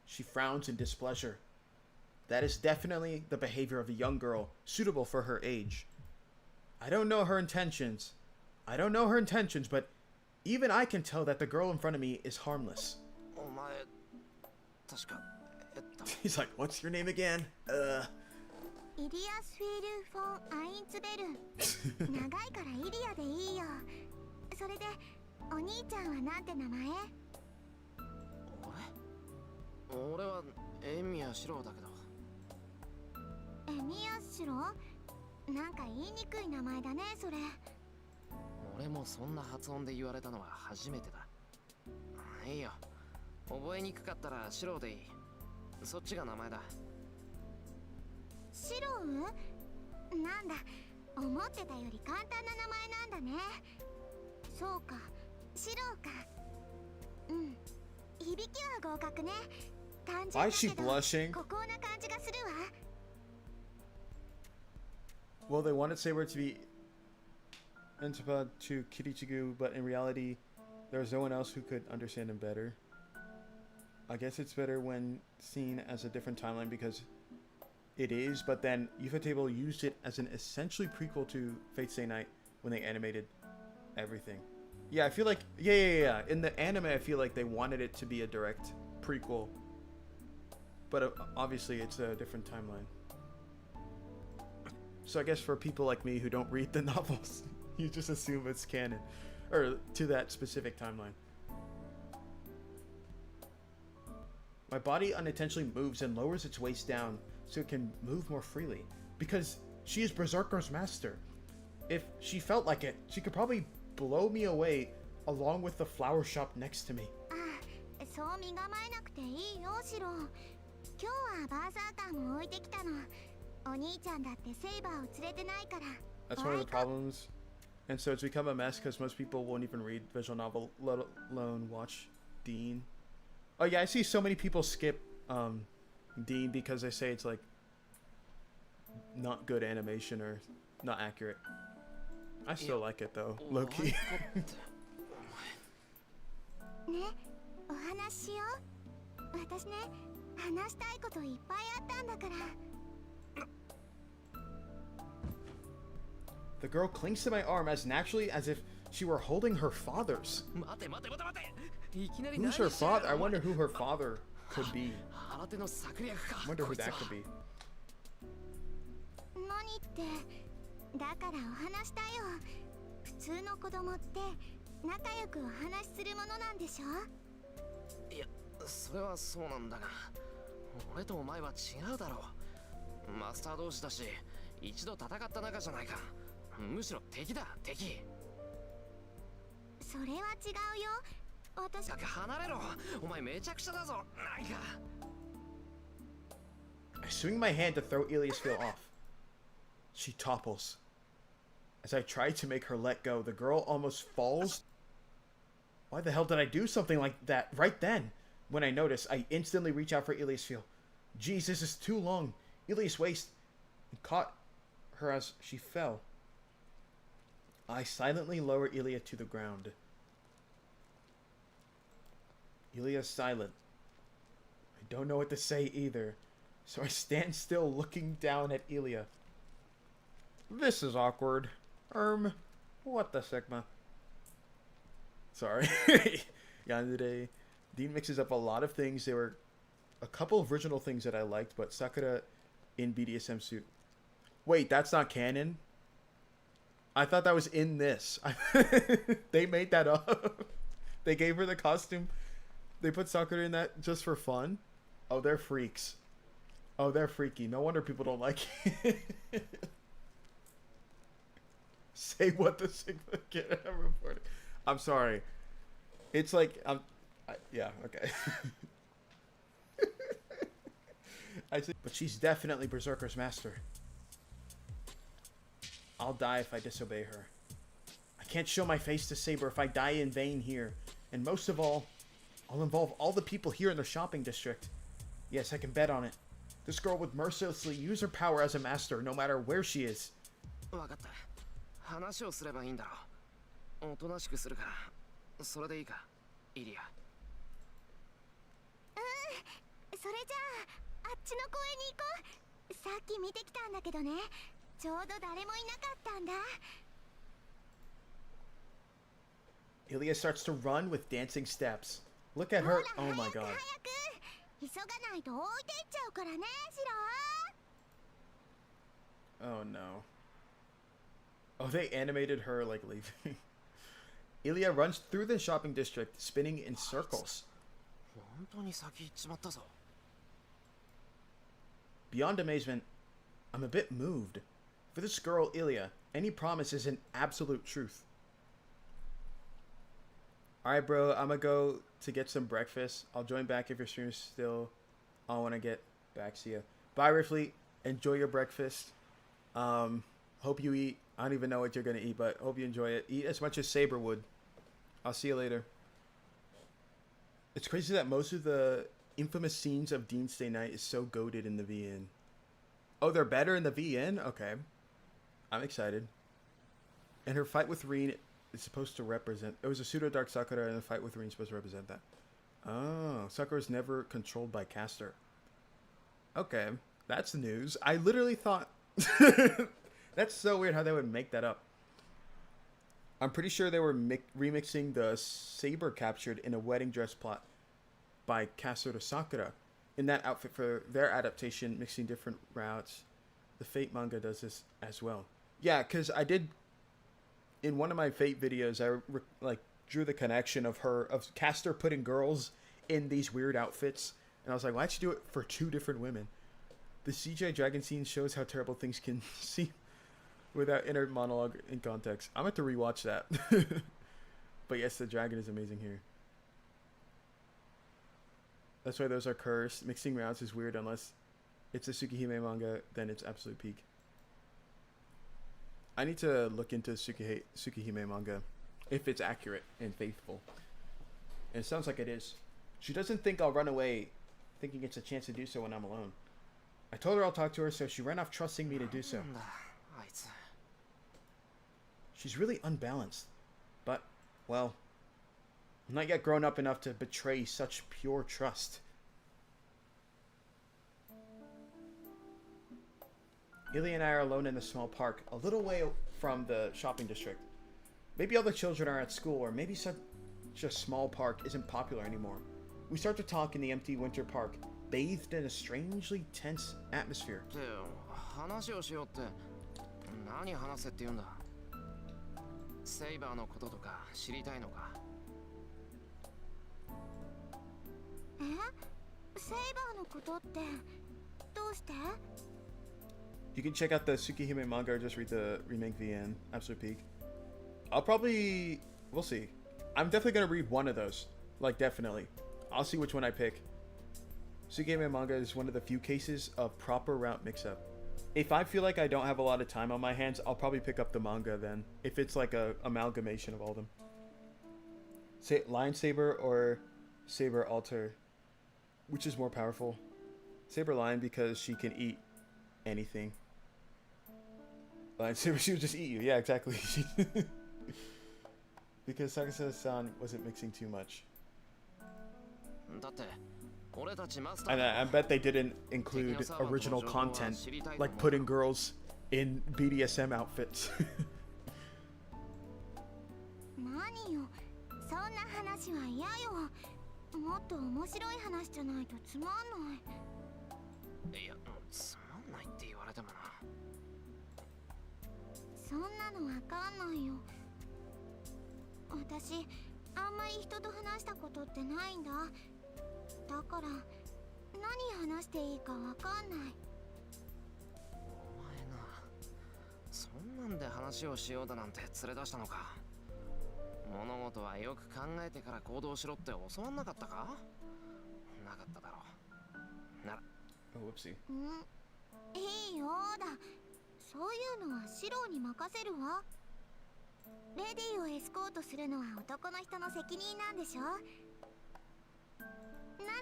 She frowns in displeasure. That is definitely the behavior of a young girl, suitable for her age. I don't know her intentions, but even I can tell that the girl in front of me is harmless. He's like, what's your name again? イリアスフィル・フォン・アインツベル。長いからイリアでいいよ。それでお兄ちゃんはなんて名前？俺はエミヤシロウだけど。エミヤシロ？なんか言いにくい名前だね、それ。俺もそんな発音で言われたのは初めてだ。いいよ、覚えにくかったらシロウでいい。そっちが名前だ。シロウ？なんだ、思ってたより簡単な名前なんだね。そうか、シロウか。うん、響きは合格ね。単純だ Why is she けど blushing? 孤高な感じがするわ。Well, they wanted Saber to be antipod to Kirichigu, but in reality, there was no one else who could understand him better. I guess it's better when seen as a different timeline because it is, but then Ufotable used it as an essentially prequel to Fate Stay Night when they animated everything. Yeah, I feel like, yeah. In the anime, I feel like they wanted it to be a direct prequel, but obviously it's a different timeline. So I guess for people like me who don't read the novels, you just assume it's canon, or to that specific timeline. My body unintentionally moves and lowers its waist down so it can move more freely, because she is Berserker's master. If she felt like it, she could probably blow me away along with the flower shop next to me. あ、そう身構えなくていいよ、シロ。今日はバーサーカーも置いてきたの。お兄ちゃんだってセイバーを連れてないから。That's one of the problems. And so it's become a mess because most people won't even read visual novel, let alone watch Dean. Oh yeah, I see so many people skip Dean because they say it's like not good animation or not accurate. I still like it though, low-key. ね、お話ししよう。私ね、話したいこといっぱいあったんだから。The girl clings to my arm as naturally as if she were holding her father's. Who's her father? I wonder who her father could be. I wonder who that could be. 何って、だからお話したよ。普通の子供って仲良くお話しするものなんでしょ？いや、それはそうなんだが、俺とお前は違うだろう。マスター同士だし、一度戦った仲じゃないか。むしろ敵だ、敵。それは違うよ。私。離れろ。お前めちゃくちゃだぞ。なんか。I swing my hand to throw Illya's feel off. She topples. As I try to make her let go, the girl almost falls. Why the hell did I do something like that right then? When I notice, I instantly reach out for Illya's feel. Jeez, this is too long. Illya's waist caught her as she fell. I silently lower Illya to the ground. Illya's silent. I don't know what to say either, so I stand still looking down at Illya. This is awkward. What the Sigma? Sorry. Yandere. Dean mixes up a lot of things. There were a couple of original things that I liked, but Sakura in BDSM suit. Wait, that's not canon? I thought that was in this. They made that up. They gave her the costume. They put Sakura in that just for fun. Oh, they're freaks. Oh, they're freaky. No wonder people don't like it. Say what the Sigma get. I'm reporting. I'm sorry. It's like yeah, okay. But she's definitely Berserker's master. I'll die if I disobey her. I can't show my face to Saber if I die in vain here. And most of all, I'll involve all the people here in the shopping district. Yes, I can bet on it. This girl would mercilessly use her power as a master, no matter where she is. わかった。話をすればいいんだろう。おとなしくするから。それでいいか、イリア。それじゃあ、あっちの公園に行こう。さっき見てきたんだけどね。ちょうど誰もいなかったんだ。Illya starts to run with dancing steps. Look at her. Oh my god. 急がないと置いていっちゃうからね、シロ Oh no. Oh, they animated her like leaving. Illya runs through the shopping district, spinning in circles. 本当に先行っちまったぞ。 Beyond amazement, I'm a bit moved. For this girl, Illya, any promise is an absolute truth. Alright, bro, I'm gonna go to get some breakfast. I'll join back if your stream is still on when I get back. See ya. Bye, Riffley. Enjoy your breakfast. Hope you eat. I don't even know what you're gonna eat, but hope you enjoy it. Eat as much as Saber would. I'll see you later. It's crazy that most of the infamous scenes of Dean's Day Night is so goated in the VN. Oh, they're better in the VN? Okay. I'm excited. And her fight with Rin is supposed to represent... It was a pseudo-dark Sakura, and the fight with Rin is supposed to represent that. Oh, Sakura's never controlled by Caster. Okay, that's the news. I literally thought... That's so weird how they would make that up. I'm pretty sure they were remixing the Saber captured in a wedding dress plot by Caster to Sakura in that outfit for their adaptation, mixing different routes. The Fate manga does this as well. Yeah, because I did, in one of my Fate videos, I drew the connection of Caster putting girls in these weird outfits. And I was like, why'd you do it for two different women? The CGI dragon scene shows how terrible things can seem without inner monologue in context. I'm going to rewatch that. But yes, the dragon is amazing here. That's why those are cursed. Mixing rounds is weird unless it's a Tsukihime manga, then it's absolute peak. I need to look into Tsukihime manga if it's accurate and faithful. And it sounds like it is. She doesn't think I'll run away thinking it's a chance to do so when I'm alone. I told her I'll talk to her, so she ran off trusting me to do so. She's really unbalanced. But, well, I'm not yet grown up enough to betray such pure trust. Illya and I are alone in the small park, a little way from the shopping district. Maybe all the children are at school, or maybe such a small park isn't popular anymore. We start to talk in the empty winter park, bathed in a strangely tense atmosphere. 話をしようって何話せって言うんだ。セイバーのこととか知りたいのか。え？セイバーのことってどうして？ You can check out the Tsukihime manga or just read the remake VN. Absolute peak. I'll probably... We'll see. I'm definitely going to read one of those. Like, definitely. I'll see which one I pick. Tsukihime manga is one of the few cases of proper route mix-up. If I feel like I don't have a lot of time on my hands, I'll probably pick up the manga then. If it's like a amalgamation of all of them. Say Lion Saber or Saber Alter. Which is more powerful? Saber Lion because she can eat anything. Lion Saber, she would just eat you. Yeah, exactly. Because Sakura-san wasn't mixing too much. And I bet they didn't include original content, like putting girls in BDSM outfits. 何よ、そんな話は嫌よ。もっと面白い話じゃないとつまんない。いや、つまんないって言われてもな。そんなのわかんないよ。私、あんまり人と話したことってないんだ。だから何話していいかわかんない。お前な、そんなんで話をしようだなんて連れ出したのか。物事はよく考えてから行動しろって教わんなかったか？なかっただろう。なら。Oh, whoopsie. いいよだ。そういうのはシローに任せるわ。レディーをエスコートするのは男の人の責任なんでしょ？なら、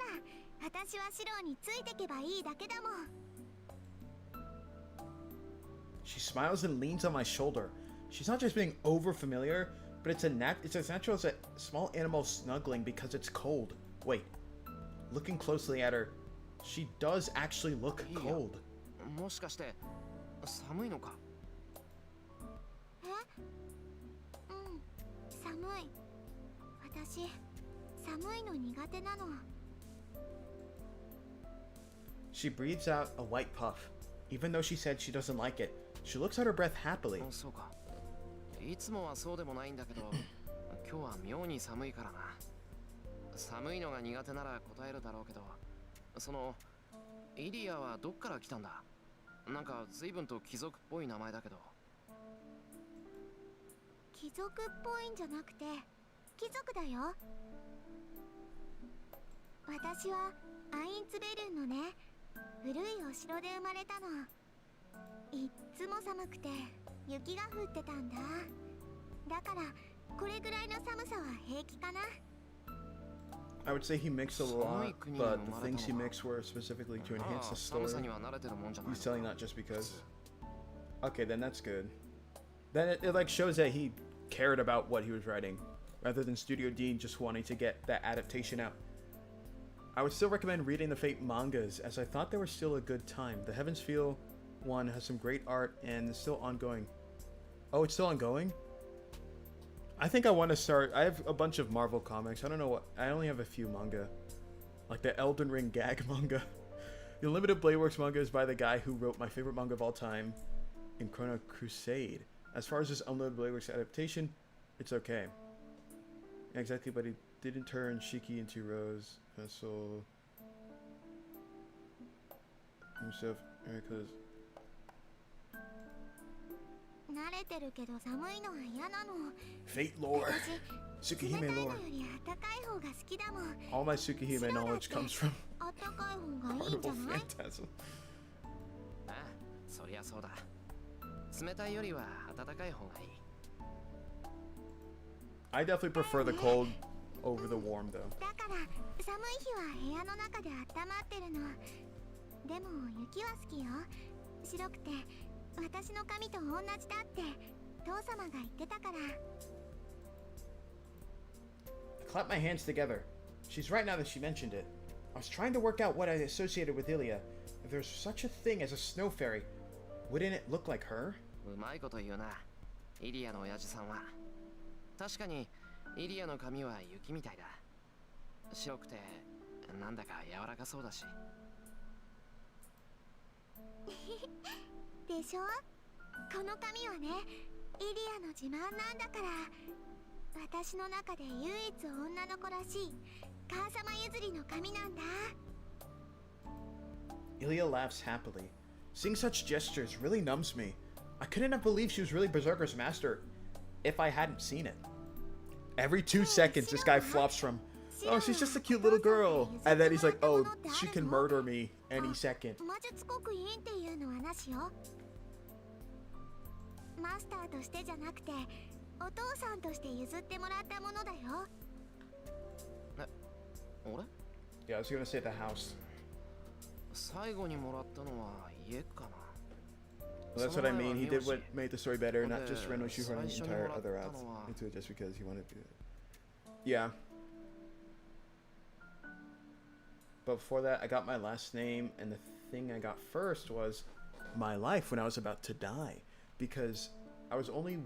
私はシローについてけばいいだけだもん。She smiles and leans on my shoulder. She's not just being over familiar, but it's as natural as a small animal snuggling because it's cold. Wait, looking closely at her, she does actually look cold. もしかして寒いのか？え？うん、寒い。私、寒いの苦手なの。She breathes out a white puff. Even though she said she doesn't like it, She looks at her breath happily. そうか。いつもはそうでもないんだけど、今日は妙に寒いからな。寒いのが苦手なら答えるだろうけど、そのイリアはどっから来たんだ？なんか随分と貴族っぽい名前だけど。貴族っぽいんじゃなくて貴族だよ。私はアインツベルンのね、古いお城で生まれたの。いっつも寒くて雪が降ってたんだ。だからこれぐらいの寒さは平気かな。I would say he mixed a lot, but the things he mixed were specifically to enhance the story. He's telling that just because. Okay, then that's good. Then it like shows that he cared about what he was writing, rather than Studio Dean just wanting to get that adaptation out. I would still recommend reading the Fate mangas, as I thought they were still a good time. The Heaven's Feel one has some great art and is still ongoing. Oh, it's still ongoing? I think I want to start. I have a bunch of Marvel comics. I don't know what. I only have a few manga. Like the Elden Ring gag manga. The Unlimited Blade Works manga is by the guy who wrote my favorite manga of all time, in Chrono Crusade. As far as this Unlimited Blade Works adaptation, it's okay. Yeah, exactly, but he didn't turn Shiki into Rose. So himself, because 慣れてるけど寒いのは嫌なの。 Fate lore, Tsukihime lore. より暖かい方が好きだもん。 All my Tsukihime knowledge comes from 暖かい方がいいんじゃ Carnival ない？ Phantasm. ああ、そりゃそうだ。冷たいよりは暖かい方がいい。I definitely prefer the cold over the warm, though. だから寒い日は部屋の中で温まってるの。でも雪は好きよ。白くて私の髪と同じだって父様が言ってたから。 I clapped my hands together. She's right now that she mentioned it. I was trying to work out what I associated with Illya. If there's such a thing as a snow fairy, wouldn't it look like her? うまいこと言うな。イリアの親父さんは。確かにイリアの髪は雪みたいだ。白くてなんだか柔らかそうだし。でしょ？この髪はね、イリアの自慢なんだから。私の中で唯一女の子らしい母様譲りの髪なんだ。 Illya laughs happily. Seeing such gestures really numbs me. I couldn't have believed she was really Berserker's master if I hadn't seen it. Every 2 seconds, this guy flops from, oh, she's just a cute little girl. And then he's like, oh, she can murder me any second. 魔術刻印っていうのはなしよ。マスターとしてじゃなくて、お父さんとして譲ってもらったものだよ。俺？ Yeah, I was gonna say the house. 最後にもらったのは家かな。 Well, that's what I mean. He did what made the story better, not just Reno shoehorning the entire other routes into it just because he wanted to do it. Yeah. But before that, I got my last name, and the thing I got first was my life when I was about to die, because I was the only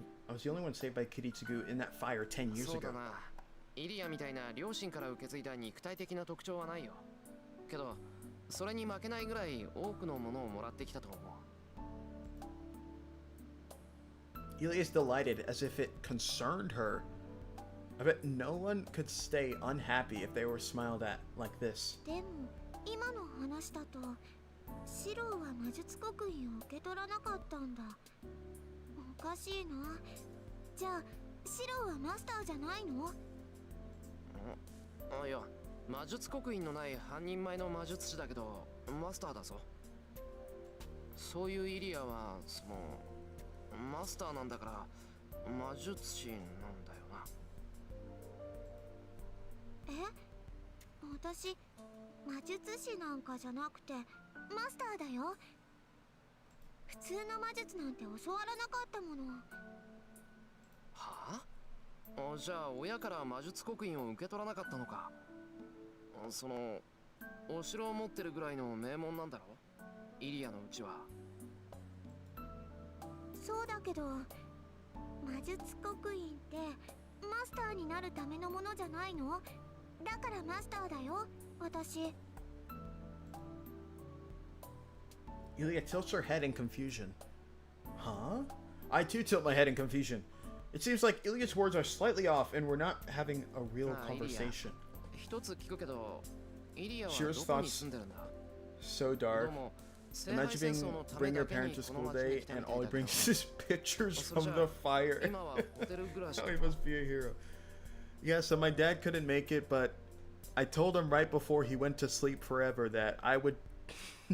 one saved by Kiritsugu in that fire 10 years そうだ ago. な。イリアみたいな両親から受け継いだ肉体的な特徴はないよ。けど、それに負けないぐらい多くのものをもらってきたと思う。Illya is delighted as if it concerned her. I bet no one could stay unhappy if they were smiled at like this. でも今の話だとシロウは魔術刻印を受け取らなかったんだ。おかしいな。じゃあシロウはマスターじゃないの？あ、いや、魔術刻印のない半人前の魔術師だけどマスターだぞ。そういうイリアはそのマスターなんだから魔術師なんだよな。私魔術師なんかじゃなくてマスターだよ。普通の魔術なんて教わらなかったもの。はあ？じゃあ親から魔術刻印を受け取らなかったのか。そのお城を持ってるぐらいの名門なんだろ？イリアのうちは。そうだけど魔術刻印ってマスターになるためのものじゃないの？だからマスターだよ、私。Illya tilts her head in confusion. Huh? I too tilt my head in confusion. It seems like Illya's words are slightly off and we're not having a real conversation. Shirou's thoughts so dark. Imagine bring your parents to school day and all he brings is pictures from the fire. Oh, he must be a hero. Yeah, so my dad couldn't make it, but I told him right before he went to sleep forever that I would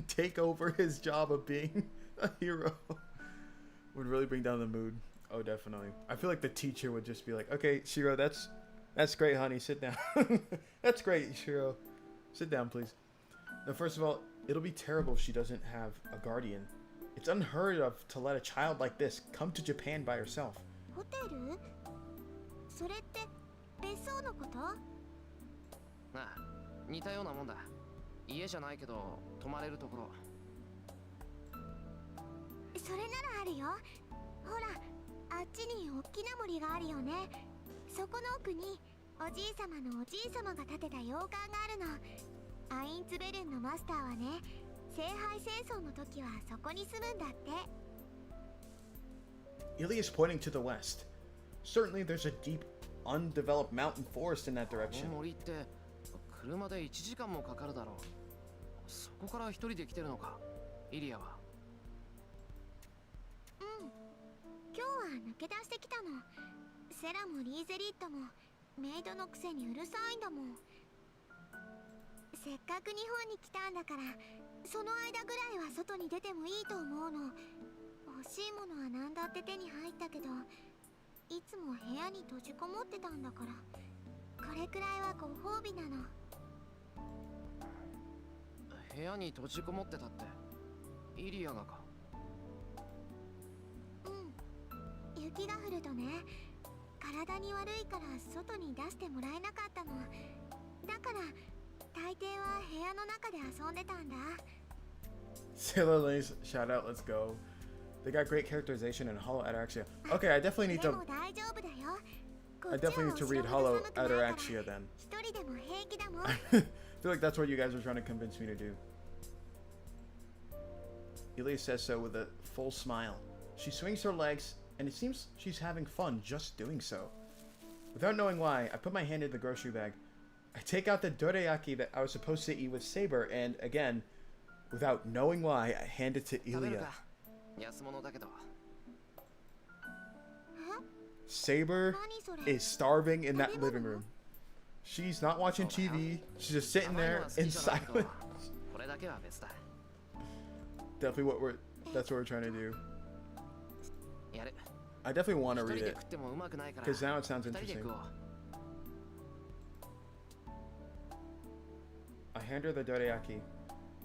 take over his job of being a hero. Would really bring down the mood. Oh, definitely. I feel like the teacher would just be like, okay, Shirou, that's great, honey. Sit down. That's great, Shirou. Sit down, please. Now, first of all, it'll be terrible if she doesn't have a guardian. It's unheard of to let a child like this come to Japan by herself. Hotel? それって別荘のこと？ああ、似たようなもんだ。家じゃないけど泊まれるところ。それならあるよ。ほら、あっちに大きな森があるよね。そこの奥におじいさまのおじいさまが建てた洋館があるの。アインツベルンのマスターはね、聖杯戦争の時はそこに住むんだって。Illya is pointing to the west. Certainly there's a deep, undeveloped mountain forest in that direction. この森って車で1時間もかかるだろう。そこから一人で来てるのか、イリアは。うん。今日は抜け出してきたの。セラもリーゼリットもメイドのくせにうるさいんだもん。せっかく日本に来たんだから、その間ぐらいは外に出てもいいと思うの。欲しいものは何だって手に入ったけど、いつも部屋に閉じこもってたんだから、これくらいはご褒美なの。部屋に閉じこもってたって、イリアがか。うん。雪が降るとね、体に悪いから外に出してもらえなかったの。だから大抵は部屋の中で遊んでたんだ。Sailor Lane's shout out, let's go. They got great characterization in Hollow Ataraxia. Okay, I definitely need to read Hollow Ataraxia then. I feel like that's what you guys are trying to convince me to do. Illya says so with a full smile. She swings her legs, and it seems she's having fun just doing so. Without knowing why, I put my hand in the grocery bag. I take out the dorayaki that I was supposed to eat with Saber, and again, without knowing why, I hand it to Illya. Saber is starving in that living room. She's not watching TV. She's just sitting there in silence. Definitely that's what we're trying to do. I definitely want to read it, because now it sounds interesting. I hand her the dorayaki.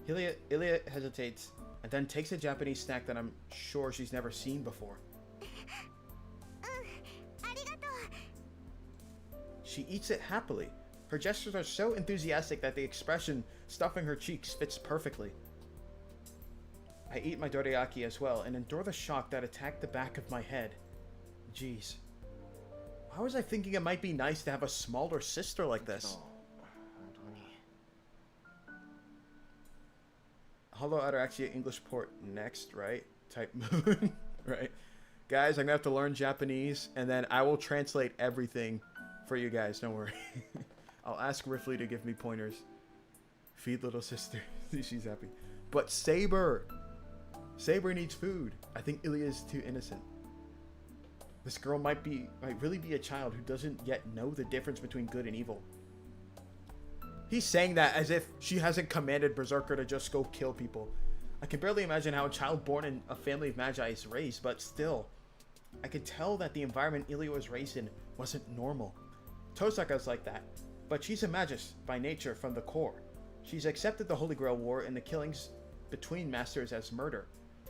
Illya hesitates, and then takes a Japanese snack that I'm sure she's never seen before. She eats it happily. Her gestures are so enthusiastic that the expression stuffing her cheeks fits perfectly. I eat my dorayaki as well, and endure the shock that attacked the back of my head. Jeez. Why was I thinking it might be nice to have a smaller sister like this? Hello, Ataraxia English port next, right? Type moon, right? Guys, I'm gonna have to learn Japanese, and then I will translate everything for you guys, don't worry. I'll ask Riffley to give me pointers. Feed little sister. She's happy. But Saber needs food. I think Illya is too innocent. This girl might really be a child who doesn't yet know the difference between good and evil. He's saying that as if she hasn't commanded Berserker to just go kill people. I can barely imagine how a child born in a family of magi is raised, but still. I could tell that the environment Illya was raised in wasn't normal. Tohsaka's like that, but she's a magus by nature from the core. She's accepted the Holy Grail War and the killings between masters as murder,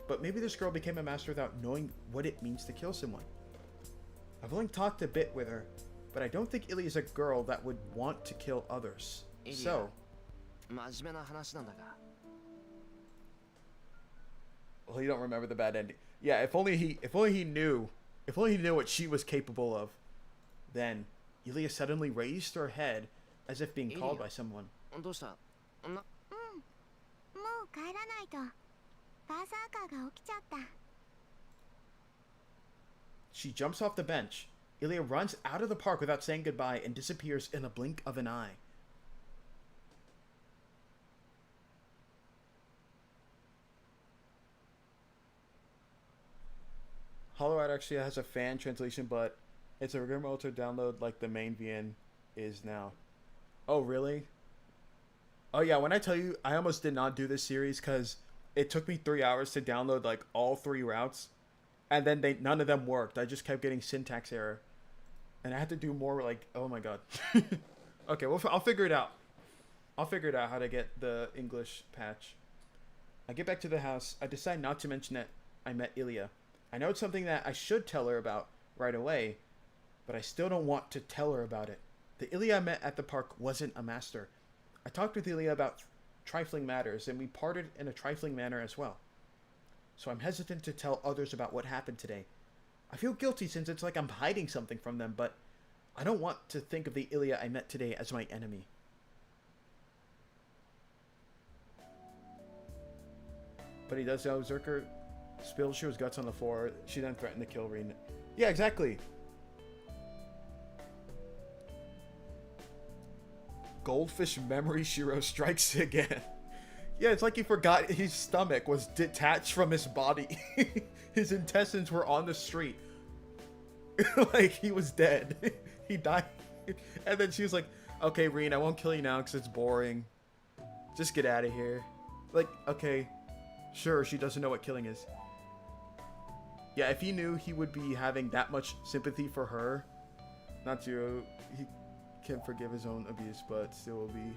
but maybe this girl became a master without knowing what it means to kill someone. I've only talked a bit with her, but I don't think Illya is a girl that would want to kill others. So, well, you don't remember the bad ending. Yeah, if only he knew what she was capable of. Then Illya suddenly raised her head as if being called by someone. She jumps off the bench. Illya runs out of the park without saying goodbye and disappears in the blink of an eye. Hollow Out actually has a fan translation, but it's a remote to download like the main VN is now. Oh, really? Oh, yeah, when I tell you, I almost did not do this series because it took me 3 hours to download like all 3 routes. And then none of them worked. I just kept getting syntax error. And I had to do more like, oh my god. Okay, well, I'll figure it out. I'll figure it out how to get the English patch. I get back to the house. I decide not to mention that I met Illya. I know it's something that I should tell her about right away, but I still don't want to tell her about it. The Illya I met at the park wasn't a master. I talked with Illya about trifling matters, and we parted in a trifling manner as well. So I'm hesitant to tell others about what happened today. I feel guilty since it's like I'm hiding something from them, but I don't want to think of the Illya I met today as my enemy. But he does know Zerker spilled Shiro's guts on the floor. She then threatened to kill Rin. Yeah, exactly. Goldfish memory Shirou strikes again. Yeah, it's like he forgot his stomach was detached from his body. His intestines were on the street. Like, he was dead. He died. And then she was like, okay, Rin, I won't kill you now because it's boring. Just get out of here. Like, okay. Sure, she doesn't know what killing is. Yeah, if he knew he would be having that much sympathy for her, not to, he can forgive his own abuse, but still will be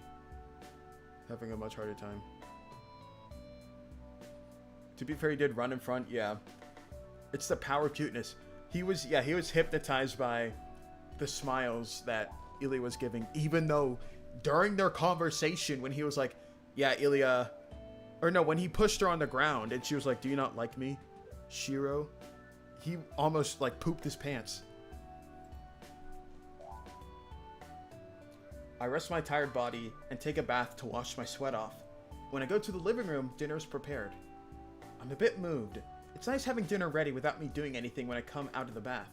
having a much harder time. To be fair, he did run in front, yeah. It's the power of cuteness. He was hypnotized by the smiles that Illya was giving, even though during their conversation when he was like, yeah, Illya, or no, when he pushed her on the ground and she was like, do you not like me, Shirou? He almost like pooped his pants. I rest my tired body and take a bath to wash my sweat off. When I go to the living room, dinner's prepared. I'm a bit moved. It's nice having dinner ready without me doing anything when I come out of the bath.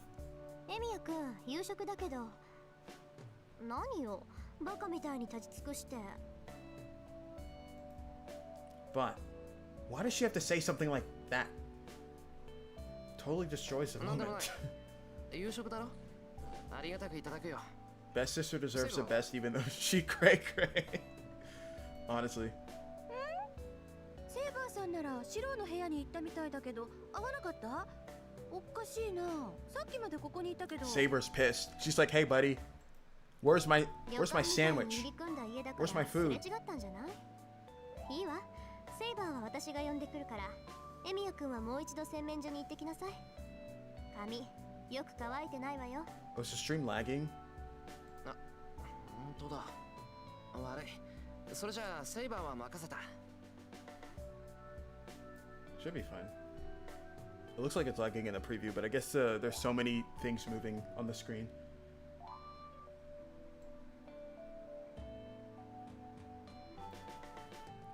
Emiya-kun, 夕食だけど。何よ、バカみたいに立ち尽くして。But why does she have to say something like that? Totally destroys the moment. 夕食だろ。ありがたくいただくよ。Best sister deserves the best, even though she cray. Honestly. セーバーさんならシローの部屋に行ったみたいだけど、会わなかった？おかしいな。さっきまでここにいたけど。Saber's pissed. She's like, "Hey, buddy, where's my sandwich? Where's my food?" いいわ。セイバーは私が呼んでくるから。エミヤ君はもう一度洗面所に行ってきなさい。髪、よく乾いてないわよ。Was the stream lagging? 本当だ。悪い。それじゃあセイバーは任せた。Should be fine. It looks like it's lagging in the preview, but I guess there's so many things moving on the screen.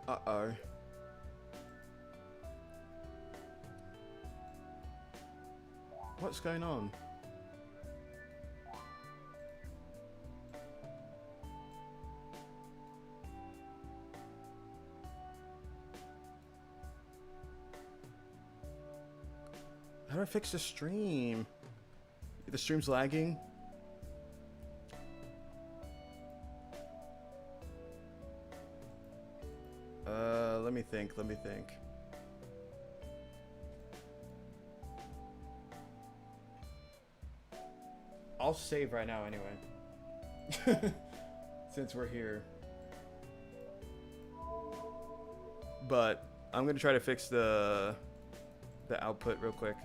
Uh-oh. What's going on? How do I fix the stream? The stream's lagging. Let me think. I'll save right now anyway. Since we're here. But I'm gonna try to fix the output real quick.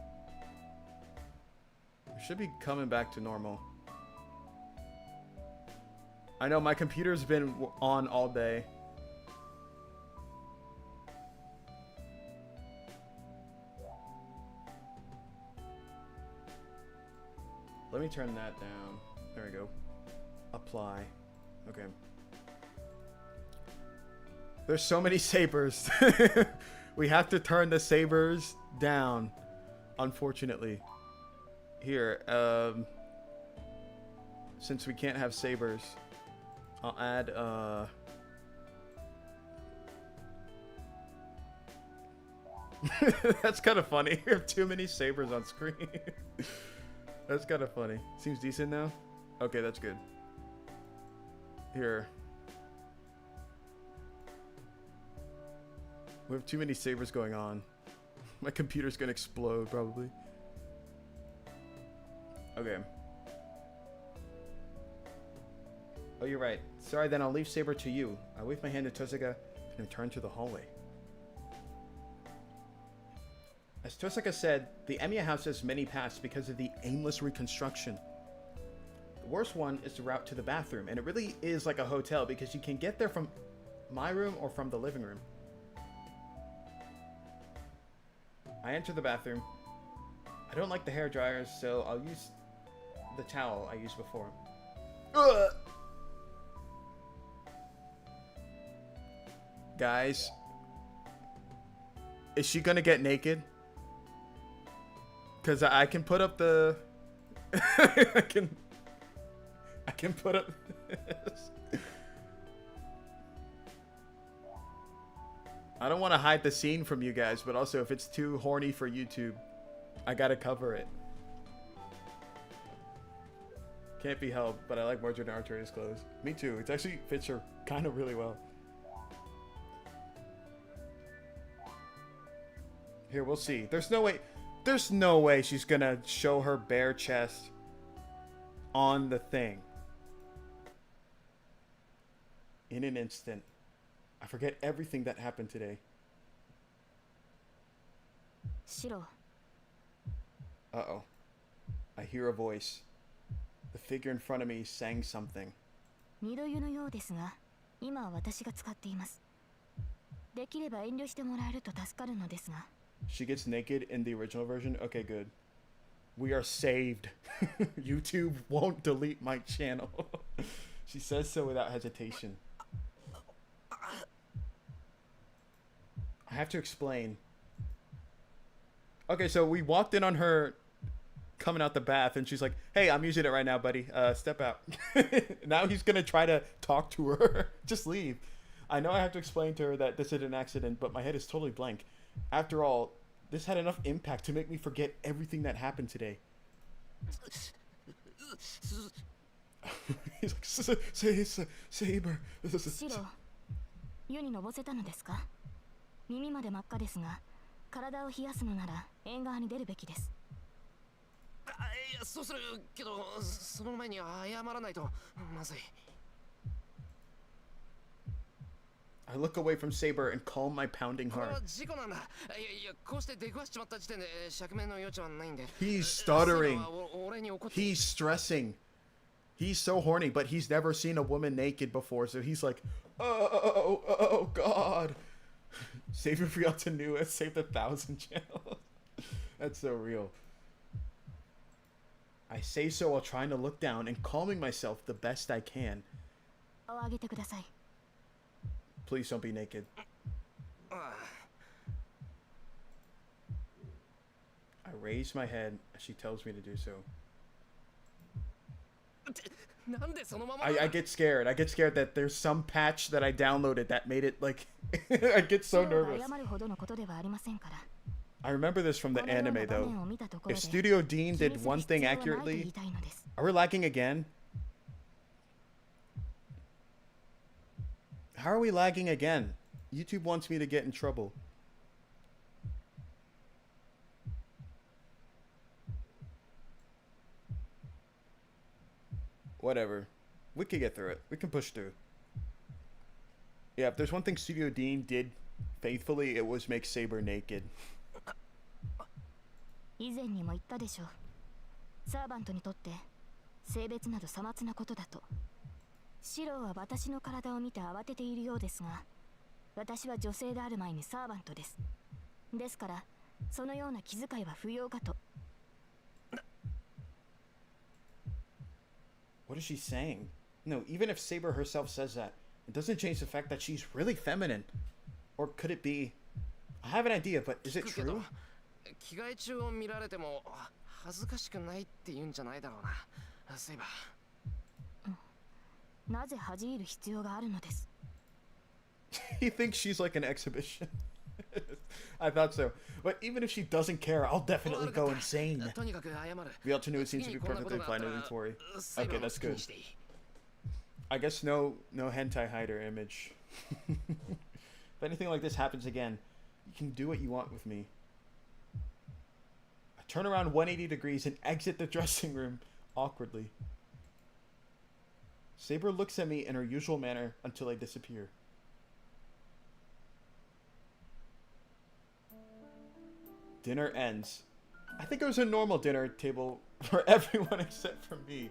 It should be coming back to normal. I know my computer's been on all day. Let me turn that down. There we go. Apply. Okay. There's so many sabers. We have to turn the sabers down, unfortunately. Here, since we can't have sabers, I'll add, that's kind of funny. You have too many sabers on screen. That's kind of funny. Seems decent now. Okay, that's good. Here. We have too many sabers going on. My computer's gonna explode, probably. Okay. Oh, you're right. Sorry, then I'll leave Saber to you. I wave my hand to Tohsaka and return to the hallway. As Tohsaka said, the Emiya house has many paths because of the aimless reconstruction. The worst one is the route to the bathroom, and it really is like a hotel because you can get there from my room or from the living room. I enter the bathroom. I don't like the hair dryers, so I'll use the towel I used before. Ugh! Guys, is she gonna get naked? Cause I can put up the I can put up this. I don't want to hide the scene from you guys, but also if it's too horny for YouTube, I gotta cover it. Can't be helped, but I like Mordred and Artoria's clothes. Me too. It actually fits her kind of really well. Here, we'll see. There's no way she's gonna show her bare chest on the thing. In an instant. I forget everything that happened today. Shirou. Uh-oh. I hear a voice. The figure in front of me sang something. 二度湯のようですが、今は私が使っています。できれば遠慮してもらえると助かるのですが。She gets naked in the original version? Okay, good. We are saved. YouTube won't delete my channel. She says so without hesitation. I have to explain. Okay, so we walked in on her coming out the bath, and she's like, hey, I'm using it right now, buddy. Step out. Now he's going to try to talk to her. Just leave. I know I have to explain to her that this is an accident, but my head is totally blank. After all, this had enough impact to make me forget everything that happened today. He's like, Saber. シロ、湯にのぼせたのですか？耳まで真っ赤ですが、体を冷やすのなら縁側に出るべきです。いや、そうするけど、その前に謝らないとまずい。I look away from Saber and calm my pounding これ heart. は事故なんだ。いや、こうして出くわしちまった時点で釈明の余地はないんで。 He's stuttering. 俺に怒って。 He's stressing. He's so horny, but he's never seen a woman naked before, so he's like, oh, God. Save it for y'all to new and save the 1,000 channels. That's so real. I say so while trying to look down and calming myself the best I can. 顔を上げてください。 Please don't be naked. I raise my head as she tells me to do so. I get scared. I get scared that there's some patch that I downloaded that made it like I get so nervous. I remember this from the anime though. If Studio Dean did one thing accurately, are we lagging again? How are we lagging again? YouTube wants me to get in trouble. Whatever. We can get through it. We can push through. Yeah, if there's one thing Studio Dean did faithfully, it was make Saber naked. 以前にも言ったでしょう。サーバントにとって性別などさまつなことだと。シローは私の体を見て慌てているようですが、私は女性である前にサーバントです。ですから、そのような気遣いは不要かと。What is she saying? No, even if Saber herself says that, it doesn't change the fact that she's really feminine. Or could it be? I have an idea, but is it true? 着替え中を見られても恥ずかしくないって言うんじゃないだろうな、セイバー。なぜ恥じる必要があるのです？ He thinks she's like an exhibition. I thought so. But even if she doesn't care, I'll definitely go insane. とにかく謝る。 The Altenua seems to be perfectly fine with Tori. Okay, that's good. I guess no hentai hider image. If anything like this happens again, you can do what you want with me. I turn around 180 degrees and exit the dressing room awkwardly. Saber looks at me in her usual manner until I disappear. Dinner ends. I think it was a normal dinner table for everyone except for me.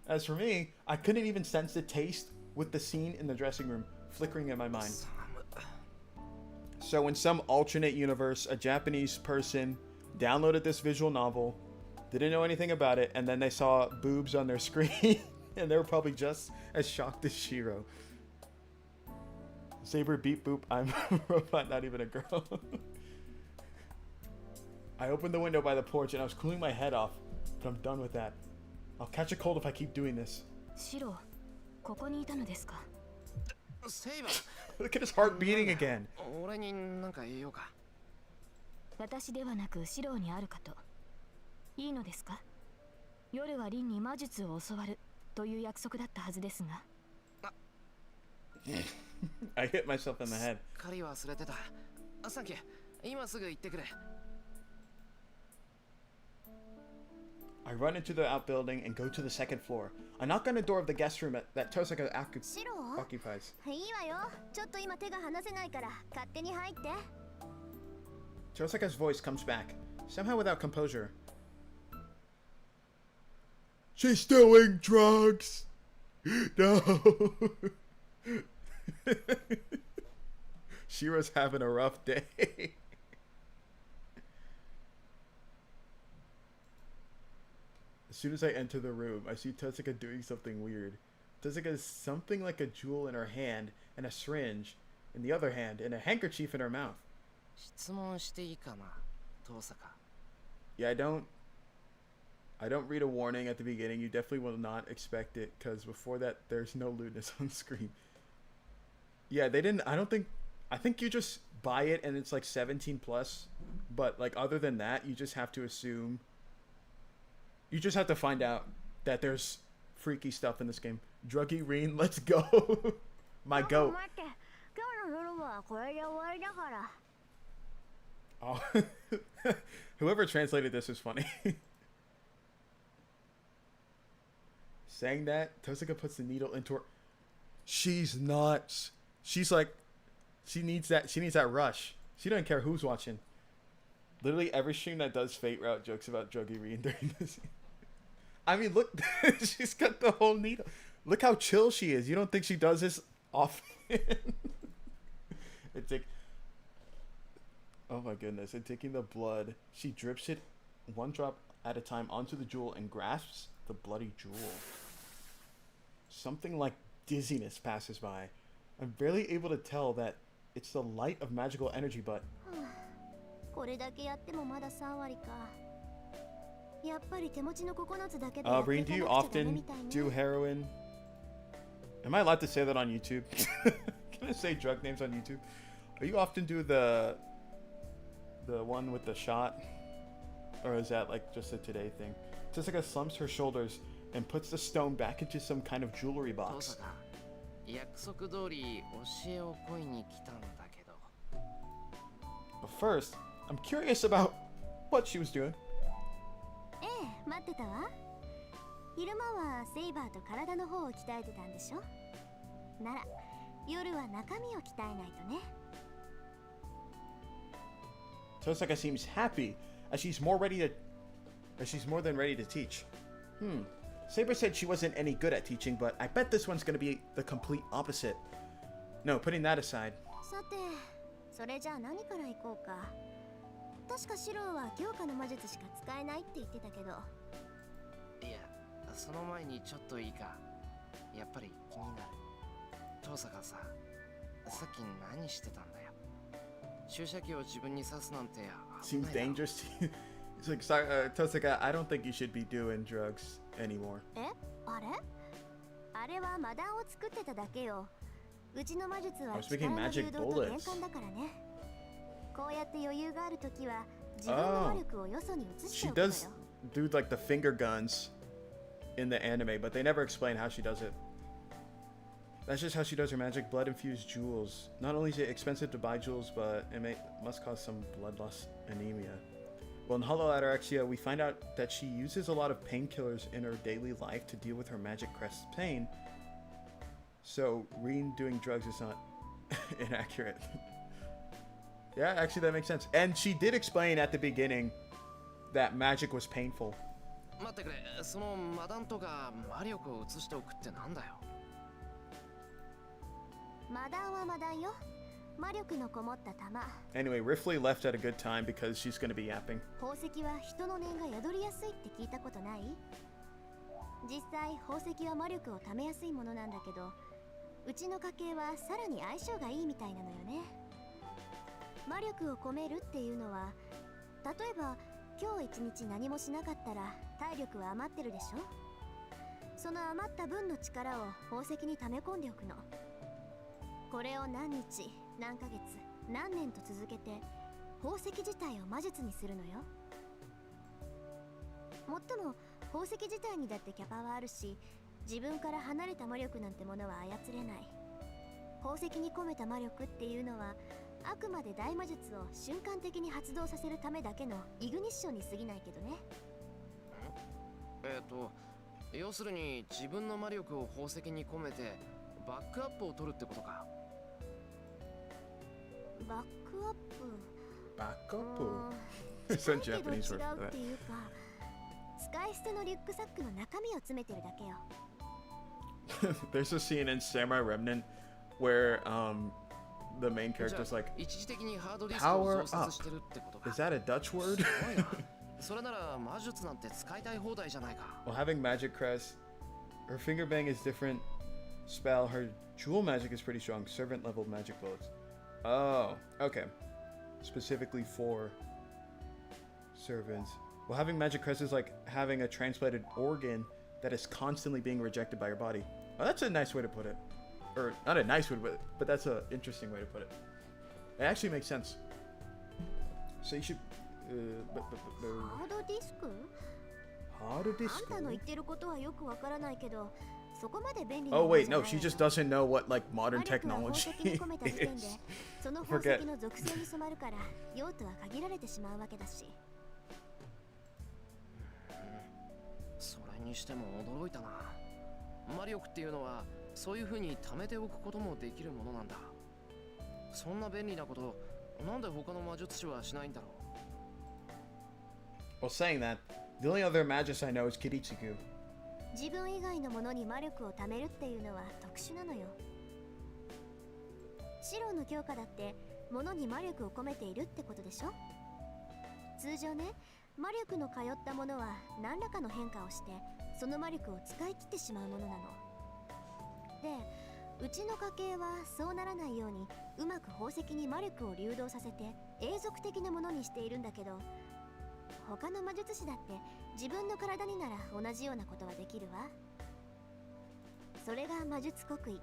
As for me, I couldn't even sense the taste with the scene in the dressing room flickering in my mind. So in some alternate universe, a Japanese person downloaded this visual novel, didn't know anything about it, and then they saw boobs on their screen, and they were probably just as shocked as Shirou. Saber beep boop, I'm a robot, not even a girl. I opened the window by the porch and I was cooling my head off, but I'm done with that. I'll catch a cold if I keep doing this. Shirou, ここにいたのですか? セイバー。 Look at his heart beating again. 俺になんか言おうか。私ではなくシローにあるかと。いいのですか？夜はリンに魔術を教わるという約束だったはずですが。I hit myself in the head. すっかり忘れてた。サンキュー。今すぐ行ってくれ。I run into the outbuilding and go to the second floor. I knock on the door of the guest room that Tohsaka occupies. いいわよ。ちょっと今手が離せないから勝手に入って。Tohsaka's voice comes back, somehow without composure. She's doing drugs! No! Shirou's having a rough day. As soon as I enter the room, I see Tohsaka doing something weird. Tohsaka has something like a jewel in her hand and a syringe in the other hand and a handkerchief in her mouth. 質問していいかな、トーサカ。 Yeah, I don't read a warning at the beginning. You definitely will not expect it because before that, there's no lewdness on screen. Yeah, they didn't. I think you just buy it and it's like 17 plus. But like other than that, you just have to assume. You just have to find out that there's freaky stuff in this game. Druggy Rin, let's go. My goat. Oh, whoever translated this is funny. Saying that, Tohsaka puts the needle into her. She's nuts. She's like, she needs that rush. She doesn't care who's watching. Literally every stream that does Fate Route jokes about Druggy Rin during this. I mean, look, she's got the whole needle. Look how chill she is. You don't think she does this often? It's like, oh my goodness. And taking the blood, she drips it one drop at a time onto the jewel and grasps the bloody jewel. Something like dizziness passes by. I'm barely able to tell that it's the light of magical energy, but... これだけやってもまだ3割か。やっぱり手持ちの9つだけで Rin, do you often do heroin? Am I allowed to say that on YouTube? Can I say drug names on YouTube? Are you often do the one with the shot? Or is that like just a today thing? Tohsaka slumps her shoulders and puts the stone back into some kind of jewelry box. 約束通り教えを請いに来たんだけど。 But first, I'm curious about what she was doing. ええ、待ってたわ。昼間はセイバーと体の方を鍛えてたんでしょ。なら、夜は中身を鍛えないとね。Tohsaka seems happy as she's more than ready to teach. Saber said she wasn't any good at teaching, but I bet this one's gonna be the complete opposite. No, putting that aside. さて、それじゃあ何から行こうか。確かシローは強化の魔術しか使えないって言ってたけど。いや、その前にちょっといいか。やっぱり気になる。トーサカさ、さっき何してたんだよ。注射器を自分に刺すなんて。 Seems dangerous to you. It's like, Tohsaka, I don't think you should be doing drugs anymore. あれあれは魔弾を作ってただけよ。うちの魔術は I was 力 making の magic 流動と bullets. 玄関だからね。こうやって余裕があるときは自分の魔力をよそに移し She ておくのよ。 does do like the finger guns in the anime, but they never explain how she does it. That's just how she does her magic blood infused jewels. Not only is it expensive to buy jewels, but it must cause some blood loss anemia. Well, in Hollow Ataraxia, we find out that she uses a lot of painkillers in her daily life to deal with her magic crest pain. So, Rin doing drugs is not inaccurate. Yeah, actually, that makes sense. And she did explain at the beginning that magic was painful. 待ってくれ、その魔弾とか魔力を移しておくってなんだよ。魔弾は魔弾よ。魔力のこもった玉。 Anyway, Rifley left at a good time because she's going to be yapping. 宝石は人の念が宿りやすいって聞いたことない？実際宝石は魔力を貯めやすいものなんだけど、うちの家系はさらに相性がいいみたいなのよね。魔力を込めるっていうのは、例えば今日一日何もしなかったら体力は余ってるでしょ。その余った分の力を宝石に溜め込んでおくの。これを何日、何ヶ月、何年と続けて宝石自体を魔術にするのよ。もっとも宝石自体にだってキャパはあるし、自分から離れた魔力なんてものは操れない。宝石に込めた魔力っていうのはあくまで大魔術を瞬間的に発動させるためだけのイグニッションに過ぎないけどね。要するに自分の魔力を宝石に込めてバックアップを取るってことか。バックアップ。 Backup? Some 近いけど Japanese 違 word for うっ that. ていうか、使い捨てのリュックサックの中身を詰めてるだけよ。There's a scene in Samurai Remnant where the main じゃ character's あ like, 一時的にハードディスクを Power 創設してるってことか。 is that a Dutch word? すごいな。それなら魔術なんて使いたい放題じゃないか。While having magic crest, her finger bang is different spell. Her jewel magic is pretty strong. Servant level magic bullets. Oh, okay. Specifically for servants. Well, having magic crest is like having a transplanted organ that is constantly being rejected by your body. Oh, that's a nice way to put it. Or not a nice way to put it, but that's an interesting way to put it. It actually makes sense. So you should. ハードディスク？ Hard あんたの言ってることはよくわからないけど、そこまで便利 Oh なもの wait, じゃない no, she わよ。 just doesn't know what like 魔 modern 力は宝石 technology に込めた時点で is. その宝石の属性に染まるから用途は限られてしまうわけだし。それにしても驚いたな。魔力っていうのはそういう風に貯めておくこともできるものなんだ。そんな便利なことなんで他の魔術師はしないんだろう。 Well, saying that, the only other magus I know is Kiritsugu. 自分以外のものに魔力を貯めるっていうのは特殊なのよ。シロの強化だって物に魔力を込めているってことでしょ。通常ね、魔力の通ったものは何らかの変化をしてその魔力を使い切ってしまうものなので、うちの家系はそうならないようにうまく宝石に魔力を流動させて永続的なものにしているんだけど、他の魔術師だって自分の体になら同じようなことはできるわ。それが魔術刻印。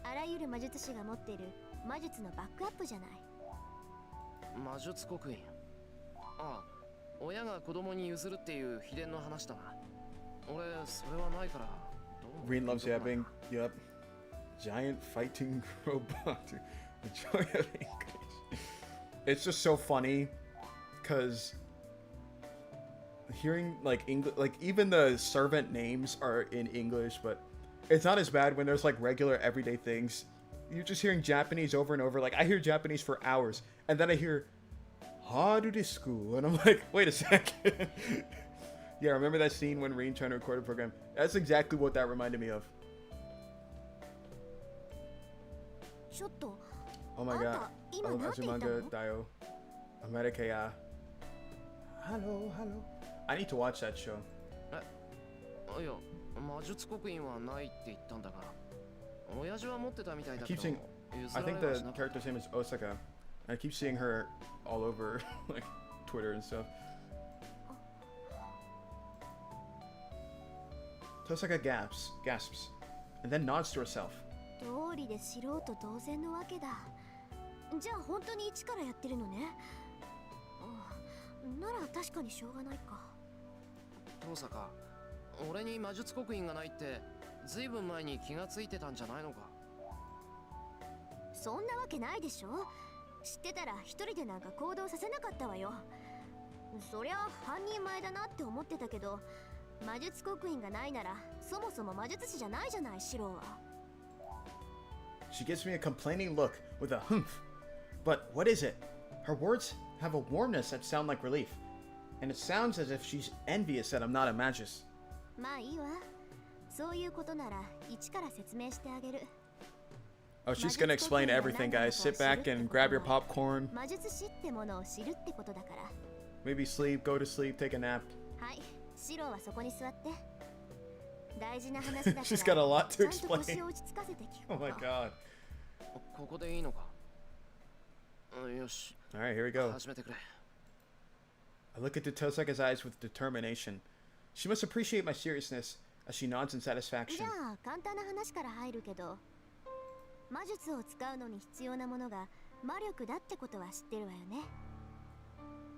あらゆる魔術師が持っている魔術のバックアップじゃない。魔術刻印。ああ、親が子供に譲るっていう秘伝の話だな。俺それはないからどうも。 Rin loves yapping. Yup. Giant fighting robot. The joy of English. It's just so funny, cause hearing like English, like even the servant names are in English, but it's not as bad when there's like regular everyday things. You're just hearing Japanese over and over. Like I hear Japanese for hours, and then I hear "Haru desu," and I'm like, wait a second. Yeah, remember that scene when Rin trying to record a program? That's exactly what that reminded me of. ちょっと Oh my あん god. た今 Oh, なんて言った Azumanga の？ Dayo. America. Hello, hello. I need to watch that show. いや、魔術刻印はないって言ったんだが、親父は持ってたみたい I だけ keep ど seeing. 譲 I られ think は the しなかった。 character's name is Osaka. I keep seeing her all over like Twitter and stuff. Tohsaka gasps, and then nods to herself. 道理で素人同然のわけだ。じゃあ本当に一からやってるのね。ああ、なら確かにしょうがないか。遠坂、俺に魔術刻印がないってずいぶん前に気がついてたんじゃないのか。そんなわけないでしょ。知ってたら一人でなんか行動させなかったわよ。そりゃ半人前だなって思ってたけど、魔術刻印がないならそもそも魔術師じゃないじゃない、シローは。She gives me a complaining look with a humph. But what is it? Her words have a warmness that sound like relief. And it sounds as if she's envious that I'm not a magus. まあいいわ。そういうことなら一から説明してあげる。Oh, she's gonna explain everything, guys. Sit back and grab your popcorn. 魔術師ってものを知るってことだから。Maybe sleep, go to sleep, take a nap. はい、シローはそこに座って。大事な話だから。She's got a lot to ちゃんと腰 explain. を落ち着かせて聞くこと。Oh my god. ここでいいのか。よし。 Alright, here we go. 始めてくれ。I look into Tohsaka's eyes with determination. She must appreciate my seriousness as she nods in じゃ satisfaction. あ簡単な話から入るけど、魔術を使うのに必要なものが魔力だってことは知ってるわよね。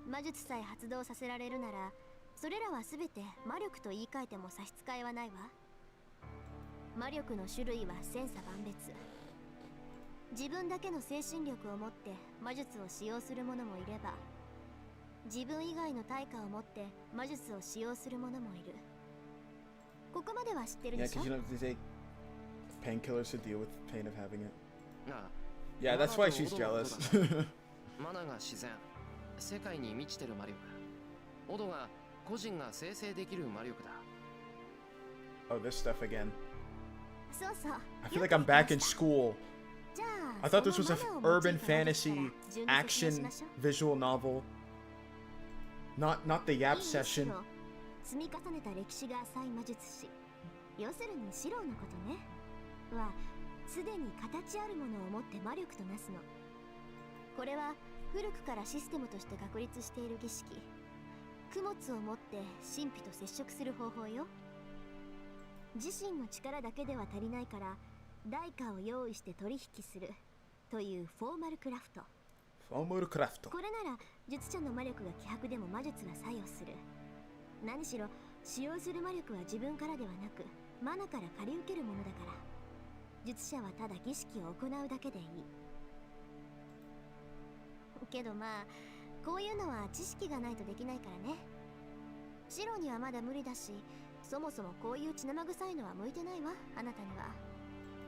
魔術さえ発動させられるなら、それらは全て魔力と言い換えても差し支えはないわ。魔力の種類は千差万別。自分だけの精神力を持って魔術を使用する者もいれば、自分以外の対価を持って魔術を使用する者もいる。ここまでは知ってる Yeah, でしょ。 because you know they take painkillers to deal with the pain of having it. ああ Yeah, that's why she's jealous. マナが自然、世界に満ちてる魔力。オドが個人が生成できる魔力だ。Oh, this stuff again. そうそう。 I feel like I'm back in school. じゃあ I thought this was そ an のマナを用い urban た魔術 fantasy から順に説明し action ましょう。 visual novel. Not the いい yap よ session. シロ、積み重ねた歴史が浅い魔術師。要するにシロのことね。は、すでに形あるものを持って魔力となすの。これは古くからシステムとして確立している儀式。供物を持って神秘と接触する方法よ。自身の力だけでは足りないから、代価を用意して取引するというフォーマルクラフト。Omurcraft. これなら術者の魔力が希薄でも魔術は作用する。何しろ使用する魔力は自分からではなくマナから借り受けるものだから、術者はただ儀式を行うだけでいい。けどまあこういうのは知識がないとできないからね。シロにはまだ無理だし、そもそもこういう血生臭いのは向いてないわ、あなたには。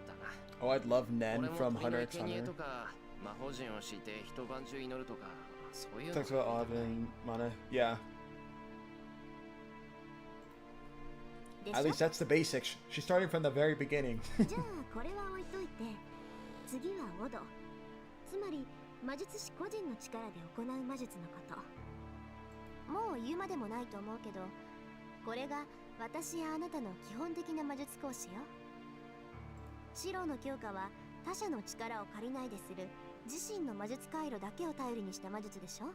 だな。 Oh, I'd love 俺 Nen も from 鳥の Hunter x 生贄 Hunter. とか魔法陣を敷いて一晩中祈るとか、そういうの。 Talks about Auden, Mana. Yeah. で At しょ least that's the basics. She's starting from the very beginning. じゃあこれは置いといて、次はオド、つまり魔術師個人の力で行う魔術のこと。もう言うまでもないと思うけど、これが私やあなたの基本的な魔術講師よ。シロの強化は他者の力を借りないでする自身の魔術回路だけを頼りにした魔術でしょ。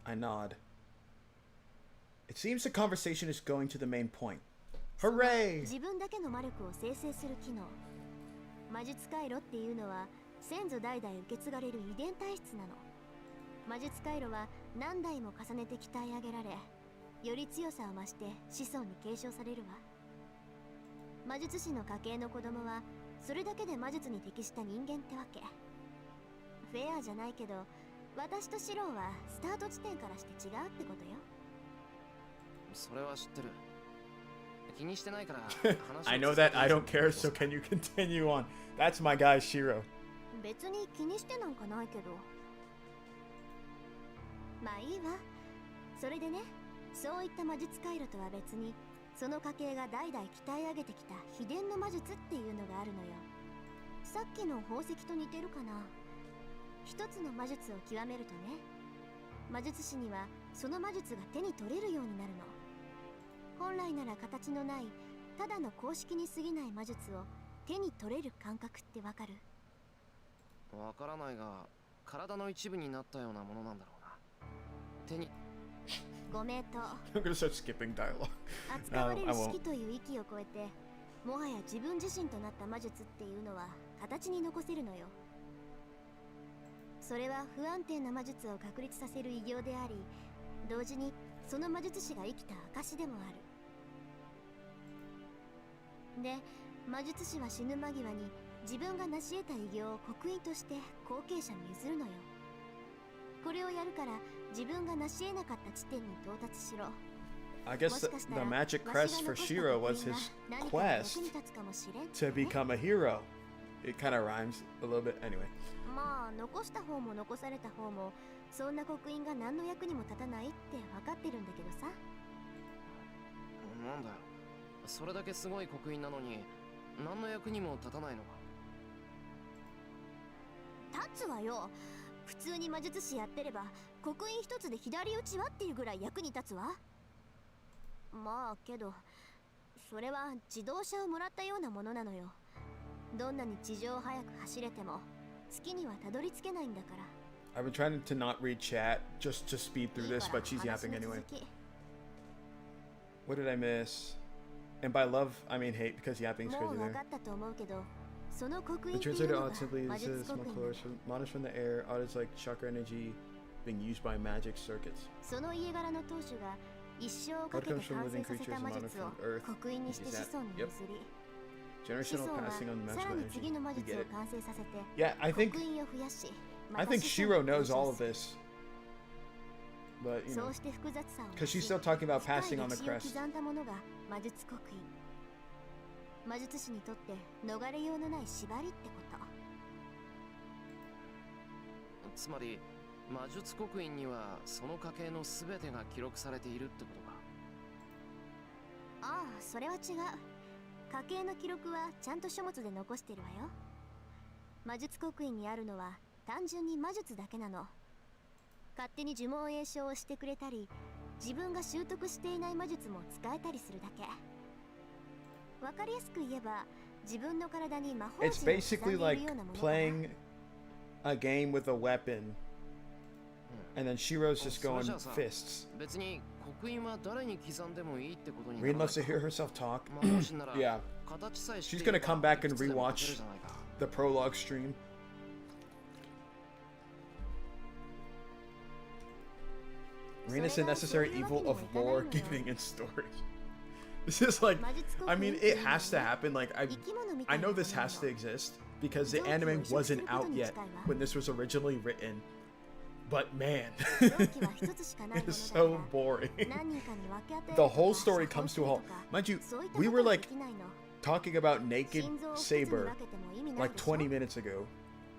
I nod. It seems the conversation is going to the main point. Hooray! 自分だけの魔力を生成する機能。魔術回路っていうのは先祖代々受け継がれる遺伝体質なの。魔術回路は何代も重ねて鍛え上げられ、より強さを増して子孫に継承されるわ。魔術師の家系の子供はそれだけで魔術に適した人間ってわけ。フェアじゃないけど、私とシローはスタート地点からして違うってことよ。それは知ってる。気にしてないから話を I know that I don't care, so can you continue on? That's my guy, Shirou. 別に気にしてなんかないけど。まあいいわ。それでね、そういった魔術回路とは別に、その家系が代々鍛え上げてきた秘伝の魔術っていうのがあるのよ。さっきの宝石と似てるかな。一つの魔術を極めるとね、魔術師にはその魔術が手に取れるようになるの。本来なら形のないただの公式に過ぎない魔術を手に取れる感覚ってわかる？わからないが、体の一部になったようなものなんだろうな。手にご名答。 I'm gonna start skipping dialogue. 扱われ I る won't. 式という域を超えて、もはや自分自身となった魔術っていうのは形に残せるのよ。それは不安定な魔術を確立させる偉業であり、同時にその魔術師が生きた証でもある。で、魔術師は死ぬ間際に自分が成し得た偉業を刻印として後継者に譲るのよ。これをやるから自分が成し得なかった地点に到達しろ。 I guess the magic crest for Shirou was his quest to become a hero. It kind of rhymes a little bit. Anyway. まあ残した方も残された方もそんな刻印が何の役にも立たないって分かってるんだけどさ。なんだよ、それだけすごい刻印なのに何の役にも立たないのか。立つわよ。普通に魔術師やってれば刻印一つで左打ちはっていうぐらい役に立つわ。まあけどそれは自動車をもらったようなものなのよ。どんなに地上を速く走れても月にはたどり着けないんだから。 I've been trying to not read chat just to speed through this, but she's yapping anyway. What did I miss? And by love, I mean hate, because yapping is も crazy う分 there. かったと思うけど、その刻 The 印っていう translator のが odd simply 魔 is 術 small 刻印 colors models from the air, odd is like chakra energy being used by magic circuits. その家柄の当主が一生をかけて完成させた魔術を刻印にして子孫に譲り、子 Generational 孫は passing on the さら magical に次 energy. の魔 You 術 get を it. 完成させて Yeah, I think 刻印を増やし、 I ま think た子孫 Shirou に knows 継承 all of する。 this, but you そ know, うして複雑さを because she's still talking about 深い passing on 歴 the 史を crest. 刻んだものが魔術刻印。魔術師にとって逃れようのない縛りってこと。つまり魔術刻印にはその家系の全てが記録されているってことか。ああ、それは違う。家系の記録はちゃんと書物で残してるわよ。魔術刻印にあるのは単純に魔術だけなの。勝手に呪文詠唱をしてくれたり、自分が習得していない魔術も使えたりするだけ。わかりやすく言えば、自分の体に魔法 It's 陣を刻ん basically でいる like ようなものかな。 playing a game with a weapon, and then Shirou's just going fists. 別に刻印は誰に刻んでもいいってことにな Rin らない loves to hear herself talk. まあもしなら Yeah, 形さえ知 she's っていれ gonna ば come back and いくつでも rewatch 勝てるじゃないか。 the prologue stream. Rin is the necessary evil of lore giving and stories. This is like, I mean, it has to happen. Like, I know this has to exist because the anime wasn't out yet when this was originally written. But man, it's so boring. The whole story comes to a halt. Mind you, we were like talking about naked Saber like 20 minutes ago,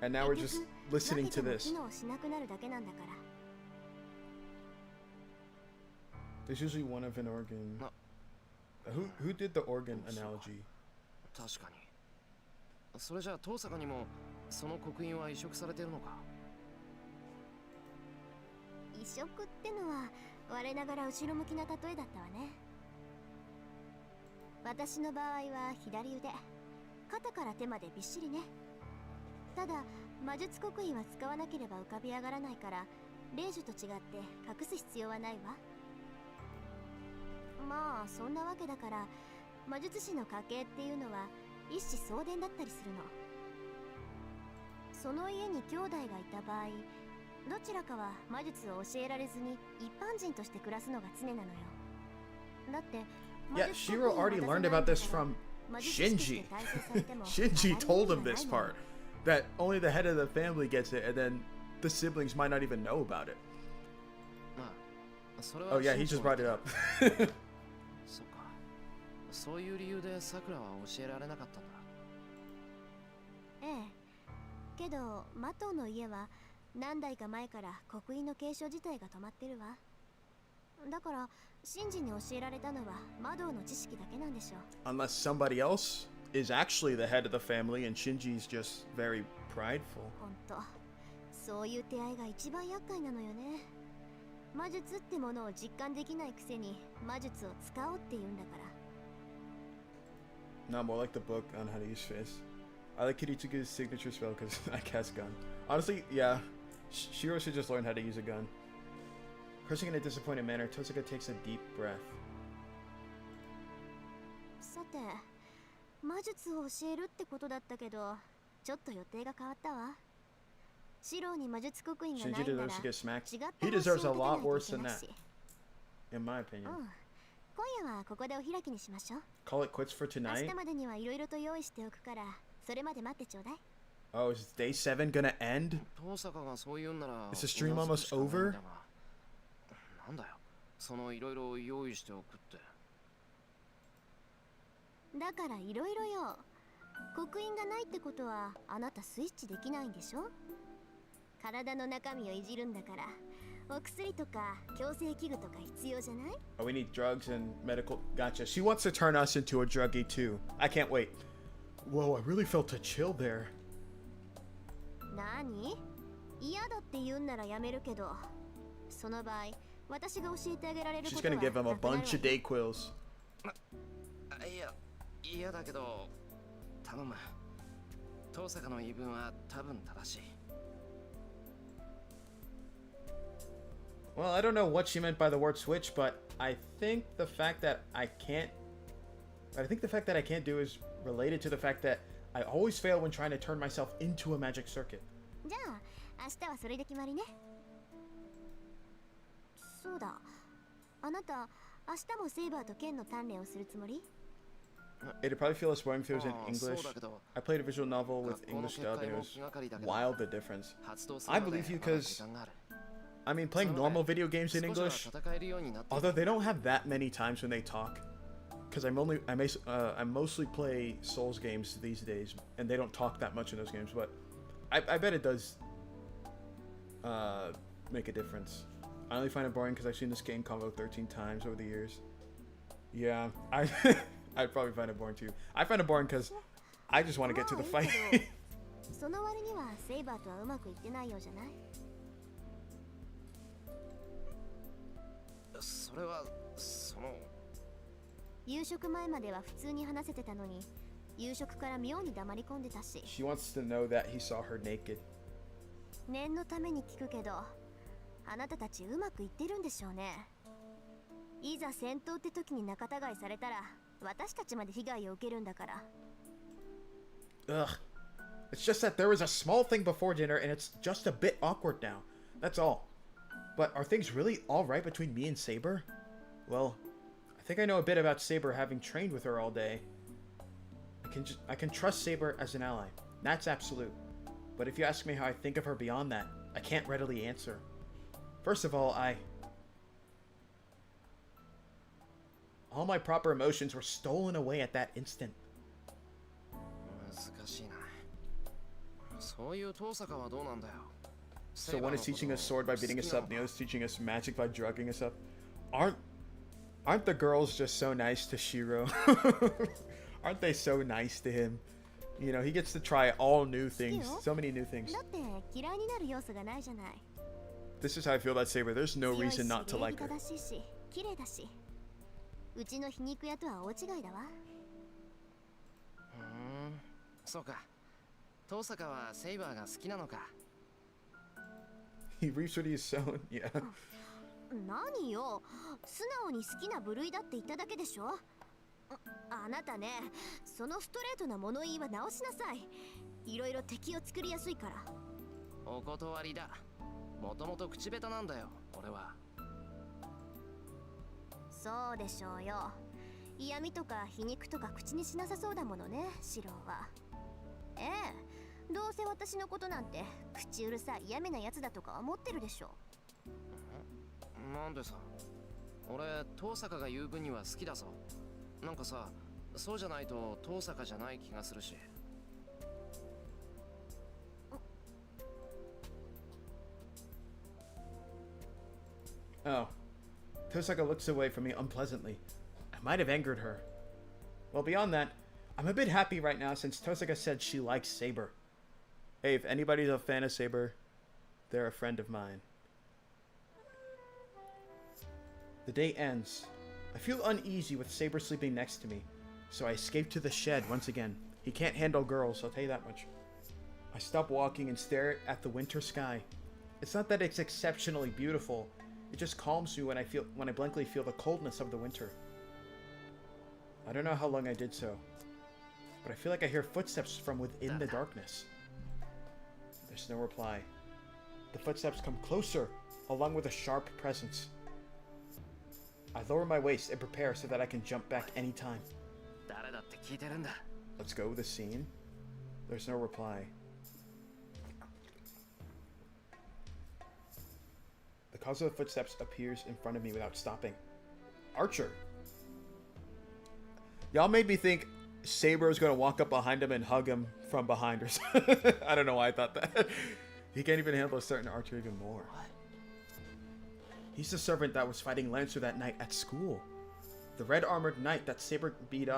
and now we're just listening to this. There's usually one of an organ. Who did the organ analogy? 確かに。それじゃあ遠坂にもその刻印は移植されてるのか。移植ってのは我ながら後ろ向きな例えだったわね。私の場合は左腕、肩から手までびっしりね。ただ魔術刻印は使わなければ浮かび上がらないから、霊樹と違って隠す必要はないわ。まあそんなわけだから、魔術師の家系っていうのは一子相伝だったりするの。その家に兄弟がいた場合、どちらかは魔術を教えられずに一般人として暮らすのが常なのよ。だって Yeah, Shirou already learned about this from Shinji. Shinji told him this part, that only the head of the family gets it, and then the siblings might not even know about it. まあ、それは Oh yeah, he just brought it up. そうか。そういう理由でさくらは教えられなかったんだ。ええ。けどマトウの家は何代か前から刻印の継承自体が止まってるわ。だからシンジに教えられたのは魔導の知識だけなんでしょう。 Unless somebody else is actually the head of the family and Shinji's just very prideful. ほんと、そういう手合いが一番厄介なのよね。魔術ってものを実感できないくせに魔術を使おうって言うんだから。Not more like the book on how to use fists. I like Kiritsugu's signature spell because I cast gun. Honestly, yeah, Shirou should just learn how to use a gun. Cursing in a disappointed manner, Tohsaka takes a deep breath. さて、魔術を教えるってことだったけど、ちょっと予定が変わったわ。シロウに魔術刻印がない Shinji なら、 deserves to get smacked. 違った He 方 deserves 針 a を lot 立てないと worse いけ than ない that, し。in my opinion. 今夜はここでお開きにしましょう。 Call it quits for 明 tonight? 日までにはいろいろと用意しておくから、それまで待ってちょうだい。 Oh, is day 7 gonna end? 遠坂がそう言うんなら Is the stream うなずく almost しかないんだ over? がなんだよ、そのいろいろ用意しておくって。だからいろいろよ。刻印がないってことはあなたスイッチできないんでしょ。体の中身をいじるんだから、お薬とか矯正器具とか必要じゃない？ Oh, we need drugs and medical. Gotcha. She wants to turn us into a druggie too. I can't wait. Whoa, I really felt a chill there. 何？嫌だって言うんならやめるけど、その場合、私が教えてあげられるこ She's とは gonna give him a なくなるわ bunch of ね。 Dayquils. いや、嫌だけど頼む。遠坂の言い分は多分正しい。Well, I don't know what she meant by the word switch, but I think the fact that I can't do is related to the fact that I always fail when trying to turn myself into a magic circuit. じゃあ、明日はそれで決まりね。そうだ。あなた、明日もセイバーと剣の鍛錬をするつもり？ It'd probably feel less boring if it was in ああ、 English. そうだけど、 I played a visual novel with 学校の English 結 dub 界 and it も was 気がかりだけど、 wild the difference. 発動する I まで believe you まだ because 時間がある。 I mean, playing normal video games in 少しは English, 戦えるようになっている。 although they don't have that many times when they talk, because I mostly play Souls games these days, and they don't talk that much in those games. But I bet it does make a difference. I only find it boring because I've seen this game combo 13 times over the years. Yeah, I'd probably find it boring too. I find it boring because I just want to get to the fight. その割にはセイバーとはうまくいってないようじゃない？それはその夕食前までは普通に話せてたのに、夕食から妙に黙り込んでたし。 She wants to know that he saw her naked. 念のために聞くけど、あなたたちうまくいってるんでしょうね。いざ戦闘って時に仲違いされたら、私たちまで被害を受けるんだから。 Ugh. It's just that there was a small thing before dinner and it's just a bit awkward now. That's all. But are things really alright between me and Saber? Well, I think I know a bit about Saber having trained with her all day. I can trust Saber as an ally. That's absolute. But if you ask me how I think of her beyond that, I can't readily answer. First of all, all my proper emotions were stolen away at that instant. 難しいな。そういう遠坂はどうなんだよ。 So one is teaching us sword by beating us up, and the other is teaching us magic by drugging us up. Aren't the girls just so nice to Shirou? Aren't they so nice to him? You know, he gets to try all new things, so many new things. だって嫌いになる要素がないじゃない。 This is how I feel about Saber. There's no 強いし reason not to 礼 like 儀 her. 正しいし、綺麗だし。うちの皮肉屋とは大違いだわ。そうか。遠坂はセイバーが好きなのか。He reaps what he has sown. Yeah. 何よ、素直に好きな部類だって言っただけでしょ。あなたね、そのストレートな物言いは直しなさい。いろいろ敵を作りやすいから。お断りだ。もともと口下手なんだよ、俺は。そうでしょうよ。嫌味とか皮肉とか口にしなさそうだものね、シロウは。ええ、どうせ私のことなんて口うるさい嫌味なやつだとか思ってるでしょ。なんでさ、俺遠坂が言う分には好きだぞ。なんかさ、そうじゃないと遠坂じゃない気がするし。Oh. Tohsaka looks away from me unpleasantly. I might have angered her. Well, beyond that, I'm a bit happy right now since Tohsaka said she likes Saber. Hey, if anybody's a fan of Saber, they're a friend of mine. The day ends. I feel uneasy with Saber sleeping next to me, so I escape to the shed once again. He can't handle girls, I'll tell you that much. I stop walking and stare at the winter sky. It's not that it's exceptionally beautiful, It just calms me when I blankly feel the coldness of the winter. I don't know how long I did so, but I feel like I hear footsteps from within the darkness. There's no reply. The footsteps come closer, along with a sharp presence. I lower my waist and prepare so that I can jump back anytime. Let's go with the scene. There's no reply. The cause of the footsteps appears in front of me without stopping. Archer! Y'all made me think Saber was going to walk up behind him and hug him from behind or something. I don't know why I thought that. He can't even handle a certain Archer even more. He's the servant that was fighting Lancer that night at school. The red armored knight that Saber beat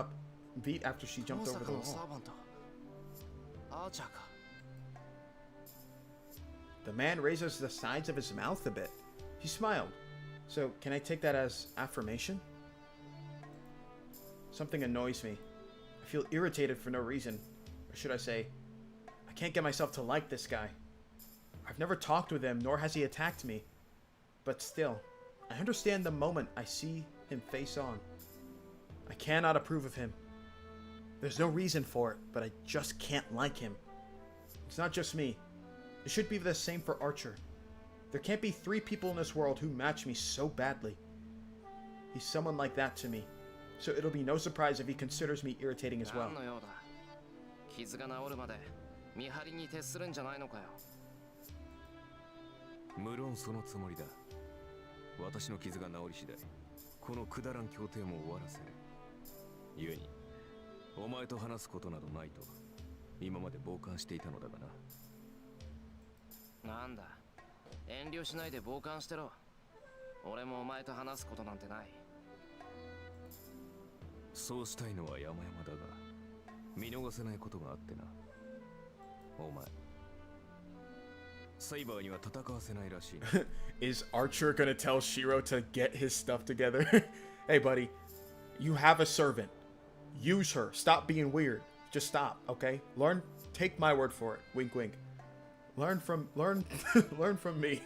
after she jumped over the wall. The man raises the sides of his mouth a bit. He smiled. So, can I take that as affirmation? Something annoys me. I feel irritated for no reason. Or should I say, I can't get myself to like this guy. I've never talked with him, nor has he attacked me. But still, I understand the moment I see him face on. I cannot approve of him. There's no reason for it, but I just can't like him. It's not just me. It should be the same for Archer. There can't be 3 people in this world who match me so badly. He's someone like that to me. So it'll be no surprise if he considers me irritating as well. 無論そのつもりだ。私の傷が治り次第、このくだらん協定も終わらせる。故に、お前と話すことなどないと、今まで傍観していたのだがな。なんだ、遠慮しないで傍観してろ。俺もお前と話すことなんてない。そうしたいのは山々だが、見逃せないことがあってな。お前。Saber には戦わせないらしい。Is Archer gonna tell Shirou to get his stuff together? Hey buddy, you have a servant. Use her. Stop being weird. Just stop, okay? Take my word for it. Wink wink. Learn from me.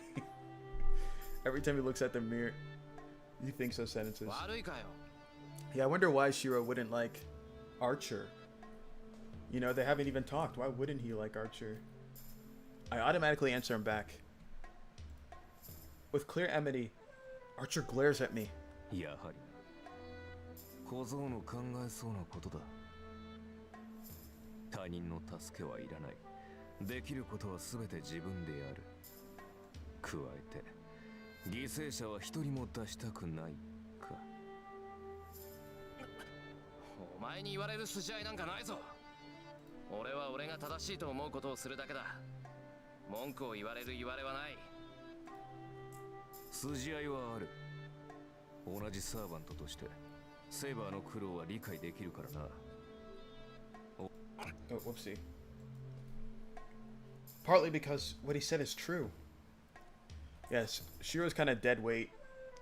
Every time he looks at the mirror, he thinks those sentences. Yeah, I wonder why Shirou wouldn't like Archer. You know, they haven't even talked. Why wouldn't he like Archer? I automatically answer him back. With clear enmity, Archer glares at me. やはり小僧の考えそうなことだ。他人の助けはいらない。できることは全て自分でやる。加えて犠牲者は一人も出したくないか。お前に言われる筋合いなんかないぞ。俺は俺が正しいと思うことをするだけだ。文句を言われる言われはない。筋合いはある。同じサーバントとしてセイバーの苦労は理解できるからな。Oh, whoopsie. Partly because what he said is true. Yes, Shirou's kind of dead weight,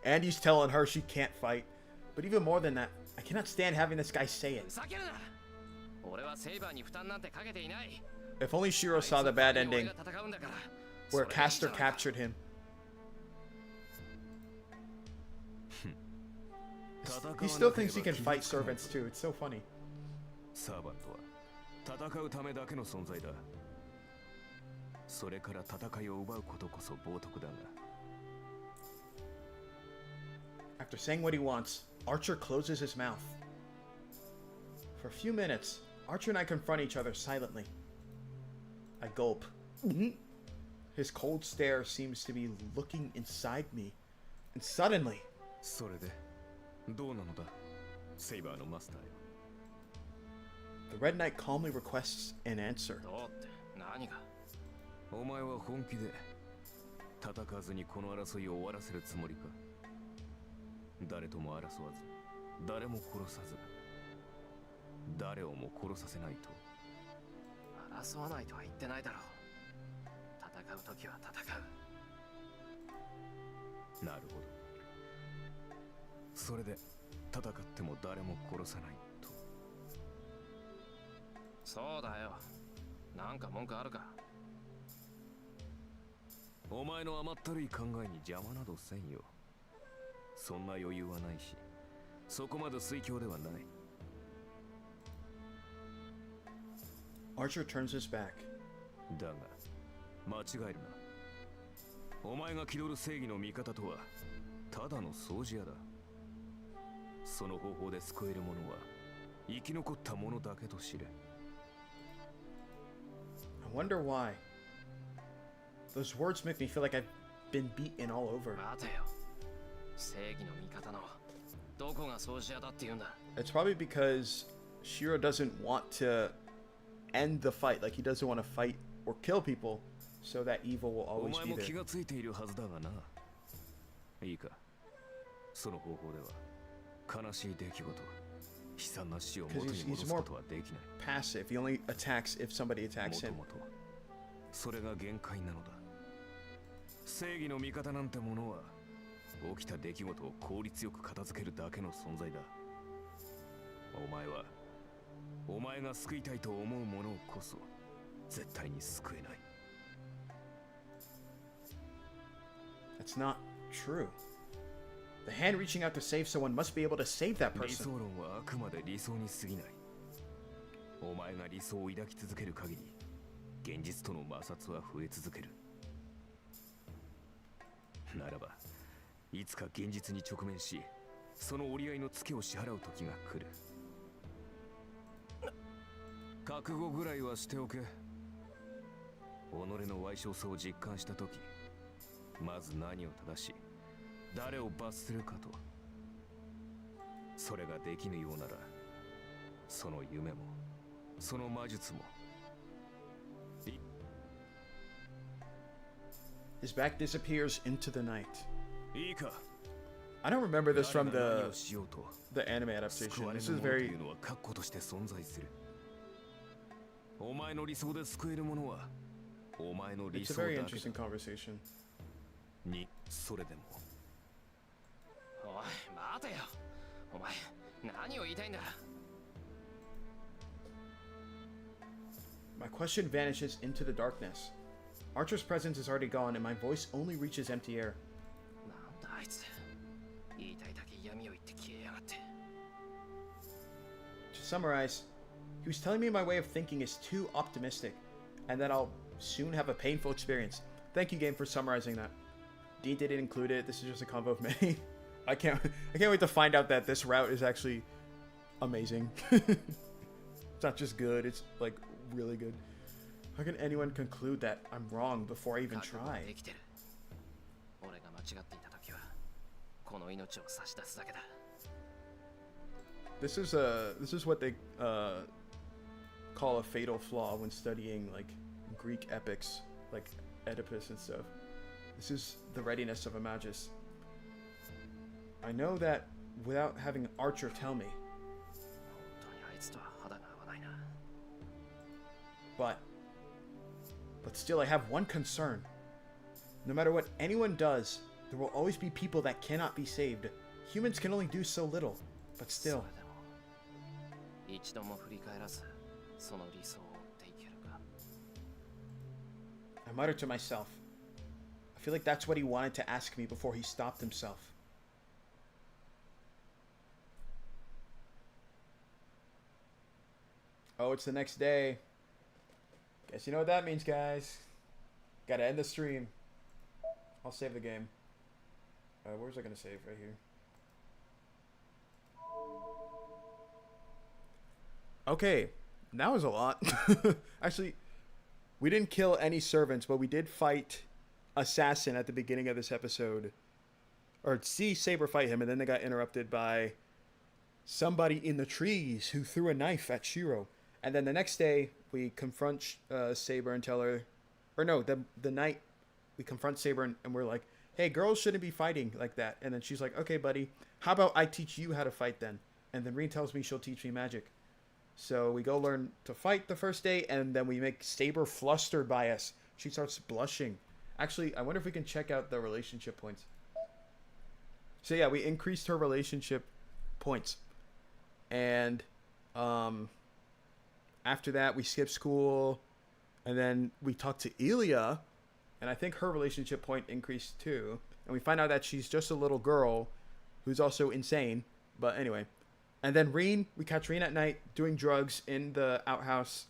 and he's telling her she can't fight. But even more than that, I cannot stand having this guy say it. If only Shirou saw the bad ending, where Caster captured him. He still thinks he can fight servants too. It's so funny. サーバントは戦うためだけの存在だ。それから戦いを奪うことこそ冒涜だが。After saying what he wants, Archer closes his mouth. For a few minutes, Archer and I confront each other silently. I gulp. His cold stare seems to be looking inside me. And suddenly... それでどうなのだ、セイバーのマスターよ。The Red Knight calmly requests an answer. お前は本気で戦わずにこの争いを終わらせるつもりか。誰とも争わず、誰も殺さず、誰をも殺させないと。争わないとは言ってないだろう。戦うときは戦う。なるほど。それで戦っても誰も殺さないと。そうだよ。なんか文句あるか。お前の甘ったるい考えに邪魔などせんよ。そんな余裕はないし、そこまで推挙ではない。 Archer turns his back. だが間違えるな。お前が気取る正義の味方とはただの掃除屋だ。その方法で救える者は生き残った者だけと知れ。 I wonder why. Those words make me feel like I've been beaten all over. 待てよ。正義の味方のどこが掃除屋だって言うんだ。 It's probably because Shirou doesn't want to end the fight. Like, he doesn't want to fight or kill people, so that evil will お always 前 be も気 there. がついているはずだがな。いいか。その方法では悲しい出来事、悲惨な死を元に戻すことはできない。 Passive. He only attacks if somebody attacks も him. ともとそれが限界なのだ。正義の味方なんてものは起きた出来事を効率よく片付けるだけの存在だ。お前はお前が救いたいと思うものこそ絶対に救えない。 That's not true. The hand reaching out to save someone must be able to save that 理想 person. 論はあくまで理想に過ぎない。お前が理想を抱き続ける限り現実との摩擦は増え続ける。ならばいつか現実に直面し、その折り合いのツケを支払う時が来る。覚悟ぐらいはしておけ。己の歪小さを実感した時、まず何を正し誰を罰するかと。それができぬようなら、その夢もその魔術も。 His back disappears into the night. いいか。 I don't remember this from 誰が何 the をしようと the anime 救 adaptation. われ This る is ものと very いうのは確固として存在する。お前の理想で救えるものはお前の理 it's a 想だ very け interesting だ。 conversation. にそれでもおい、待てよ。お前、何を言いたいんだ。 My question vanishes into the darkness. Archer's presence is already gone, and my voice only reaches empty air. なんだあいつ。言いたいだけ嫌味を言って消えやがって。 To summarize, he was telling me my way of thinking is too optimistic, and that I'll soon have a painful experience. Thank you, game, for summarizing that. Dean didn't include it. This is just a combo of many. I can't wait to find out that this route is actually amazing. It's not just good; it's like really good. How can anyone conclude that I'm wrong before I even 覚悟は try? できてる。俺が間違っていた時はこの命を差し出すだけだ。 This is what they call a fatal flaw when studying like Greek epics, like Oedipus and stuff. This is the readiness of a magus. I know that without having Archer tell me, 本当にあいつとは肌が合わないな。 but still I have one concern. No matter what anyone does, there will always be people that cannot be saved. Humans can only do so little, but それ still. でも一度も振り返らずその理想を追っていけるか。 I muttered to myself. I feel like that's what he wanted to ask me before he stopped himself. Oh, it's the next day. Guess you know what that means, guys. Gotta end the stream. I'll save the game. Where's I gonna save? Right here. Okay, that was a lot. Actually, we didn't kill any servants, but we did fight Assassin at the beginning of this episode. Or see Saber fight him, and then they got interrupted by somebody in the trees who threw a knife at Shirou. And then the next day, we confront Saber and tell her... Or no, the night we confront Saber and we're like, hey, girls shouldn't be fighting like that. And then she's like, okay, buddy, how about I teach you how to fight then? And then Rin tells me she'll teach me magic. So we go learn to fight the first day, and then we make Saber flustered by us. She starts blushing. Actually, I wonder if we can check out the relationship points. So yeah, we increased her relationship points. And after that, we skipped school. And then we talked to Illya. And I think her relationship point increased too. And we find out that she's just a little girl who's also insane. But anyway. And then Rin, we catch Rin at night doing drugs in the outhouse.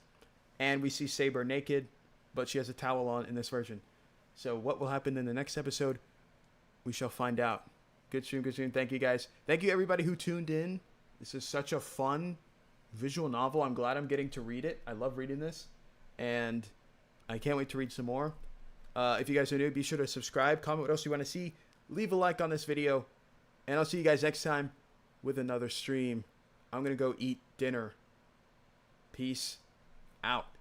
And we see Saber naked, but she has a towel on in this version. So what will happen in the next episode? We shall find out. Good stream, good stream. Thank you, guys. Thank you, everybody who tuned in. This is such a fun visual novel. I'm glad I'm getting to read it. I love reading this. And I can't wait to read some more. If you guys are new, be sure to subscribe, comment what else you want to see. Leave a like on this video. And I'll see you guys next time with another stream. I'm going to go eat dinner. Peace out.